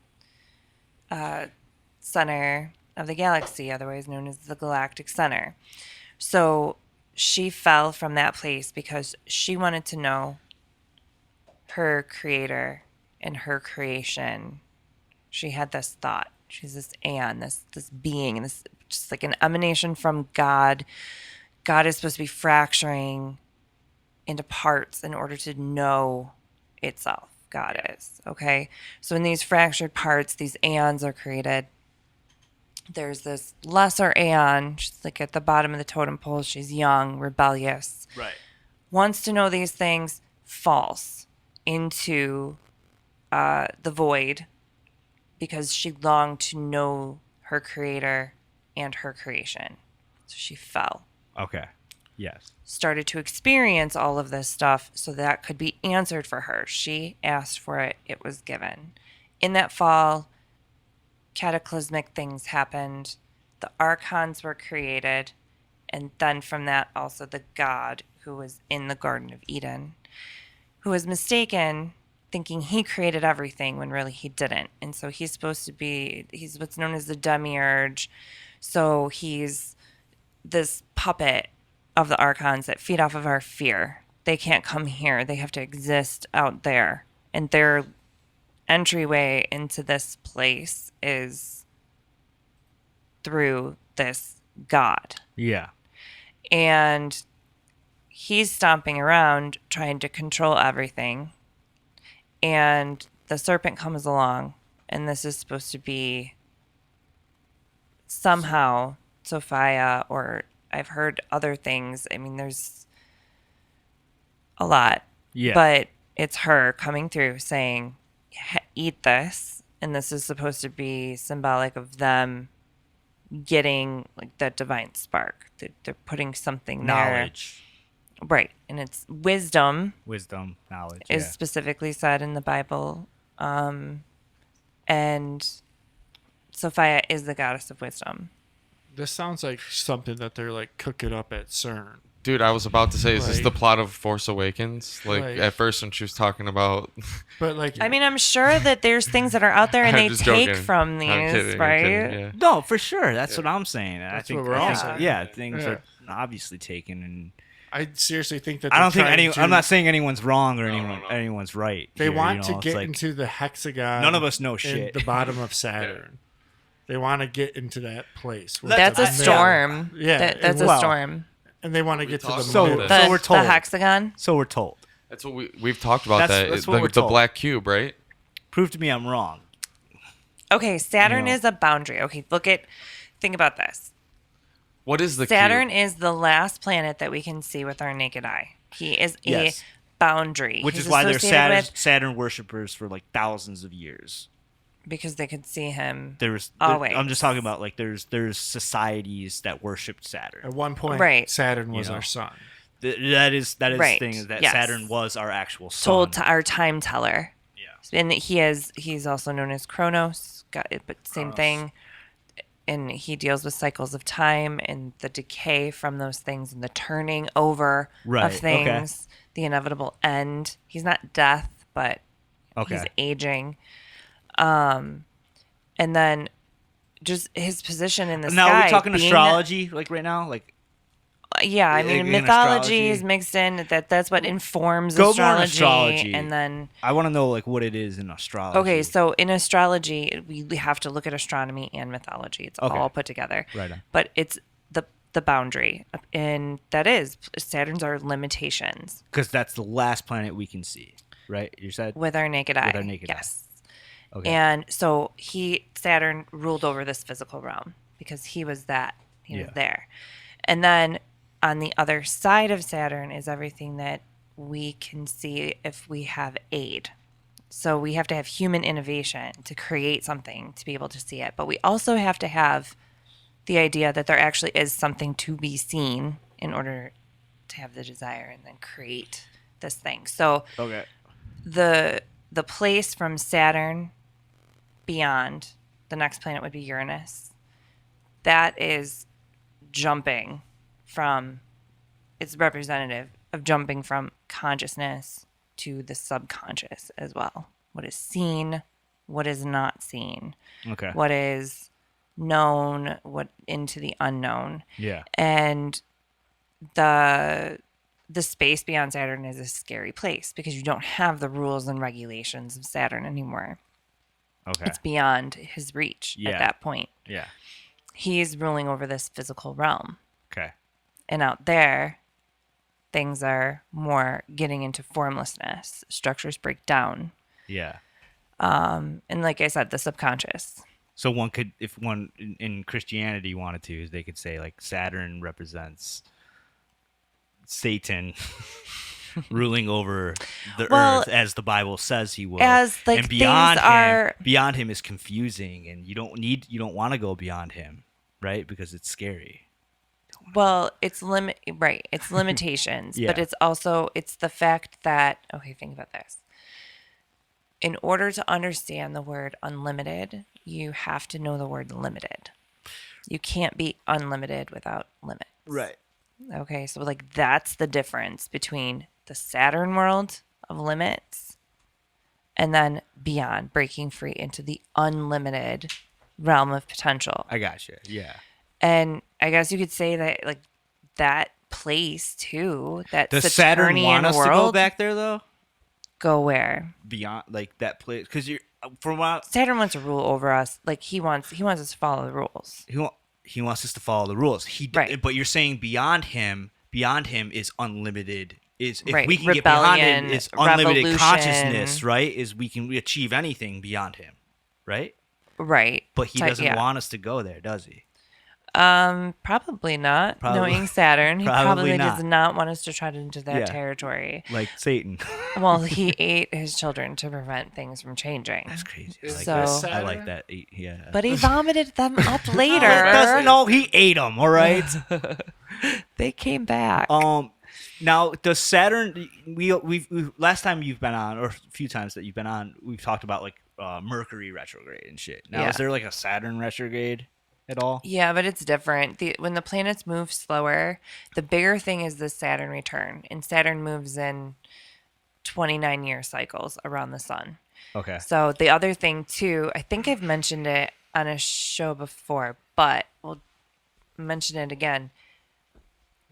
center of the galaxy, otherwise known as the galactic center. So she fell from that place because she wanted to know her creator and her creation. She had this thought. She's this Aeon, this being, and this just like an emanation from God. God is supposed to be fracturing into parts in order to know itself. God is, okay? So in these fractured parts, these Aeons are created. There's this lesser Aeon. She's like at the bottom of the totem pole. She's young, rebellious. right. Wants to know these things, falls into the void because she longed to know her creator and her creation. So she fell. Okay. Yes. Started to experience all of this stuff so that could be answered for her. She asked for it. It was given. In that fall, cataclysmic things happened. The archons were created. And then from that, also the God who was in the Garden of Eden, who was mistaken, thinking he created everything when really he didn't. And so he's supposed to be, he's what's known as the demiurge. So he's this puppet of the archons that feed off of our fear. They can't come here. They have to exist out there. And their entryway into this place is through this God. Yeah. And he's stomping around trying to control everything. And the serpent comes along, and this is supposed to be somehow Sophia, or I've heard other things. I mean, there's a lot. Yeah. But it's her coming through saying, eat this. And this is supposed to be symbolic of them getting like that divine spark. They're putting something Knowledge. there. Right. And it's wisdom Wisdom, knowledge. is yeah. specifically said in the Bible. And Sophia is the goddess of wisdom. This sounds like something that they're like cooking up at CERN. Dude, I was about to say, is this Like- the plot of Force Awakens? Like at first when she was talking about, But like, I mean, I'm sure that there's things that are out there and I'm they just take joking. from these, I'm kidding, right? I'm kidding, yeah. No, for sure. That's what I'm saying. That's I think what we're all I think- saying. Yeah, things Yeah. are obviously taken, and I seriously think that I don't think they're any. trying to- I'm not saying anyone's wrong or No. anyone's right. They here, want you know? to It's get like, into the hexagon. None of us know in shit. the bottom of Saturn. They want to get into that place. where That's it's a middle. storm. Yeah, That's a well, storm. And they want to get to the talked So- middle. The, we're told. the hexagon. So we're told. That's what we've talked about. That's what we're The told. black cube, right? Prove to me I'm wrong. Okay, Saturn You know. is a boundary. Okay, think about this. What is the Saturn cube? is the last planet that we can see with our naked eye. He is Yes. a boundary. Which He's is why they're associated Saturn worshippers for like thousands of years. because they could see him. I'm just Always. talking about like there's societies that worshipped Saturn. At one point, Right. Saturn was know. our sun. That is Right, the thing, is that yes. Saturn was our actual sun. Told to our time teller. Yeah. And he's also known as Kronos, but same Kronos. thing. And he deals with cycles of time and the decay from those things and the turning over Right, of okay. things, the inevitable end. He's not death, but Okay. he's aging. And then just his position in the Now sky. are we talking being astrology like right now? Like yeah, I mean, in mythology astrology? is mixed in. That's what informs Go more in astrology. astrology. And then I want to know like what it is in astrology. okay, so in astrology, we have to look at astronomy and mythology. It's Okay. all put together. Right on. But it's the boundary, and that is Saturn's our limitations because that's the last planet we can see, right? You said with our naked eye. With our naked eye. yes. okay. And so Saturn ruled over this physical realm because he was that. He was Yeah. there. And then on the other side of Saturn is everything that we can see if we have aid. So we have to have human innovation to create something to be able to see it. But we also have to have the idea that there actually is something to be seen in order to have the desire and then create this thing. So Okay. the place from Saturn beyond, the next planet would be Uranus. That is jumping from, it's representative of jumping from consciousness to the subconscious as well. What is seen, what is not seen, Okay. what is known, what into the unknown. Yeah. And the space beyond Saturn is a scary place because you don't have the rules and regulations of Saturn anymore. Okay. It's beyond his reach Yeah. at that point. Yeah. He's ruling over this physical realm. Okay. And out there, things are more getting into formlessness. Structures break down. Yeah. And like I said, the subconscious. So one could, if one in Christianity wanted to, they could say like Saturn represents Satan ruling over the earth as the Bible says he will. As like and beyond things are beyond him is confusing, and you don't want to go beyond him, right? Because it's scary. well, it's it's limitations, Yeah. but it's also it's the fact that think about this. In order to understand the word unlimited, you have to know the word limited. You can't be unlimited without limits. Right. Okay, so like that's the difference between the Saturn world of limits and then beyond, breaking free into the unlimited realm of potential. I got you. Yeah. And I guess you could say that like that place too, that Does Saturn Saturnian want us world, to go back there though? go where? Beyond like that place, because you're from what Saturn wants to rule over us. Like he wants us to follow the rules. he wants us to follow the rules. Right. But you're saying beyond him is unlimited. Is if Right. we can get beyond Rebellion, him, is unlimited revolution. consciousness, right? Is we can achieve anything beyond him, right? Right. But he So, doesn't yeah. want us to go there, does he? Probably not. Probably- Knowing Saturn, he probably probably not. does not want us to tread into that Yeah. territory. Like Satan. Well, he ate his children to prevent things from changing. That's crazy. I Is like So- that. I like Saturn? that. Yeah. But he vomited them up later. No, he ate them. All right. They came back. Now does Saturn? We've last time you've been on, or a few times that you've been on, we've talked about like Mercury retrograde and shit. Now Yeah. is there like a Saturn retrograde at all? Yeah, but it's different. When the planets move slower, the bigger thing is the Saturn return. And Saturn moves in 29-year cycles around the sun. Okay. So the other thing too, I think I've mentioned it on a show before, but we'll mention it again.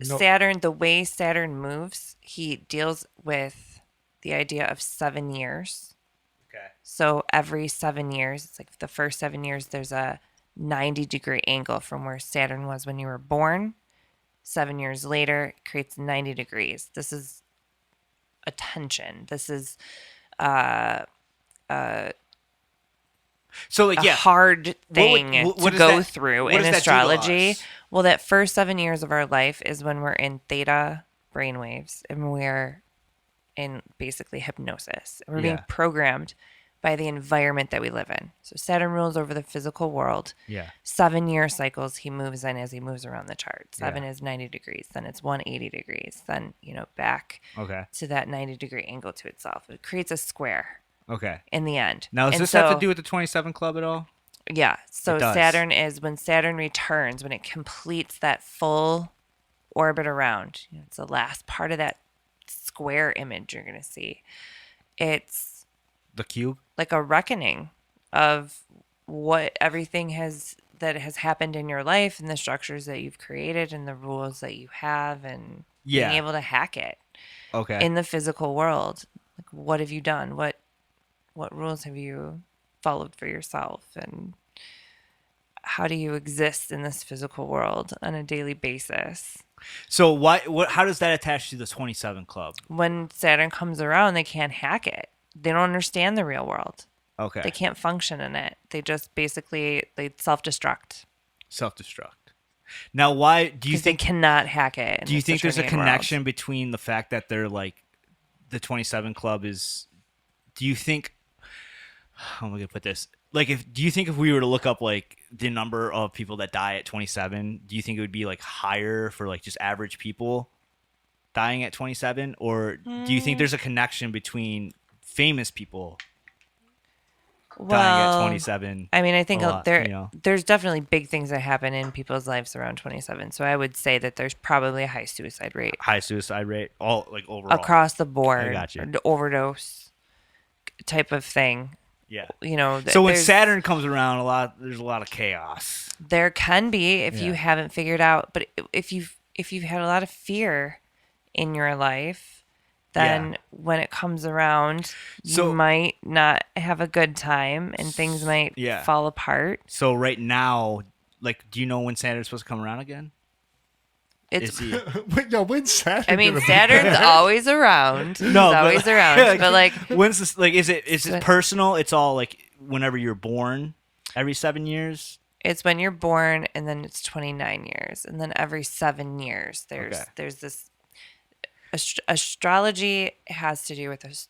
No. Saturn, the way Saturn moves, he deals with the idea of 7 years. Okay. So every 7 years, it's like the first 7 years, there's a 90-degree angle from where Saturn was when you were born. 7 years later, it creates 90 degrees. This is attention. This is So like a yeah. hard thing what to does go that- through what in does that do to astrology. us? Well, that first 7 years of our life is when we're in theta brainwaves and we're in basically hypnosis. We're being Yeah. programmed by the environment that we live in. So Saturn rules over the physical world. Yeah. 7-year cycles he moves in as he moves around the chart. 7 Yeah. is 90 degrees, then it's 180 degrees, then back Okay. to that 90-degree angle to itself. It creates a square Okay. in the end. Now does And this have so- to do with the 27 Club at all? Yeah. So It does. Saturn is when Saturn returns, when it completes that full orbit around. It's the last part of that square image you're going to see. It's The cube? like a reckoning of what everything has happened in your life and the structures that you've created and the rules that you have and Yeah. being able to hack it Okay. in the physical world. Like what have you done? What rules have you followed for yourself, and how do you exist in this physical world on a daily basis? So how does that attach to the 27 Club? When Saturn comes around, they can't hack it. They don't understand the real world. Okay. They can't function in it. They just basically self-destruct Self-destruct. Now why do you because they think cannot hack it. in do you the think there's a Saturnian world. connection between the fact that they're like the 27 Club is, do you think, how am I going to put this? Like, do you think if we were to look up like the number of people that die at 27, do you think it would be like higher for like just average people dying at 27? Or do you think there's a connection between famous people dying at 27? I mean, I think you know? there's definitely big things that happen in people's lives around 27. So I would say that there's probably a high suicide rate. High suicide rate, all like overall across the board. I got you. The overdose type of thing. Yeah. You know. So when Saturn comes around, there's a lot of chaos. There can be if you haven't figured out, but if you've had a lot of fear in your life, then when it comes around, you might not have a good time and things might fall apart. So right now, like, do you know when Saturn's supposed to come around again? When's Saturn? I mean, Saturn's always around. No, it's always around. But like, when's this? Like, is it personal? It's all like whenever you're born, every 7 years. It's when you're born, and then it's 29 years, and then every 7 years there's this. Astrology has to do with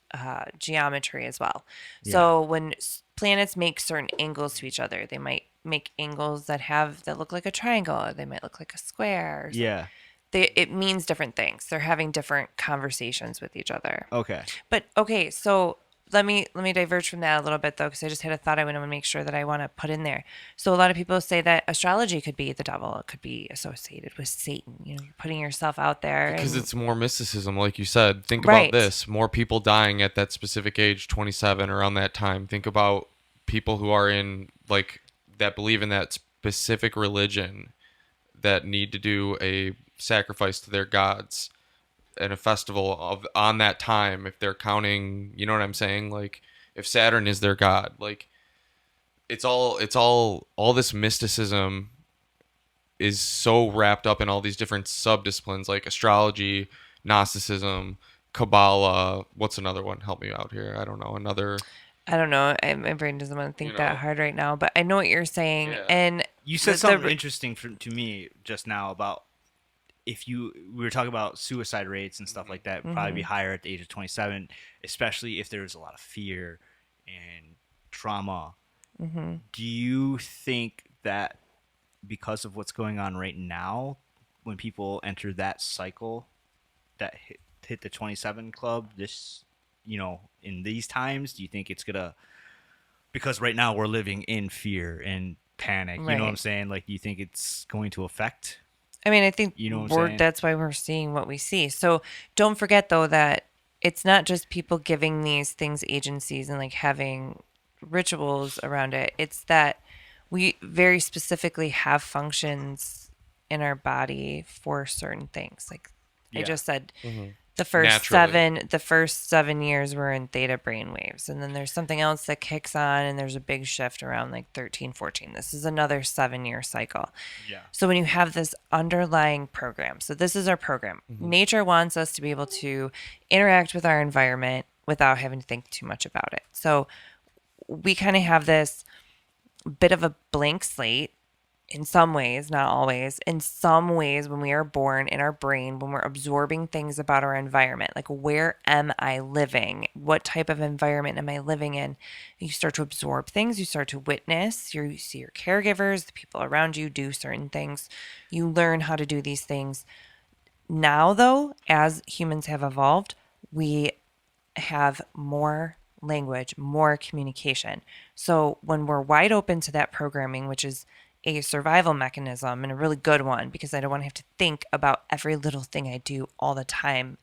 geometry as well. Yeah. So when planets make certain angles to each other, they might make angles that look like a triangle, or they might look like a square. Yeah. It means different things. They're having different conversations with each other. Okay. But okay, so let me diverge from that a little bit though, because I just had a thought I want to make sure that I want to put in there. So a lot of people say that astrology could be the devil. It could be associated with Satan. You know, you're putting yourself out there. Because it's more mysticism, like you said. Think about this. More people dying at that specific age, 27, around that time. Think about people who are in, like, that believe in that specific religion that need to do a sacrifice to their gods and a festival on that time, if they're counting, you know what I'm saying? Like, if Saturn is their god, like, it's all this mysticism is so wrapped up in all these different sub-disciplines, like astrology, Gnosticism, Kabbalah. What's another one? Help me out here. I don't know. I don't know. My brain doesn't want to think that hard right now, but I know what you're saying. Yeah. And you said something interesting to me just now about we were talking about suicide rates and stuff like that, probably be higher at the age of 27, especially if there's a lot of fear and trauma. Mm-hmm. Do you think that because of what's going on right now, when people enter that cycle that hit the 27 Club, this, in these times, do you think it's gonna, because right now we're living in fear and panic, you know what I'm saying? Like, do you think it's going to affect? I mean, I think that's why we're seeing what we see. So don't forget, though, that it's not just people giving these things agencies and like having rituals around it. It's that we very specifically have functions in our body for certain things. Like I just said, the first 7 years we're in theta brainwaves, and then there's something else that kicks on, and there's a big shift around like 13, 14. This is another 7-year cycle. Yeah. So when you have this underlying program, so this is our program. Mm-hmm. Nature wants us to be able to interact with our environment without having to think too much about it. So we kind of have this bit of a blank slate. In some ways, not always. In some ways, when we are born in our brain, when we're absorbing things about our environment, like where am I living? What type of environment am I living in? You start to absorb things. You start to witness. You see your caregivers, the people around you do certain things. You learn how to do these things. Now, though, as humans have evolved, we have more language, more communication. So when we're wide open to that programming, which is a survival mechanism and a really good one, because I don't want to have to think about every little thing I do all the time,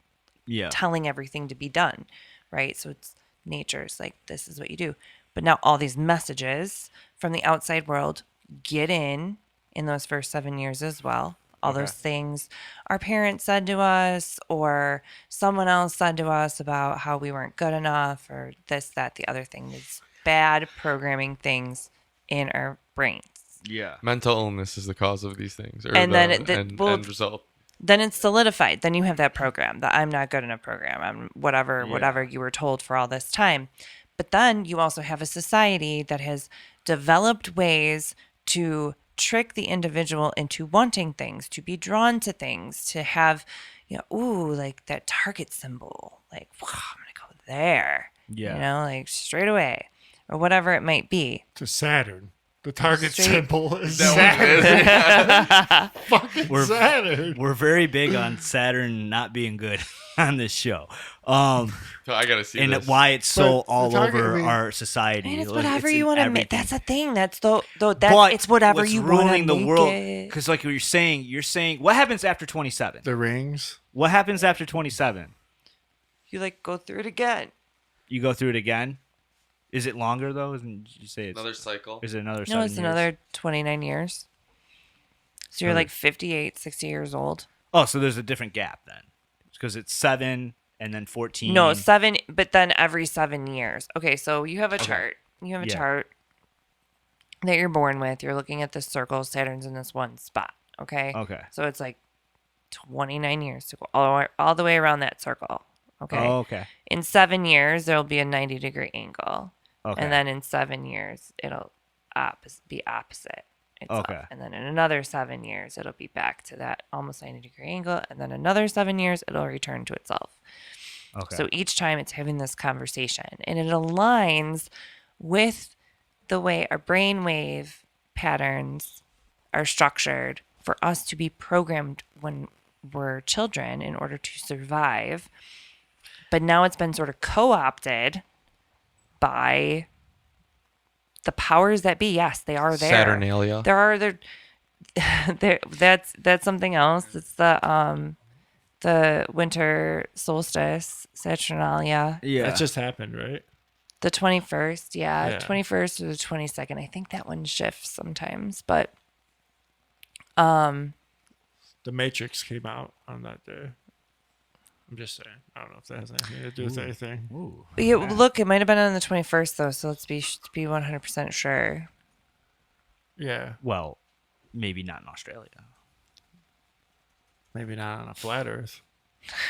telling everything to be done, right? So it's nature's like, this is what you do. But now all these messages from the outside world get in those first 7 years as well. All those things our parents said to us or someone else said to us about how we weren't good enough or this, that, the other thing. These bad programming things in our brains. Yeah. Mental illness is the cause of these things. End result. Then it's solidified. Then you have that program, the I'm not good enough program. I'm whatever you were told for all this time. But then you also have a society that has developed ways to trick the individual into wanting things, to be drawn to things, to have, like that target symbol, like, wow, I'm gonna go there. Yeah. You know, like straight away, or whatever it might be. To Saturn. The target Straight- symbol is That Saturn. Fucking Saturn. We're very big on Saturn not being good on this show. So I gotta see And this. why it's so But all the target- over I mean- our society. And it's Like, whatever in you want to make. everything. That's the thing. That's though that But it's whatever what's you want to ruling make the world. it. Because like you're saying, what happens after 27? The rings. What happens after 27? You like go through it again. You go through it again. Is it longer though? Did you say it's Another cycle. Is it another? No, 7 it's years? another 29 years. So you're Oh. like 58, 60 years old. Oh, so there's a different gap then, because it's 7 and then 14. No, 7, but then every 7 years. Okay, so you have a chart. You have a Yeah. chart that you're born with. You're looking at this circle. Saturn's in this one spot. Okay. Okay. So it's like 29 years to go all the way around that circle. Okay. Oh, okay. In 7 years, there'll be a 90-degree angle. Okay. And then in 7 years, it'll be opposite itself. Okay. And then in another 7 years, it'll be back to that almost 90-degree angle. And then another 7 years, it'll return to itself. Okay. So each time it's having this conversation. And it aligns with the way our brainwave patterns are structured for us to be programmed when we're children in order to survive. But now it's been sort of co-opted by the powers that be. Yes, they are there. Saturnalia. That's something else. It's the winter solstice, Saturnalia. yeah. That just happened, right? The 21st, yeah. Yeah. 21st or the 22nd. I think that one shifts sometimes, but The Matrix came out on that day. I'm just saying. I don't know if that has anything to do with anything. Ooh. yeah, look, it might have been on the 21st though, so let's be 100% sure. Yeah. Well, maybe not in Australia. Maybe not on a flat Earth.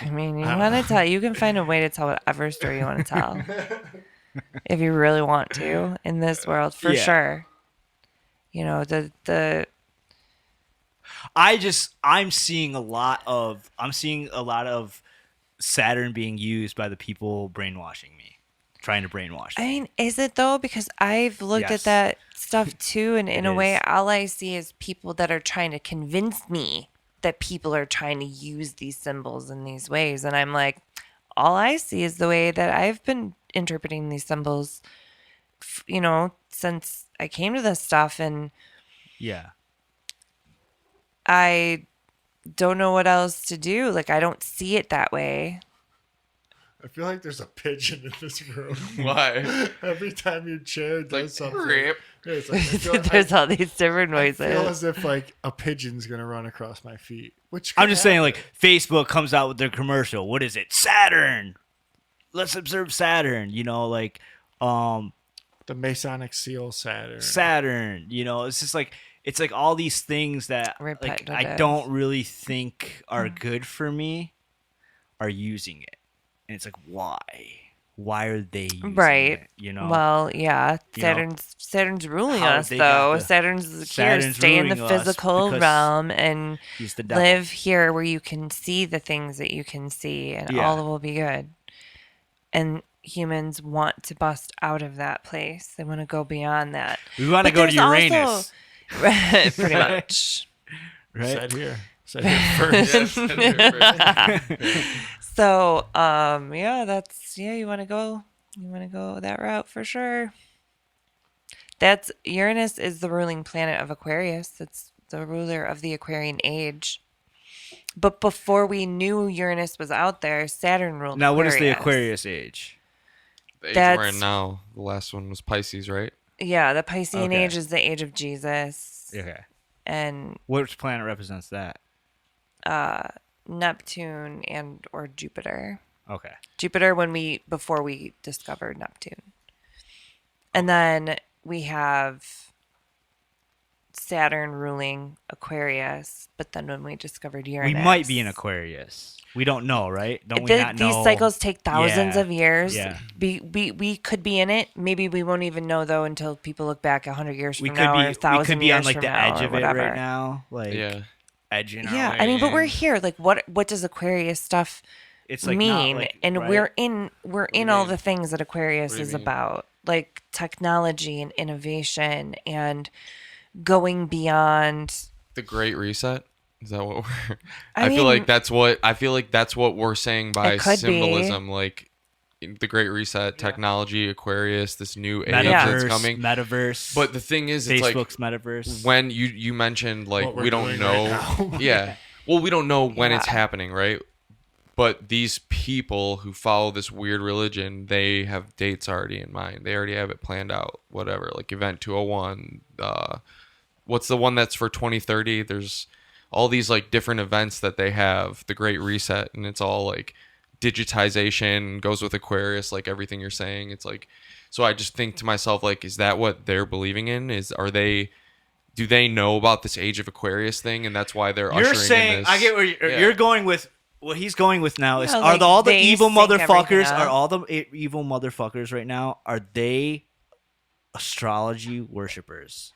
I mean, you can find a way to tell whatever story you want to tell. If you really want to in this world, for Yeah. sure. You know, the I'm seeing a lot of Saturn being used by the people brainwashing me, trying to brainwash I me. mean, is it though? Because I've looked Yes. at that stuff too, and in It a way, is. all I see is people that are trying to convince me that people are trying to use these symbols in these ways. And I'm like, all I see is the way that I've been interpreting these symbols, since I came to this stuff. And Yeah. I don't know what else to do. Like, I don't see it that way. I feel like there's a pigeon in this room. Why? Every time your chair does Like, something. rip. Yeah, it's like, I feel, There's all these different I feel noises. as if like a pigeon's gonna run across my feet. Which I'm could just saying, happen. like, Facebook comes out with their commercial. What is it? Saturn. Let's observe Saturn. the Masonic seal Saturn. Saturn. It's just like it's like all these things that like I Repetitive. don't really think are good for me are using it, and it's like why? Why are they using Right. it? Well, yeah. You know, Saturn's ruling how us they got though. the- Saturn's here, Saturn's stay in the ruling us physical because realm and he's the devil. live here where you can see the things that you can see, and Yeah. all will be good. And humans want to bust out of that place. They want to go beyond that. We want to But go to there's also- Uranus, Pretty much. right? Said here. Said here first. So, you want to go that route for sure. That's Uranus is the ruling planet of Aquarius. It's the ruler of the Aquarian age. But before we knew Uranus was out there, Saturn ruled Now, what is the Aquarius. Aquarius age? The age That's- we're in now. The last one was Pisces, right? Yeah, the Piscean Okay. age is the age of Jesus. Okay. And Which planet represents that? Neptune and or Jupiter. Okay. Jupiter before we discovered Neptune. And then we have Saturn ruling Aquarius, but then when we discovered Uranus. We might be in Aquarius. We don't know, right? Don't we not know? These cycles take thousands Yeah. of years. Yeah. We could be in it. Maybe we won't even know though until people look back 100 years from We could now or be 1,000 we could be years on like from the now edge or of it whatever. right now. Like Yeah. edging our Yeah, way I mean, but we're in. here. Like, what does Aquarius stuff it's like mean, not, like, and right? we're do you in all mean? the things that Aquarius What do you is mean? about, like technology and innovation and going beyond. The Great Reset. Is that what we're? I I feel like mean, that's what we're saying by it could be. symbolism, like the Great Reset, technology, Aquarius, this new age Yeah. that's coming. Metaverse. But the thing is, it's like Facebook's metaverse. when you mentioned like What we're we don't doing know. right now. Yeah. Well, we don't know when it's Yeah. happening, right? But these people who follow this weird religion, they have dates already in mind. They already have it planned out. Whatever, like Event 201. What's the one that's for 2030? There's all these like different events that they have. The Great Reset, and it's all like digitization, goes with Aquarius, like everything you're saying. It's like, so I just think to myself, like, is that what they're believing in? Do they know about this Age of Aquarius thing, and that's why they're You're ushering in saying, this? I get where Yeah. you're going with. What he's going with now is, Yeah, are like, all the they evil sync everything motherfuckers? up. Are all the evil motherfuckers right now? Are they astrology worshippers?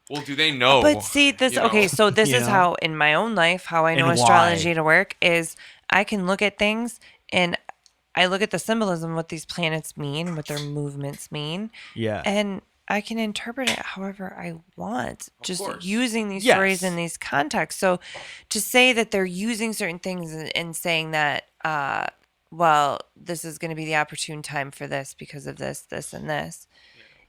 Well, do they know? But see, this You know? okay. So this You is know? how in my own life how I know And astrology why? to work is I can look at things and I look at the symbolism, what these planets mean, what their movements mean, Yeah. and I can interpret it however I want, just course. using these Yes. stories in these contexts. So to say that they're using certain things and saying that, well, this is going to be the opportune time for this because of this, this, and this.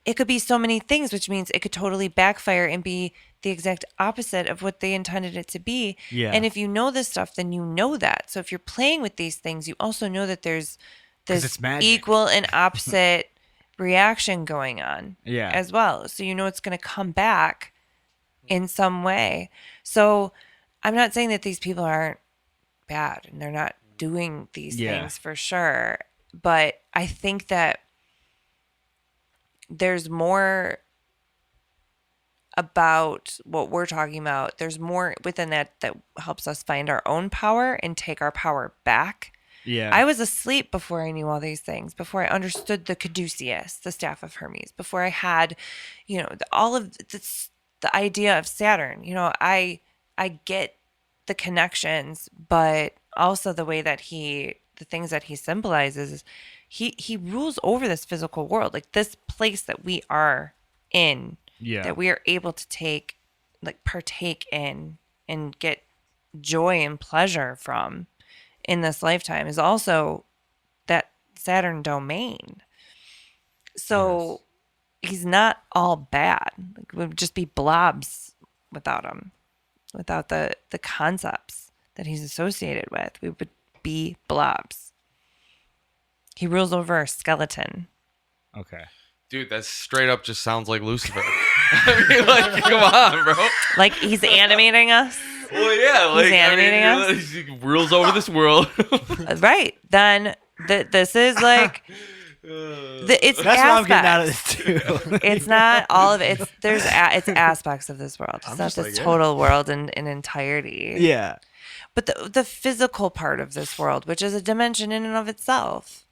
It could be so many things, which means it could totally backfire and be the exact opposite of what they intended it to be. Yeah. And if you know this stuff, then you know that. So if you're playing with these things, you also know that there's 'Cause this it's magic. equal and opposite reaction going on Yeah. as well. So you know it's going to come back in some way. So I'm not saying that these people aren't bad and they're not doing these Yeah. things for sure. But I think that there's more about what we're talking about. There's more within that helps us find our own power and take our power back. Yeah. I was asleep before I knew all these things, before I understood the caduceus, the staff of Hermes, before I had, all of this, the idea of Saturn. I get the connections, but also the way that the things that he symbolizes, he rules over this physical world, like this place that we are in, Yeah. that we are able to partake in and get joy and pleasure from in this lifetime is also that Saturn domain. So he's not all bad. Like, we would just be blobs without him, without the concepts that he's associated with. We would be blobs. He rules over our skeleton. Okay. Dude, that straight up just sounds like Lucifer. I mean, like, come on, bro. Like he's animating us. Well, yeah, like animating us? He rules over this world. Right. Then this is like it's That's what I'm getting out of aspects. this too. It's not all of it. It's aspects of this world. It's not just this like, yeah. total world in entirety. Yeah. But the physical part of this world, which is a dimension in and of itself.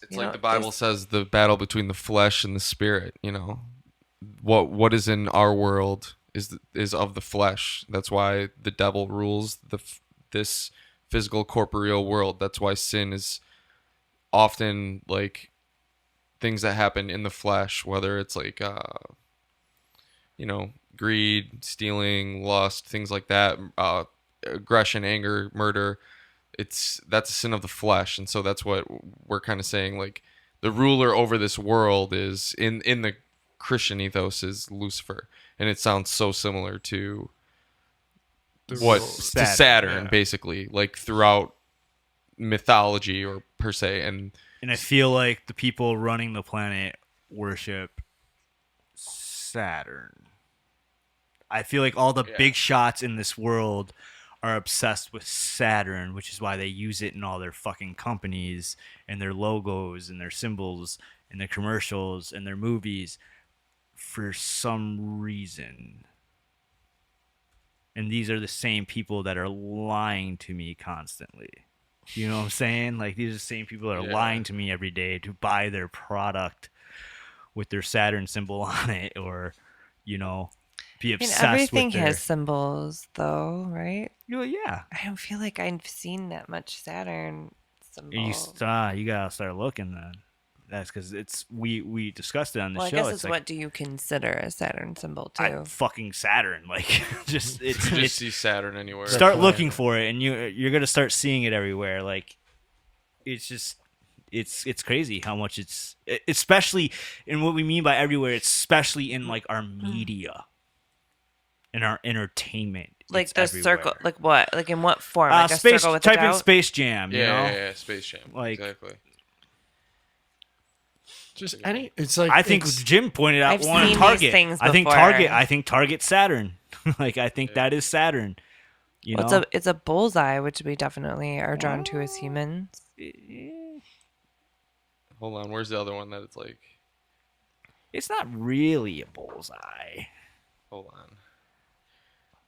It's like the Bible says, the battle between the flesh and the spirit. What is in our world is of the flesh. That's why the devil rules this physical corporeal world. That's why sin is often like things that happen in the flesh, whether it's like greed, stealing, lust, things like that, aggression, anger, murder. That's a sin of the flesh. And so that's what we're kind of saying, like the ruler over this world is in the Christian ethos is Lucifer. And it sounds so similar to Saturn, yeah. basically, like throughout mythology or per se. And I feel like the people running the planet worship Saturn. I feel like all the big shots in this world are obsessed with Saturn, which is why they use it in all their fucking companies and their logos and their symbols and their commercials and their movies for some reason. And these are the same people that are lying to me constantly. You know what I'm saying? Like, these are the same people that are lying to me every day to buy their product with their Saturn symbol on it, or, be I mean, obsessed everything with their... has symbols, though, right? Yeah. I don't feel like I've seen that much Saturn And you symbols. you gotta start looking then. That's because we discussed it on the Well, I show. guess It's it's like, what do you consider a Saturn symbol too? fucking Saturn. Like, just You it's just see Saturn anywhere. start looking for it, and you're gonna start seeing it everywhere. Like, it's just it's crazy how much it's, especially in what we mean by everywhere. It's especially in like our media, in our entertainment. Like It's the everywhere. circle, like what? Like in what form? Like a Space. circle with Type a in dot? Space Jam. You know. Yeah, Space Jam. Like- exactly. Just any. It's like I think it's- Jim pointed out I've one seen these Target. things I think before. Target. I think Target Saturn. Like I think that is Saturn. You Well, know. it's a bullseye, which we definitely are drawn to as humans. Hold on, where's the other one that it's like? It's not really a bullseye. Hold on.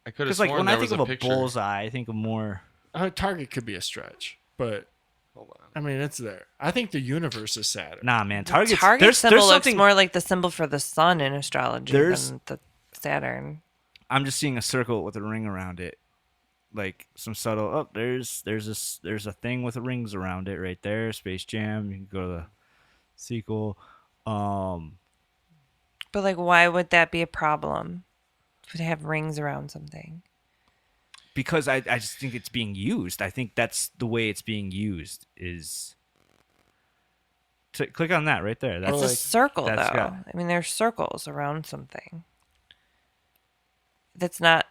I could have Because like sworn when there I think was of a a picture. bullseye, I think of more. Target could be a stretch, but Hold on. I mean it's there. I think the universe is Saturn. Nah, man. Target. Target symbol there's looks something. more like the symbol for the sun in astrology There's- than the Saturn. I'm just seeing a circle with a ring around it, like some subtle. Oh, there's a thing with the rings around it right there. Space Jam. You can go to the sequel. But like, why would that be a problem? To have rings around something. Because I just think it's being used. I think that's the way it's being used is click on that right there. That's It's a circle, though. that's got- I mean, there's circles around something. That's not.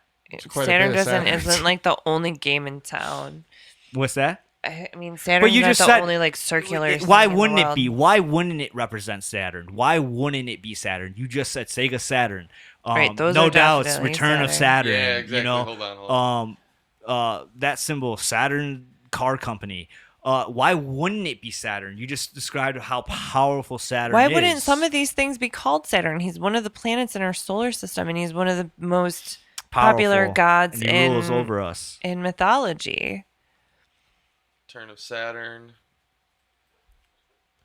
quite a Saturn bit of doesn't Saturns. isn't like the only game in town. What's that? I mean, Saturn's you not just the said- only like circular. Why thing in the wouldn't it world. be? Why wouldn't it represent Saturn? Why wouldn't it be Saturn? You just said Sega Saturn. Right, those no are doubts. definitely Return of Saturn. Saturn. Yeah, exactly. You know, Hold on. That symbol, Saturn Car Company. Why wouldn't it be Saturn? You just described how powerful Saturn Why is. wouldn't some of these things be called Saturn? He's one of the planets in our solar system, and he's one of the most popular Powerful, gods and he rules over us. in mythology. Turn of Saturn.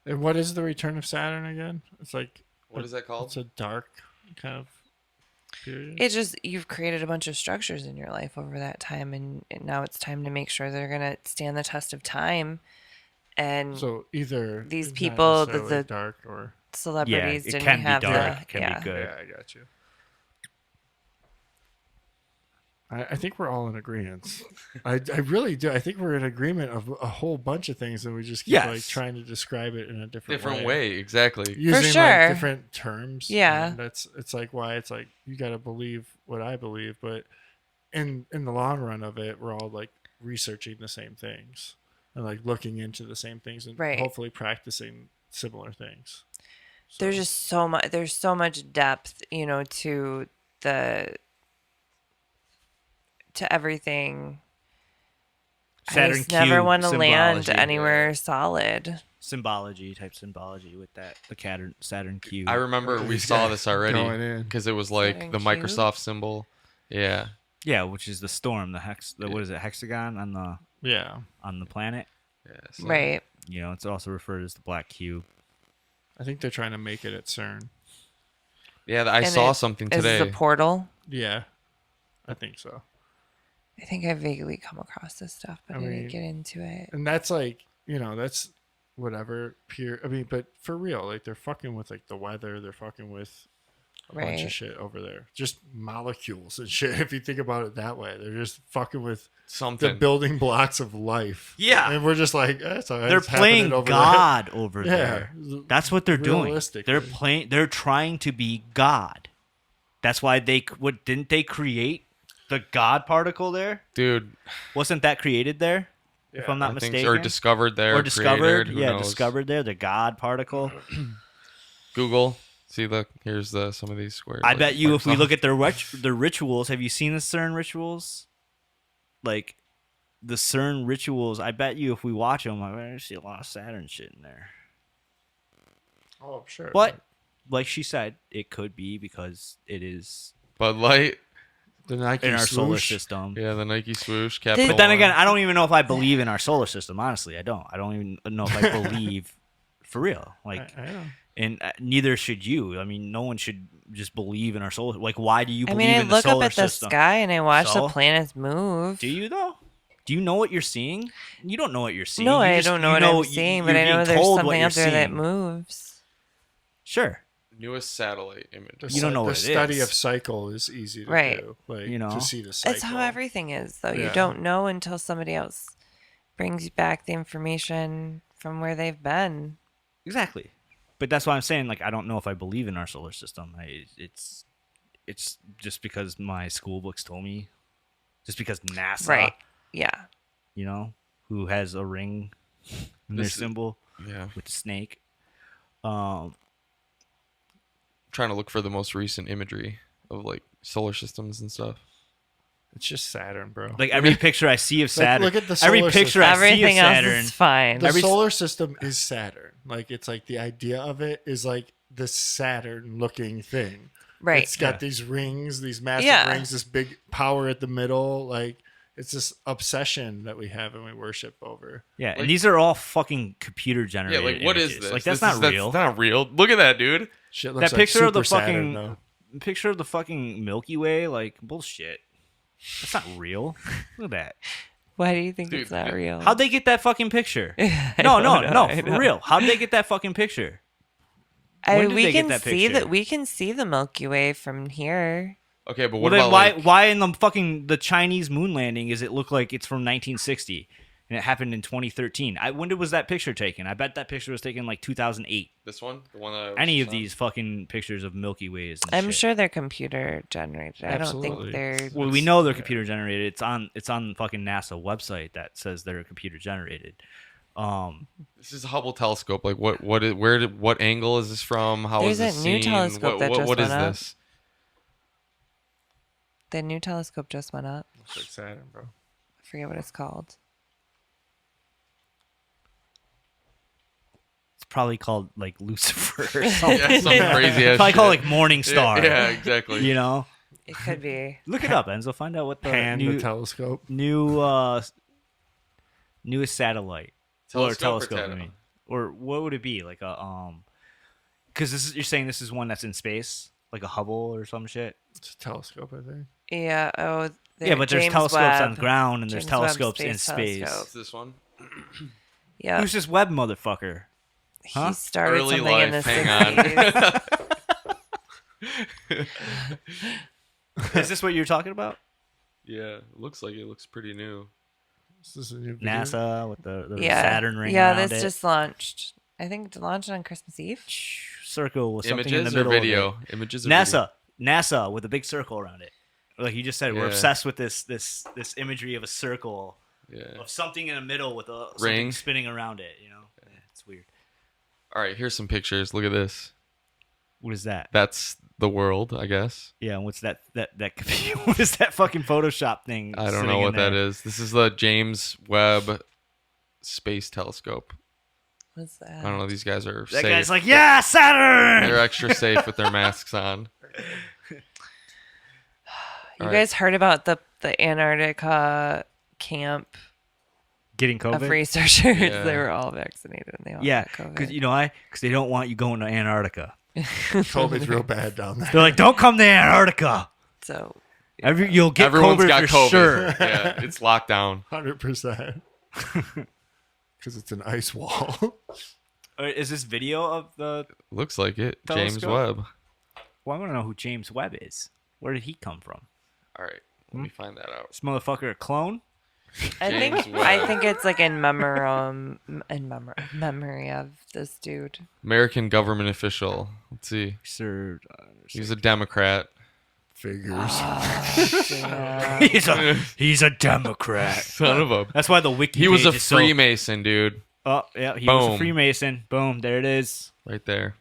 And what is the return of Saturn again? It's like What is that called? it's a dark kind of period. It's just you've created a bunch of structures in your life over that time, and now it's time to make sure they're gonna stand the test of time. And So either these it's not people, necessarily the dark or celebrities it didn't can be have dark, the it can be good. yeah, I got you. I think we're all in agreement. I really do. I think we're in agreement of a whole bunch of things, and we just keep like Yes. trying to describe it in a Different way, exactly. using sure. like different terms. Yeah. and it's like why it's like you got to believe what I believe, but in the long run of it, we're all like researching the same things and like looking into the same things and Right. hopefully practicing similar things. There's just so much. There's so much depth, to everything. Saturn I just never cube want to land symbology. anywhere solid. Symbology with that the Saturn cube. I remember we He's saw got this already going in. because it was like Saturn the cube? Microsoft symbol. Yeah. Yeah, which is the storm, the hex. What is it? Hexagon on the planet. Yeah. so- Right. You know, it's also referred as the black cube. I think they're trying to make it at CERN. Yeah, I And saw it something Is today. the portal? Yeah, I think so. I think I vaguely come across this stuff, but I, mean, didn't get into it. And that's like, that's whatever pure. I mean, but for real, like they're fucking with like the weather. They're fucking with a bunch Right. of shit over there. Just molecules and shit. If you think about it that way, they're just fucking with the Something. building blocks of life. Yeah. and we're just like, it's all right. They're it's happening playing over God over Yeah. there. That's what they're doing. Realistically. They're trying to be God. That's why didn't they create the God particle there? Dude, Wasn't that created there? there. If I'm not I think, mistaken. or discovered there. Or discovered. created, who Yeah, knows? discovered there, the God particle. Google. See, look, here's some of these squares. I like bet you if we Microsoft. look at their rituals, have you seen the CERN rituals? Like the CERN rituals, I bet you if we watch them, I bet you see a lot of Saturn shit in there. Oh, sure. But like she said, it could be because it is Bud Light. the Nike in our solar swoosh. system. Yeah, the Nike swoosh. Capital But then One. again, I don't even know if I believe in our solar system. Honestly, I don't. I don't even know if I believe for real. Like I know. and neither should you. I mean, no one should just believe in our solar. Like, why do you I believe mean, I in the look up solar at the system? sky and I watch So? the planets move. Do you though? Do you know what you're seeing? You don't know what you're seeing. No, You I just- don't know you what I'm seeing, but you're I know being there's told what something you're up there that seeing. moves. Sure. Newest satellite image. You don't know the what it study is. of cycle is easy to Right. do. Like, You know? to see the cycle. It's how everything is, though. You Yeah. don't know until somebody else brings you back the information from where they've been. Exactly. But that's why I'm saying, like, I don't know if I believe in our solar system. It's just because my school books told me. Just because NASA, Right. Yeah. you know, who has a ring in their This is- symbol Yeah. with the snake. Trying to look for the most recent imagery of like solar systems and stuff. It's just Saturn, bro. Like every picture I see of Saturn, look at the every solar picture system. I see of Everything else Saturn, is fine. The every- solar system is Saturn. Like, it's like the idea of it is like the Saturn-looking thing. Right. It's got these rings, these massive Yeah. rings, this big power at the middle. Like, it's this obsession that we have and we worship over. yeah, Like- and these are all fucking computer generated. Yeah, like what is images. this? Like that's This not real. That's not real. Look at that, dude. Shit looks That like picture of the Super Saturn, fucking though. picture of the fucking Milky Way, like bullshit. That's not real. Look at that. Why do you think Dude, it's not real? How'd they get that fucking picture? I No, don't know, I for know. real. How'd they get that fucking picture? When did we they get can that see picture? that. We can see the Milky Way from here. Okay, but Well, what then about why like, why in the fucking the Chinese moon landing is it look like it's from 1960 and it happened in 2013? When was that picture taken? I bet that picture was taken like 2008. this one? The one that I was Any of just on? these fucking pictures of Milky Ways. And I'm shit. sure they're computer generated. I don't Absolutely. think they're. Well, we know they're computer generated. It's on the fucking NASA website that says they're computer generated. This is a Hubble telescope. Like what angle is this from? How is There's this a new seen? telescope that just what is went up. this? The new telescope just went up. Looks like Saturn, bro. I forget what it's called. It's probably called like Lucifer or something. Yeah, some crazy ass Probably shit. called like Morning Star. Yeah, exactly. You know, It could be. look it up, Enzo. Find out what the Pan new the telescope. newest satellite or Telescope or telescope. I tele- mean, or what would it be like a Because you're saying this is one that's in space, like a Hubble or some shit. It's a telescope, I think. Yeah. Oh. Yeah, but there's James telescopes on Webb. the ground and there's James Webb telescopes in Space space. Telescope. What's this one? Yeah. Who's this Webb motherfucker? Huh? He started Early something in the life, hang 60s. Is this what you're talking about? Yeah, it looks like it looks pretty new. This is a new video. NASA with the Yeah. Saturn ring Yeah, around this it. just launched. I think it launched on Christmas Eve. Circle with something in Images the or middle video? of it. Images or video? NASA with a big circle around it. Like you just said, we're Yeah. obsessed with this imagery of a circle Yeah. of something in the middle with a something Ring. spinning around it. You know, it's weird. All right, here's some pictures. Look at this. What is that? That's the world, I guess. Yeah, and what's that what is that fucking Photoshop thing? I don't sitting know in what that there? is. This is the James Webb Space Telescope. What's that? I don't know. These guys are That safe. guy's like, yeah, Saturn. They're extra safe with their masks on. You All guys heard about the Antarctica camp Getting of COVID. researchers? Yeah. They were all vaccinated and they all Yeah, got COVID. because you know why? Because they don't want you going to Antarctica. COVID's real bad down there. They're like, don't come to Antarctica. So You'll get Everyone's COVID got for COVID. sure. Yeah, it's locked down. 100%. Because it's an ice wall. Is this video of the? Looks like it. James Telescope? Webb. Well, I want to know who James Webb is. Where did he come from? All right, let me find that out. This motherfucker a clone? James Webb. I think it's like in memory of this dude. American government official. Let's see. Sir, He's a Democrat. Figures. Yeah. he's a Democrat. Son of a. That's why the wiki. He was a page is so- Freemason, dude. Oh yeah, he was a Boom. Freemason. Boom, there it is. Right there.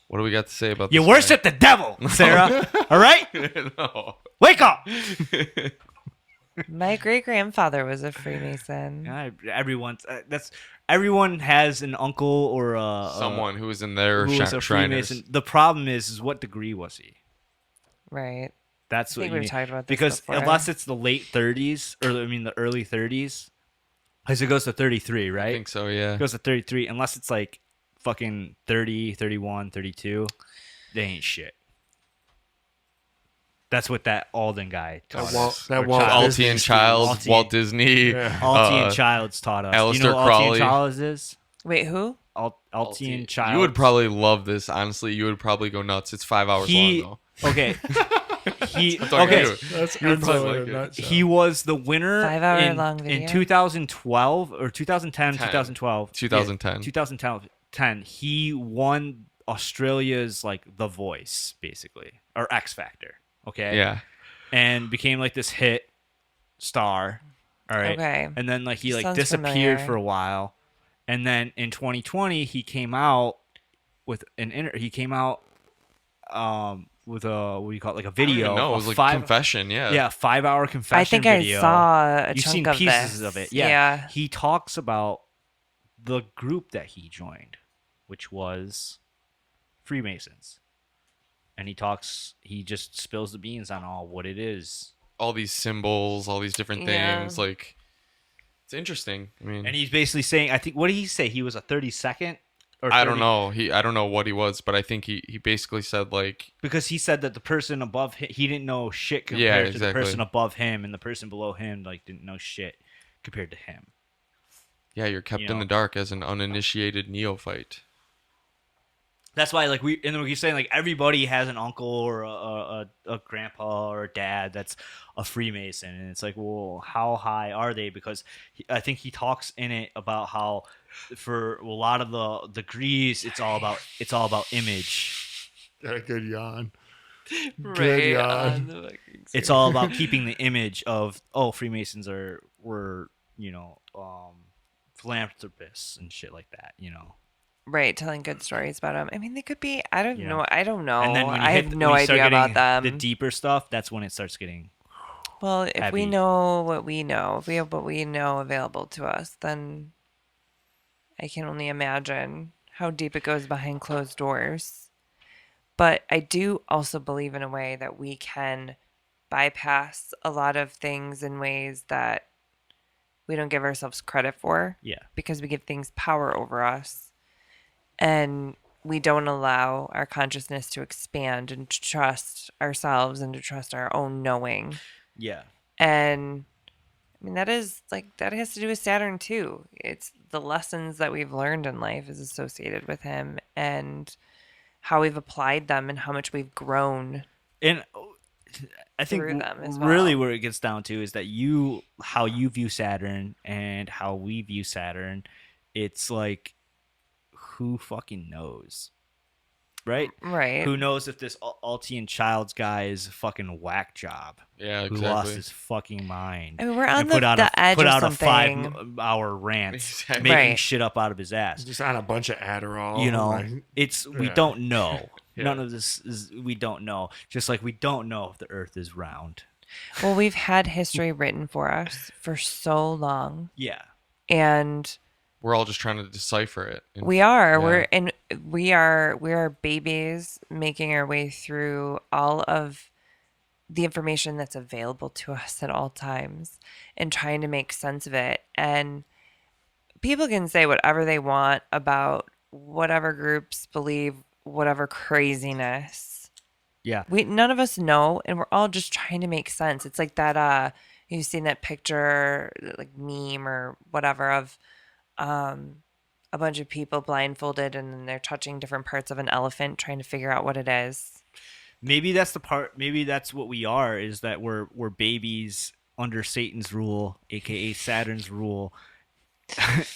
What do we got to say about You this worship the devil, Sarah. All right, guy? No. wake up. My great grandfather was a Freemason. Everyone has an uncle or Someone who was in their who was a Shriners. Freemason. The problem is what degree was he? Right. That's I what think you we've need. talked about this Because before. unless it's the late 30s, or I mean the early 30s, because it goes to 33, right? I think so, yeah. It goes to 33, unless it's like fucking 30, 31, 32, they ain't shit. That's what that Alden guy taught us. That Or Walt Child. Disney Altie and Child, Altie. Walt Disney, Yeah. Altie and Childs taught us. Do you Aleister know what Altie Crowley. and Childs is? Wait, who? Altie and Childs. You would probably love this. Honestly, you would probably go nuts. It's 5 hours long though. Okay. all Okay. you do. That's You would probably absolutely like it. nuts. He was the winner 5 hour in, long video? in 2012 or 2010, 10. 2012. 2010. Yeah, 2010. He won Australia's like The Voice, basically, or X Factor. Okay. Yeah. And became like this hit star. All right. Okay. And then like he like Sounds disappeared familiar. for a while, and then in 2020 he came out with he came out with a what do you call it, like a video. No, it was like confession. Yeah. Yeah, 5-hour confession. I think video. I saw a You've chunk seen of pieces this. of it. Yeah. He talks about the group that he joined, which was Freemasons. And he just spills the beans on what it is. All these symbols, all these different Yeah. things. Like, it's interesting. I mean, And he's basically saying, I think, what did he say? He was a 32nd? Or I 30 don't know. I don't know what he was, but I think he basically said like, Because he said that the person above him, he didn't know shit compared Yeah, to the exactly. person above him, and the person below him like didn't know shit compared to him. yeah, you're kept You in know. the dark as an uninitiated neophyte. That's why, like, and then we're saying, like, everybody has an uncle or a grandpa or a dad that's a Freemason, and it's like, well, how high are they? Because I think he talks in it about how, for a lot of the degrees, it's all about image. Got a good yawn. Right yawn. on the fucking It's all about keeping the image of Freemasons were philanthropists and shit like that, you know. Right, telling good stories about them. I mean, they could be. I don't Yeah. know. I don't know. And then when you I hit- have no when you start idea about getting them. The deeper stuff, that's when it starts getting. Well, if heavy. we know what we know, if we have what we know available to us, then I can only imagine how deep it goes behind closed doors. But I do also believe in a way that we can bypass a lot of things in ways that we don't give ourselves credit for. Yeah. Because we give things power over us. And we don't allow our consciousness to expand and to trust ourselves and to trust our own knowing. Yeah. And I mean, that has to do with Saturn too. It's the lessons that we've learned in life is associated with him and how we've applied them and how much we've grown. And I think Through them as really well. where it gets down to is that how you view Saturn and how we view Saturn, it's like, who fucking knows? Right? Right. Who knows if this Altie and Childs guy is a fucking whack job? Yeah, Who exactly. lost his fucking mind? I mean, we're on and the edge put of out something. a 5-hour rant, Exactly. making Right. shit up out of his ass. Just on a bunch of Adderall. You know, like, we Yeah. don't know. Yeah. None of this we don't know. Just like we don't know if the Earth is round. Well, we've had history written for us for so long. Yeah. And We're all just trying to decipher it. And- we are. Yeah. We are babies making our way through all of the information that's available to us at all times and trying to make sense of it. And people can say whatever they want about whatever groups believe whatever craziness. Yeah. None of us know, and we're all just trying to make sense. It's like that you've seen that picture, like meme or whatever, of a bunch of people blindfolded and then they're touching different parts of an elephant trying to figure out what it is. Maybe that's the part. Maybe that's what we are. Is that we're babies under Satan's rule, aka Saturn's rule,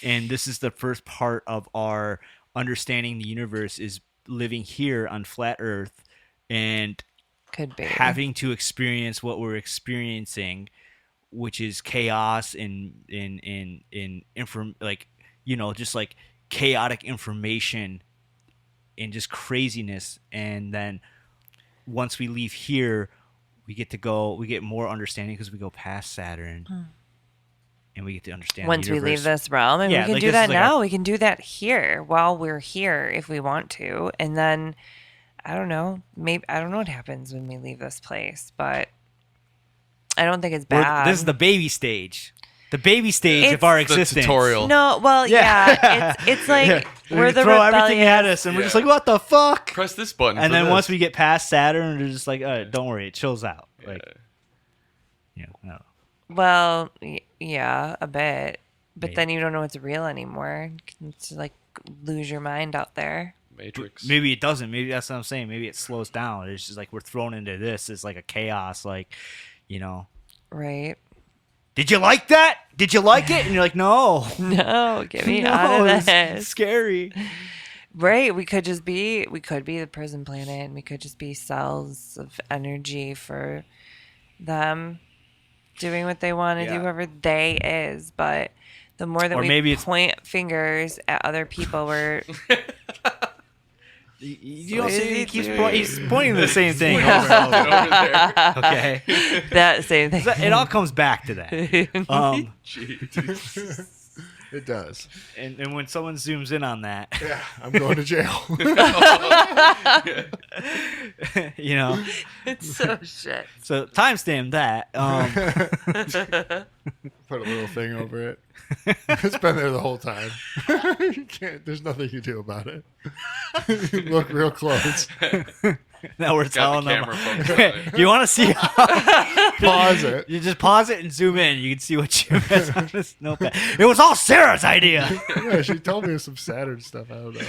and this is the first part of our understanding the universe is living here on flat Earth and Could be. having to experience what we're experiencing, which is chaos and like, you know, just like chaotic information and just craziness. And then once we leave here, we get more understanding because we go past Saturn and we get to understand Once the we universe. leave this realm, and Yeah, we can like do this that is like now. our- We can do that here while we're here if we want to. And then I don't know. Maybe I don't know what happens when we leave this place, but I don't think it's bad. This is the baby stage. the baby stage of our The existence. tutorial. No, well, yeah, it's like we're the throw rebellious. everything at us, and we're just like, what the fuck? Press this button. And for then this. once we get past Saturn, we're just like, don't worry, it chills out. Like, I don't know. Well, yeah, a bit, but Maybe. then you don't know what's real anymore. It's like lose your mind out there. Matrix. Maybe it doesn't. Maybe that's what I'm saying. Maybe it slows down. It's just like we're thrown into this. It's like a chaos. Like, Right? did you like that? Did you like it? And you're like, no. No, get me No, out of it's this. scary. Right? We could be the prison planet, and we could just be cells of energy for them doing what they want to do, Yeah. whoever they is. But the more that Or we maybe it's- point fingers at other people, we're You don't see. He's He's pointing the same thing over and over. Over there. Okay. that same thing. It all comes back to that. Jeez. It does. And when someone zooms in on that, Yeah, I'm going to jail. It's so shit. So timestamp that. Put a little thing over it. It's been there the whole time. You can't. There's nothing you do about it. Look real close. Now we're Got telling the them. camera focused on it. You want to see? Pause it. You just pause it and zoom in. You can see what you missed on this notepad. It was all Sarah's idea. Yeah, she told me some Saturn stuff. I don't know.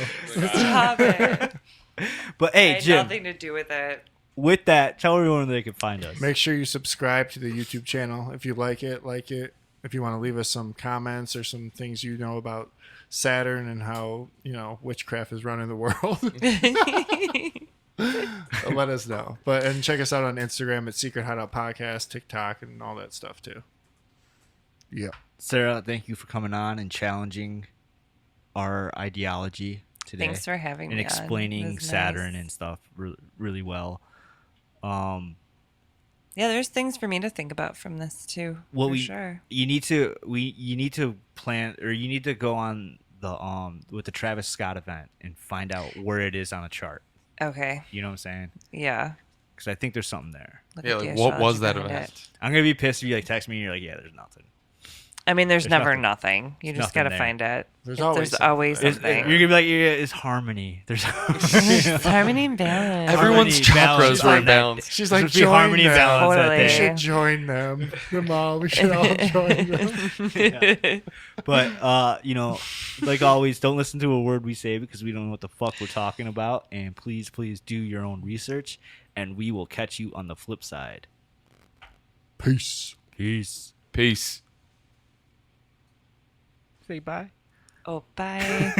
Stop it. But I hey, had Jim, nothing to do with it. with that, tell everyone where they can find us. Make sure you subscribe to the YouTube channel if you like it. If you want to leave us some comments or some things you know about Saturn and how witchcraft is running the world. Let us know. And check us out on Instagram at Secret Hideout Podcast, TikTok, and all that stuff too. Yeah. Sarah, thank you for coming on and challenging our ideology today. Thanks for having and me on. It explaining was Saturn nice. and stuff really well. Yeah, there's things for me to think about from this too. Well, for sure. you need to plan, or you need to go on the with the Travis Scott event and find out where it is on a chart. Okay. You know what I'm saying? Yeah. Because I think there's something there. Look Yeah, at the like, what was astrology that behind event? it. I'm gonna be pissed if you text me and you're like, yeah, there's nothing. I mean, there's never nothing. nothing. You There's just gotta nothing there. find it. There's There's always always something. something. You're gonna be like, yeah, it's harmony. There's It's harmony and balance. Everyone's Harmony, balance. chakras were in Find that- balance. She's There like, should be harmony and join them. balance that Totally. We day. should join them all. We should all join them. But like always, don't listen to a word we say because we don't know what the fuck we're talking about. And please do your own research, and we will catch you on the flip side. Peace. Peace. Peace. Say bye. Oh, bye.